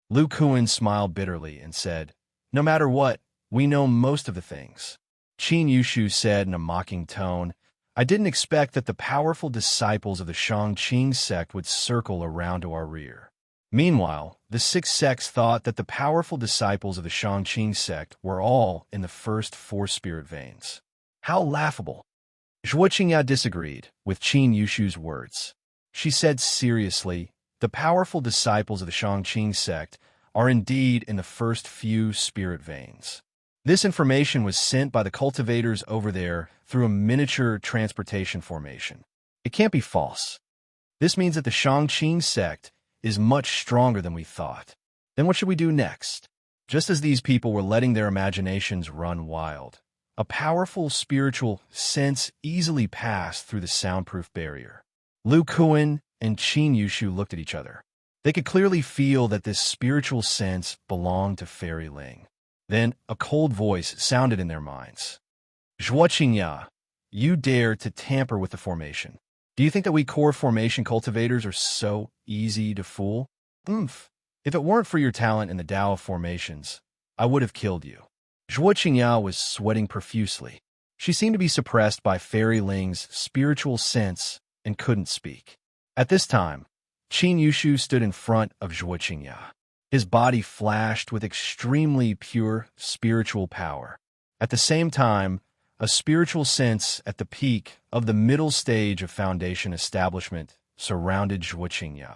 Lu Kuan smiled bitterly and said, No matter what, we know most of the things. Qin Yushu said in a mocking tone, I didn't expect that the powerful disciples of the Shangqing sect would circle around to our rear. Meanwhile, the 6 sects thought that the powerful disciples of the Shangqing sect were all in the first 4 spirit veins. How laughable! Zhuo Qingya disagreed with Qin Yushu's words. She said seriously, the powerful disciples of the Shangqing sect are indeed in the first few spirit veins. This information was sent by the cultivators over there through a miniature transportation formation. It can't be false. This means that the Shangqing sect is much stronger than we thought. Then what should we do next? Just as these people were letting their imaginations run wild, a powerful spiritual sense easily passed through the soundproof barrier. Lu Kuan and Qin Yushu looked at each other. They could clearly feel that this spiritual sense belonged to Fairy Ling. Then a cold voice sounded in their minds. Zhuo Qingya, you dare to tamper with the formation. Do you think that we core formation cultivators are so easy to fool? If it weren't for your talent in the Tao of formations, I would have killed you. Zhuo Qingya was sweating profusely. She seemed to be suppressed by Fairy Ling's spiritual sense and couldn't speak. At this time, Qin Yushu stood in front of Zhuo Qingya. His body flashed with extremely pure spiritual power. At the same time, a spiritual sense at the peak of the middle stage of foundation establishment surrounded Zhuo Qingya.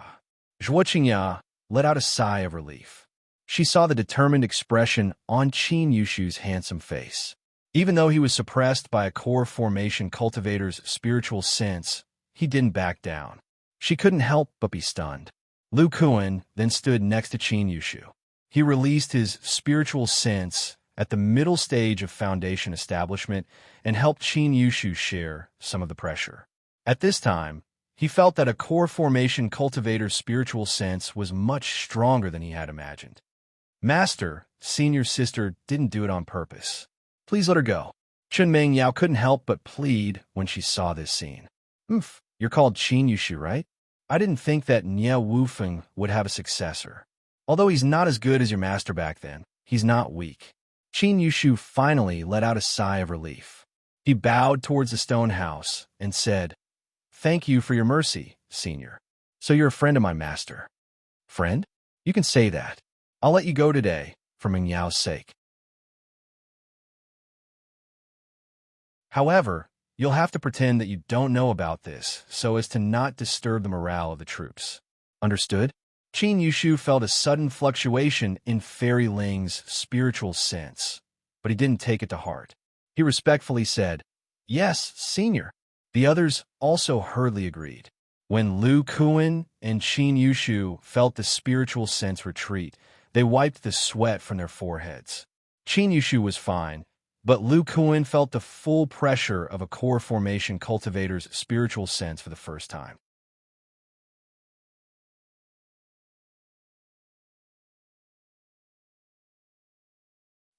Zhuo Qingya let out a sigh of relief. She saw the determined expression on Qin Yushu's handsome face. Even though he was suppressed by a core formation cultivator's spiritual sense, he didn't back down. She couldn't help but be stunned. Lu Kuan then stood next to Qin Yushu. He released his spiritual sense at the middle stage of foundation establishment and helped Qin Yushu share some of the pressure. At this time, he felt that a core formation cultivator's spiritual sense was much stronger than he had imagined. Master, Senior Sister didn't do it on purpose. Please let her go. Chun Mingyao couldn't help but plead when she saw this scene. You're called Qin Yushu, right? I didn't think that Nie Wufeng would have a successor. Although he's not as good as your master back then, he's not weak. Qin Yushu finally let out a sigh of relief. He bowed towards the stone house and said, Thank you for your mercy, Senior. So you're a friend of my master. Friend? You can say that. I'll let you go today, for Mingyao's sake. However, you'll have to pretend that you don't know about this so as to not disturb the morale of the troops. Understood? Qin Yushu felt a sudden fluctuation in Fairy Ling's spiritual sense, but he didn't take it to heart. He respectfully said, Yes, Senior. The others also hurriedly agreed. When Lu Kuan and Qin Yushu felt the spiritual sense retreat, they wiped the sweat from their foreheads. Qin Yushu was fine, but Lu Kuan felt the full pressure of a core formation cultivator's spiritual sense for the first time.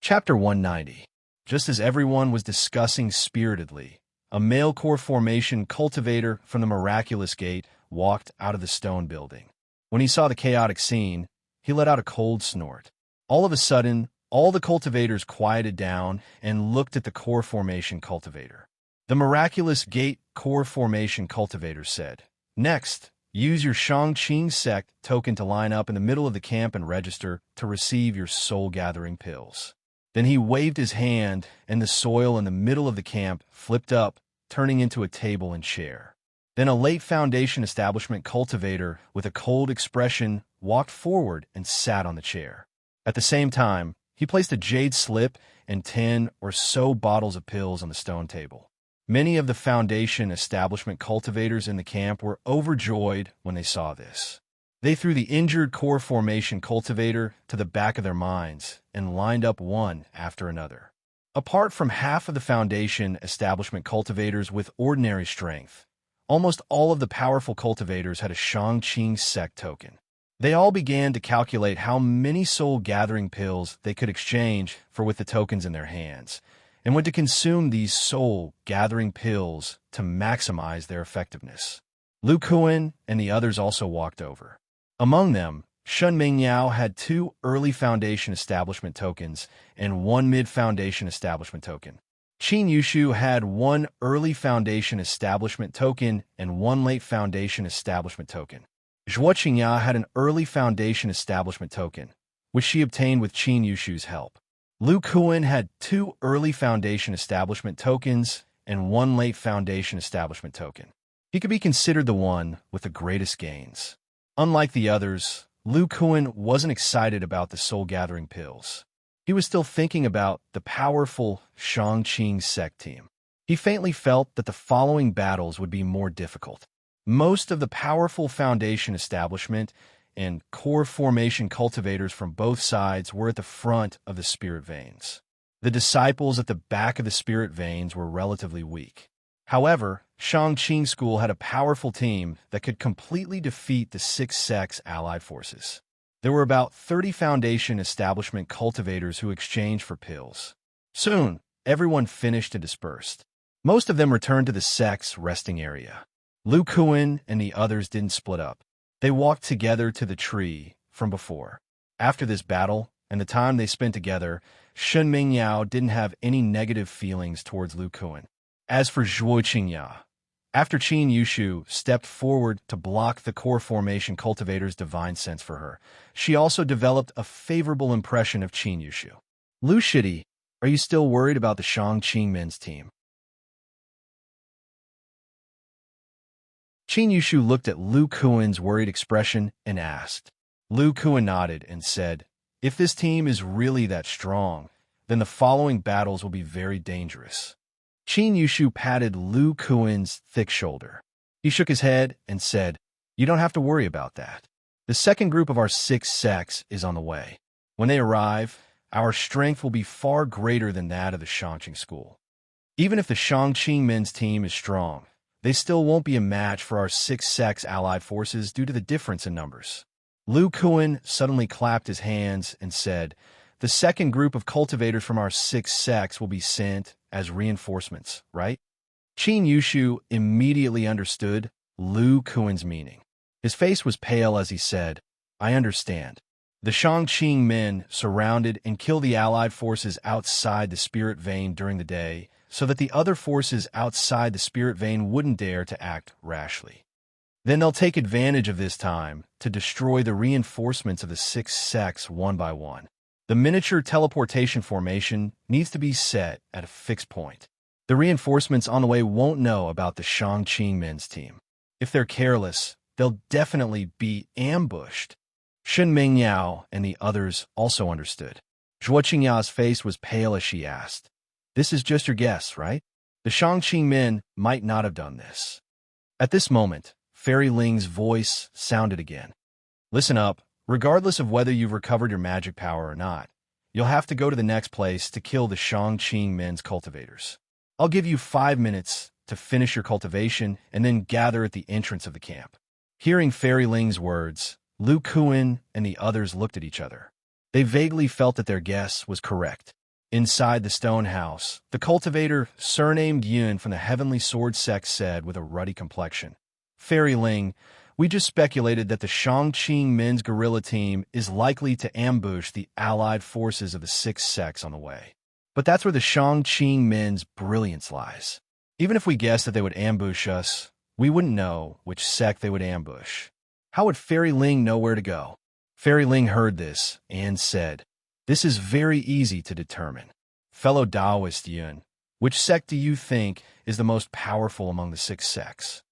Chapter 190. Just as everyone was discussing spiritedly, a male core formation cultivator from the miraculous gate walked out of the stone building. When he saw the chaotic scene, he let out a cold snort. All of a sudden, all the cultivators quieted down and looked at the core formation cultivator. The miraculous gate core formation cultivator said, "Next, use your Shang-Qing sect token to line up in the middle of the camp and register to receive your soul-gathering pills." Then he waved his hand, and the soil in the middle of the camp flipped up, turning into a table and chair. Then a late Foundation establishment cultivator with a cold expression walked forward and sat on the chair. At the same time, he placed a jade slip and 10 or so bottles of pills on the stone table. Many of the Foundation establishment cultivators in the camp were overjoyed when they saw this. They threw the injured core formation cultivator to the back of their minds and lined up one after another. Apart from half of the Foundation establishment cultivators with ordinary strength, almost all of the powerful cultivators had a Shang-Qing sect token. They all began to calculate how many soul-gathering pills they could exchange for with the tokens in their hands, and went to consume these soul-gathering pills to maximize their effectiveness. Lu Kuan and the others also walked over. Among them, Shun Mingyao had 2 early Foundation establishment tokens and 1 mid-Foundation establishment token. Qin Yushu had 1 early Foundation establishment token and 1 late Foundation establishment token. Zhuo Qingya had an early Foundation establishment token, which she obtained with Qin Yushu's help. Lu Kuan had 2 early Foundation establishment tokens and 1 late Foundation establishment token. He could be considered the one with the greatest gains. Unlike the others, Lu Kuan wasn't excited about the soul-gathering pills. He was still thinking about the powerful Shang-Qing sect team. He faintly felt that the following battles would be more difficult. Most of the powerful Foundation establishment and core formation cultivators from both sides were at the front of the spirit veins. The disciples at the back of the spirit veins were relatively weak. However, Shang-Qing School had a powerful team that could completely defeat the 6 sects' allied forces. There were about 30 Foundation establishment cultivators who exchanged for pills. Soon, everyone finished and dispersed. Most of them returned to the sect's resting area. Lu Kuan and the others didn't split up. They walked together to the tree from before. After this battle and the time they spent together, Shun Mingyao didn't have any negative feelings towards Lu Kuan. As for Zhuo Qingya, after Qin Yushu stepped forward to block the core formation cultivator's divine sense for her, she also developed a favorable impression of Qin Yushu. Lu Shidi, are you still worried about the Shang-Qing men's team? Qin Yushu looked at Lu Kuan's worried expression and asked. Lu Kuan nodded and said, "If this team is really that strong, then the following battles will be very dangerous." Qin Yushu patted Lu Kuan's thick shoulder. He shook his head and said, "You don't have to worry about that. The second group of our 6 sects is on the way. When they arrive, our strength will be far greater than that of the Shang-Qing school. Even if the Shang-Qing men's team is strong, they still won't be a match for our 6 sects' allied forces due to the difference in numbers." Lu Kuan suddenly clapped his hands and said, "The second group of cultivators from our 6 sects will be sent as reinforcements, right?" Qin Yushu immediately understood Lu Kuan's meaning. His face was pale as he said, "I understand. The Shang-Qing men surrounded and killed the allied forces outside the spirit vein during the day, so that the other forces outside the spirit vein wouldn't dare to act rashly. Then they'll take advantage of this time to destroy the reinforcements of the 6 sects one by one. The miniature teleportation formation needs to be set at a fixed point. The reinforcements on the way won't know about the Shang-Qing men's team. If they're careless, they'll definitely be ambushed." Shun Mingyao and the others also understood. Zhuo Qingya's face was pale as she asked, "This is just your guess, right? The Shang-Qing men might not have done this." At this moment, Fairy Ling's voice sounded again. "Listen up. Regardless of whether you've recovered your magic power or not, you'll have to go to the next place to kill the Shang-Qing men's cultivators. I'll give you 5 minutes to finish your cultivation and then gather at the entrance of the camp." Hearing Fairy Ling's words, Lu Kuan and the others looked at each other. They vaguely felt that their guess was correct. Inside the stone house, the cultivator, surnamed Yun from the Heavenly Sword sect, said with a ruddy complexion, "Fairy Ling, we just speculated that the Shang-Qing men's guerrilla team is likely to ambush the allied forces of the six sects on the way. But that's where the Shang-Qing men's brilliance lies. Even if we guessed that they would ambush us, we wouldn't know which sect they would ambush. How would Fairy Ling know where to go?" Fairy Ling heard this and said, "This is very easy to determine. Fellow Taoist Yun, which sect do you think is the most powerful among the six sects?"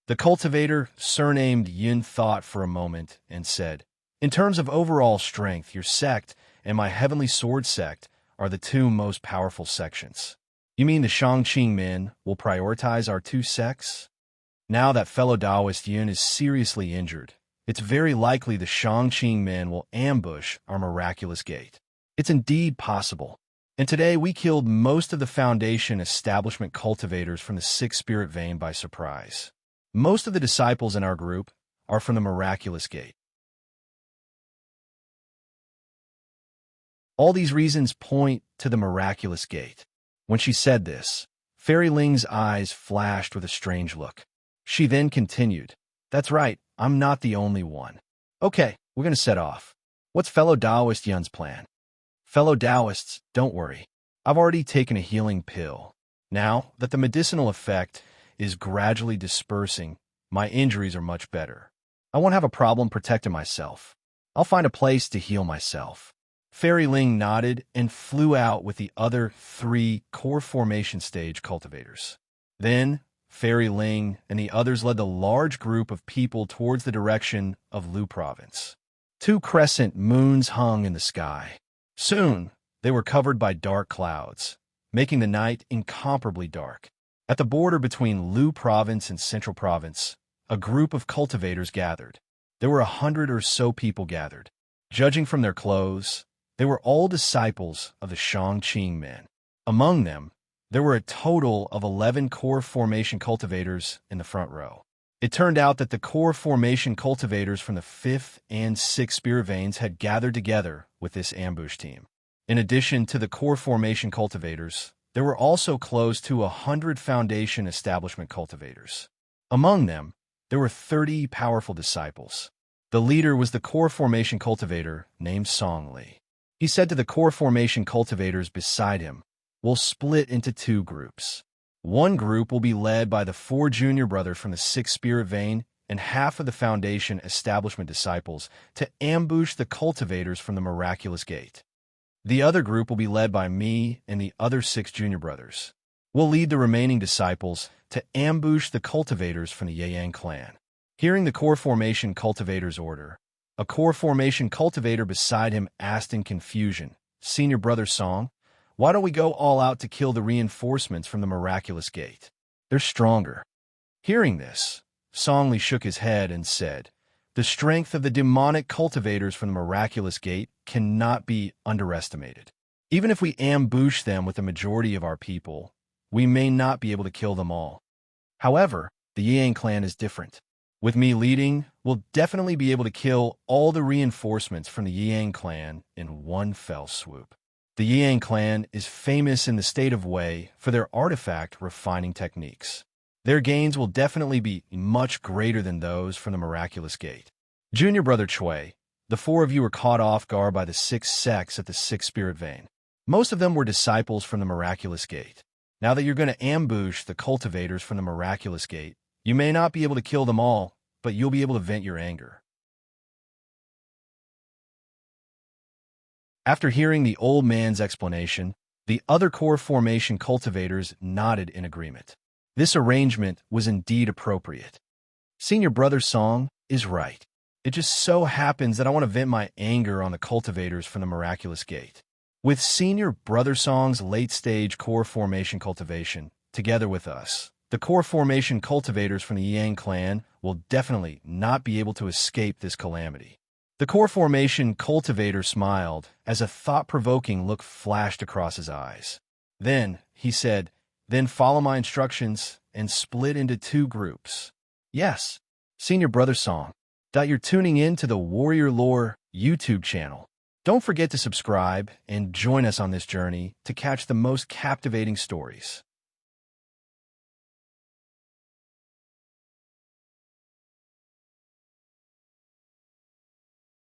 The cultivator, surnamed Yun, thought for a moment and said, "In terms of overall strength, your sect and my Heavenly Sword sect are the two most powerful sections. You mean the Shang-Qing men will prioritize our two sects?" Now that fellow Taoist Yun is seriously injured, it's very likely the Shang-Qing men will ambush our miraculous gate. It's indeed possible. And today we killed most of the Foundation establishment cultivators from the Sixth Spirit Vein by surprise. Most of the disciples in our group are from the miraculous gate. All these reasons point to the miraculous gate. When she said this, Fairy Ling's eyes flashed with a strange look. She then continued, "That's right, I'm not the only one. Okay, we're going to set off. What's fellow Taoist Yun's plan?" "Fellow Taoists, don't worry. I've already taken a healing pill. Now that the medicinal effect is gradually dispersing, my injuries are much better. I won't have a problem protecting myself. I'll find a place to heal myself." Fairy Ling nodded and flew out with the other 3 core formation stage cultivators. Then, Fairy Ling and the others led the large group of people towards the direction of Lu Province. 2 crescent moons hung in the sky. Soon, they were covered by dark clouds, making the night incomparably dark. At the border between Lu Province and Central Province, a group of cultivators gathered. There were 100 or so people gathered. Judging from their clothes, they were all disciples of the Shang-Qing men. Among them, there were a total of 11 core formation cultivators in the front row. It turned out that the core formation cultivators from the 5th and 6th spirit veins had gathered together with this ambush team. In addition to the core formation cultivators, there were also close to 100 Foundation establishment cultivators. Among them, there were 30 powerful disciples. The leader was the core formation cultivator named Song Li. He said to the core formation cultivators beside him, "We'll split into 2 groups. One group will be led by the 4 junior brothers from the 6th spirit vein and half of the Foundation establishment disciples to ambush the cultivators from the miraculous gate. The other group will be led by me and the other 6 junior brothers. We'll lead the remaining disciples to ambush the cultivators from the Yang clan." Hearing the core formation cultivator's order, a core formation cultivator beside him asked in confusion, "Senior brother Song, why don't we go all out to kill the reinforcements from the miraculous gate? They're stronger." Hearing this, Song Li shook his head and said, "The strength of the demonic cultivators from the miraculous gate cannot be underestimated. Even if we ambush them with the majority of our people, we may not be able to kill them all. However, the Yang clan is different. With me leading, we'll definitely be able to kill all the reinforcements from the Yang clan in one fell swoop. The Yang clan is famous in the state of Wei for their artifact refining techniques. Their gains will definitely be much greater than those from the miraculous gate. Junior brother Chui, the 4 of you were caught off guard by the 6 sects at the 6th spirit vein. Most of them were disciples from the miraculous gate. Now that you're going to ambush the cultivators from the miraculous gate, you may not be able to kill them all, but you'll be able to vent your anger." After hearing the old man's explanation, the other core formation cultivators nodded in agreement. This arrangement was indeed appropriate. Senior brother Song is right. It just so happens that I want to vent my anger on the cultivators from the miraculous gate. With Senior brother Song's late-stage core formation cultivation, together with us, the core formation cultivators from the Yang clan will definitely not be able to escape this calamity. The core formation cultivator smiled as a thought-provoking look flashed across his eyes. Then, he said, "Then follow my instructions and split into 2 groups." "Yes, Senior brother Song. You're tuning in to the Warrior Lore YouTube channel. Don't forget to subscribe and join us on this journey to catch the most captivating stories.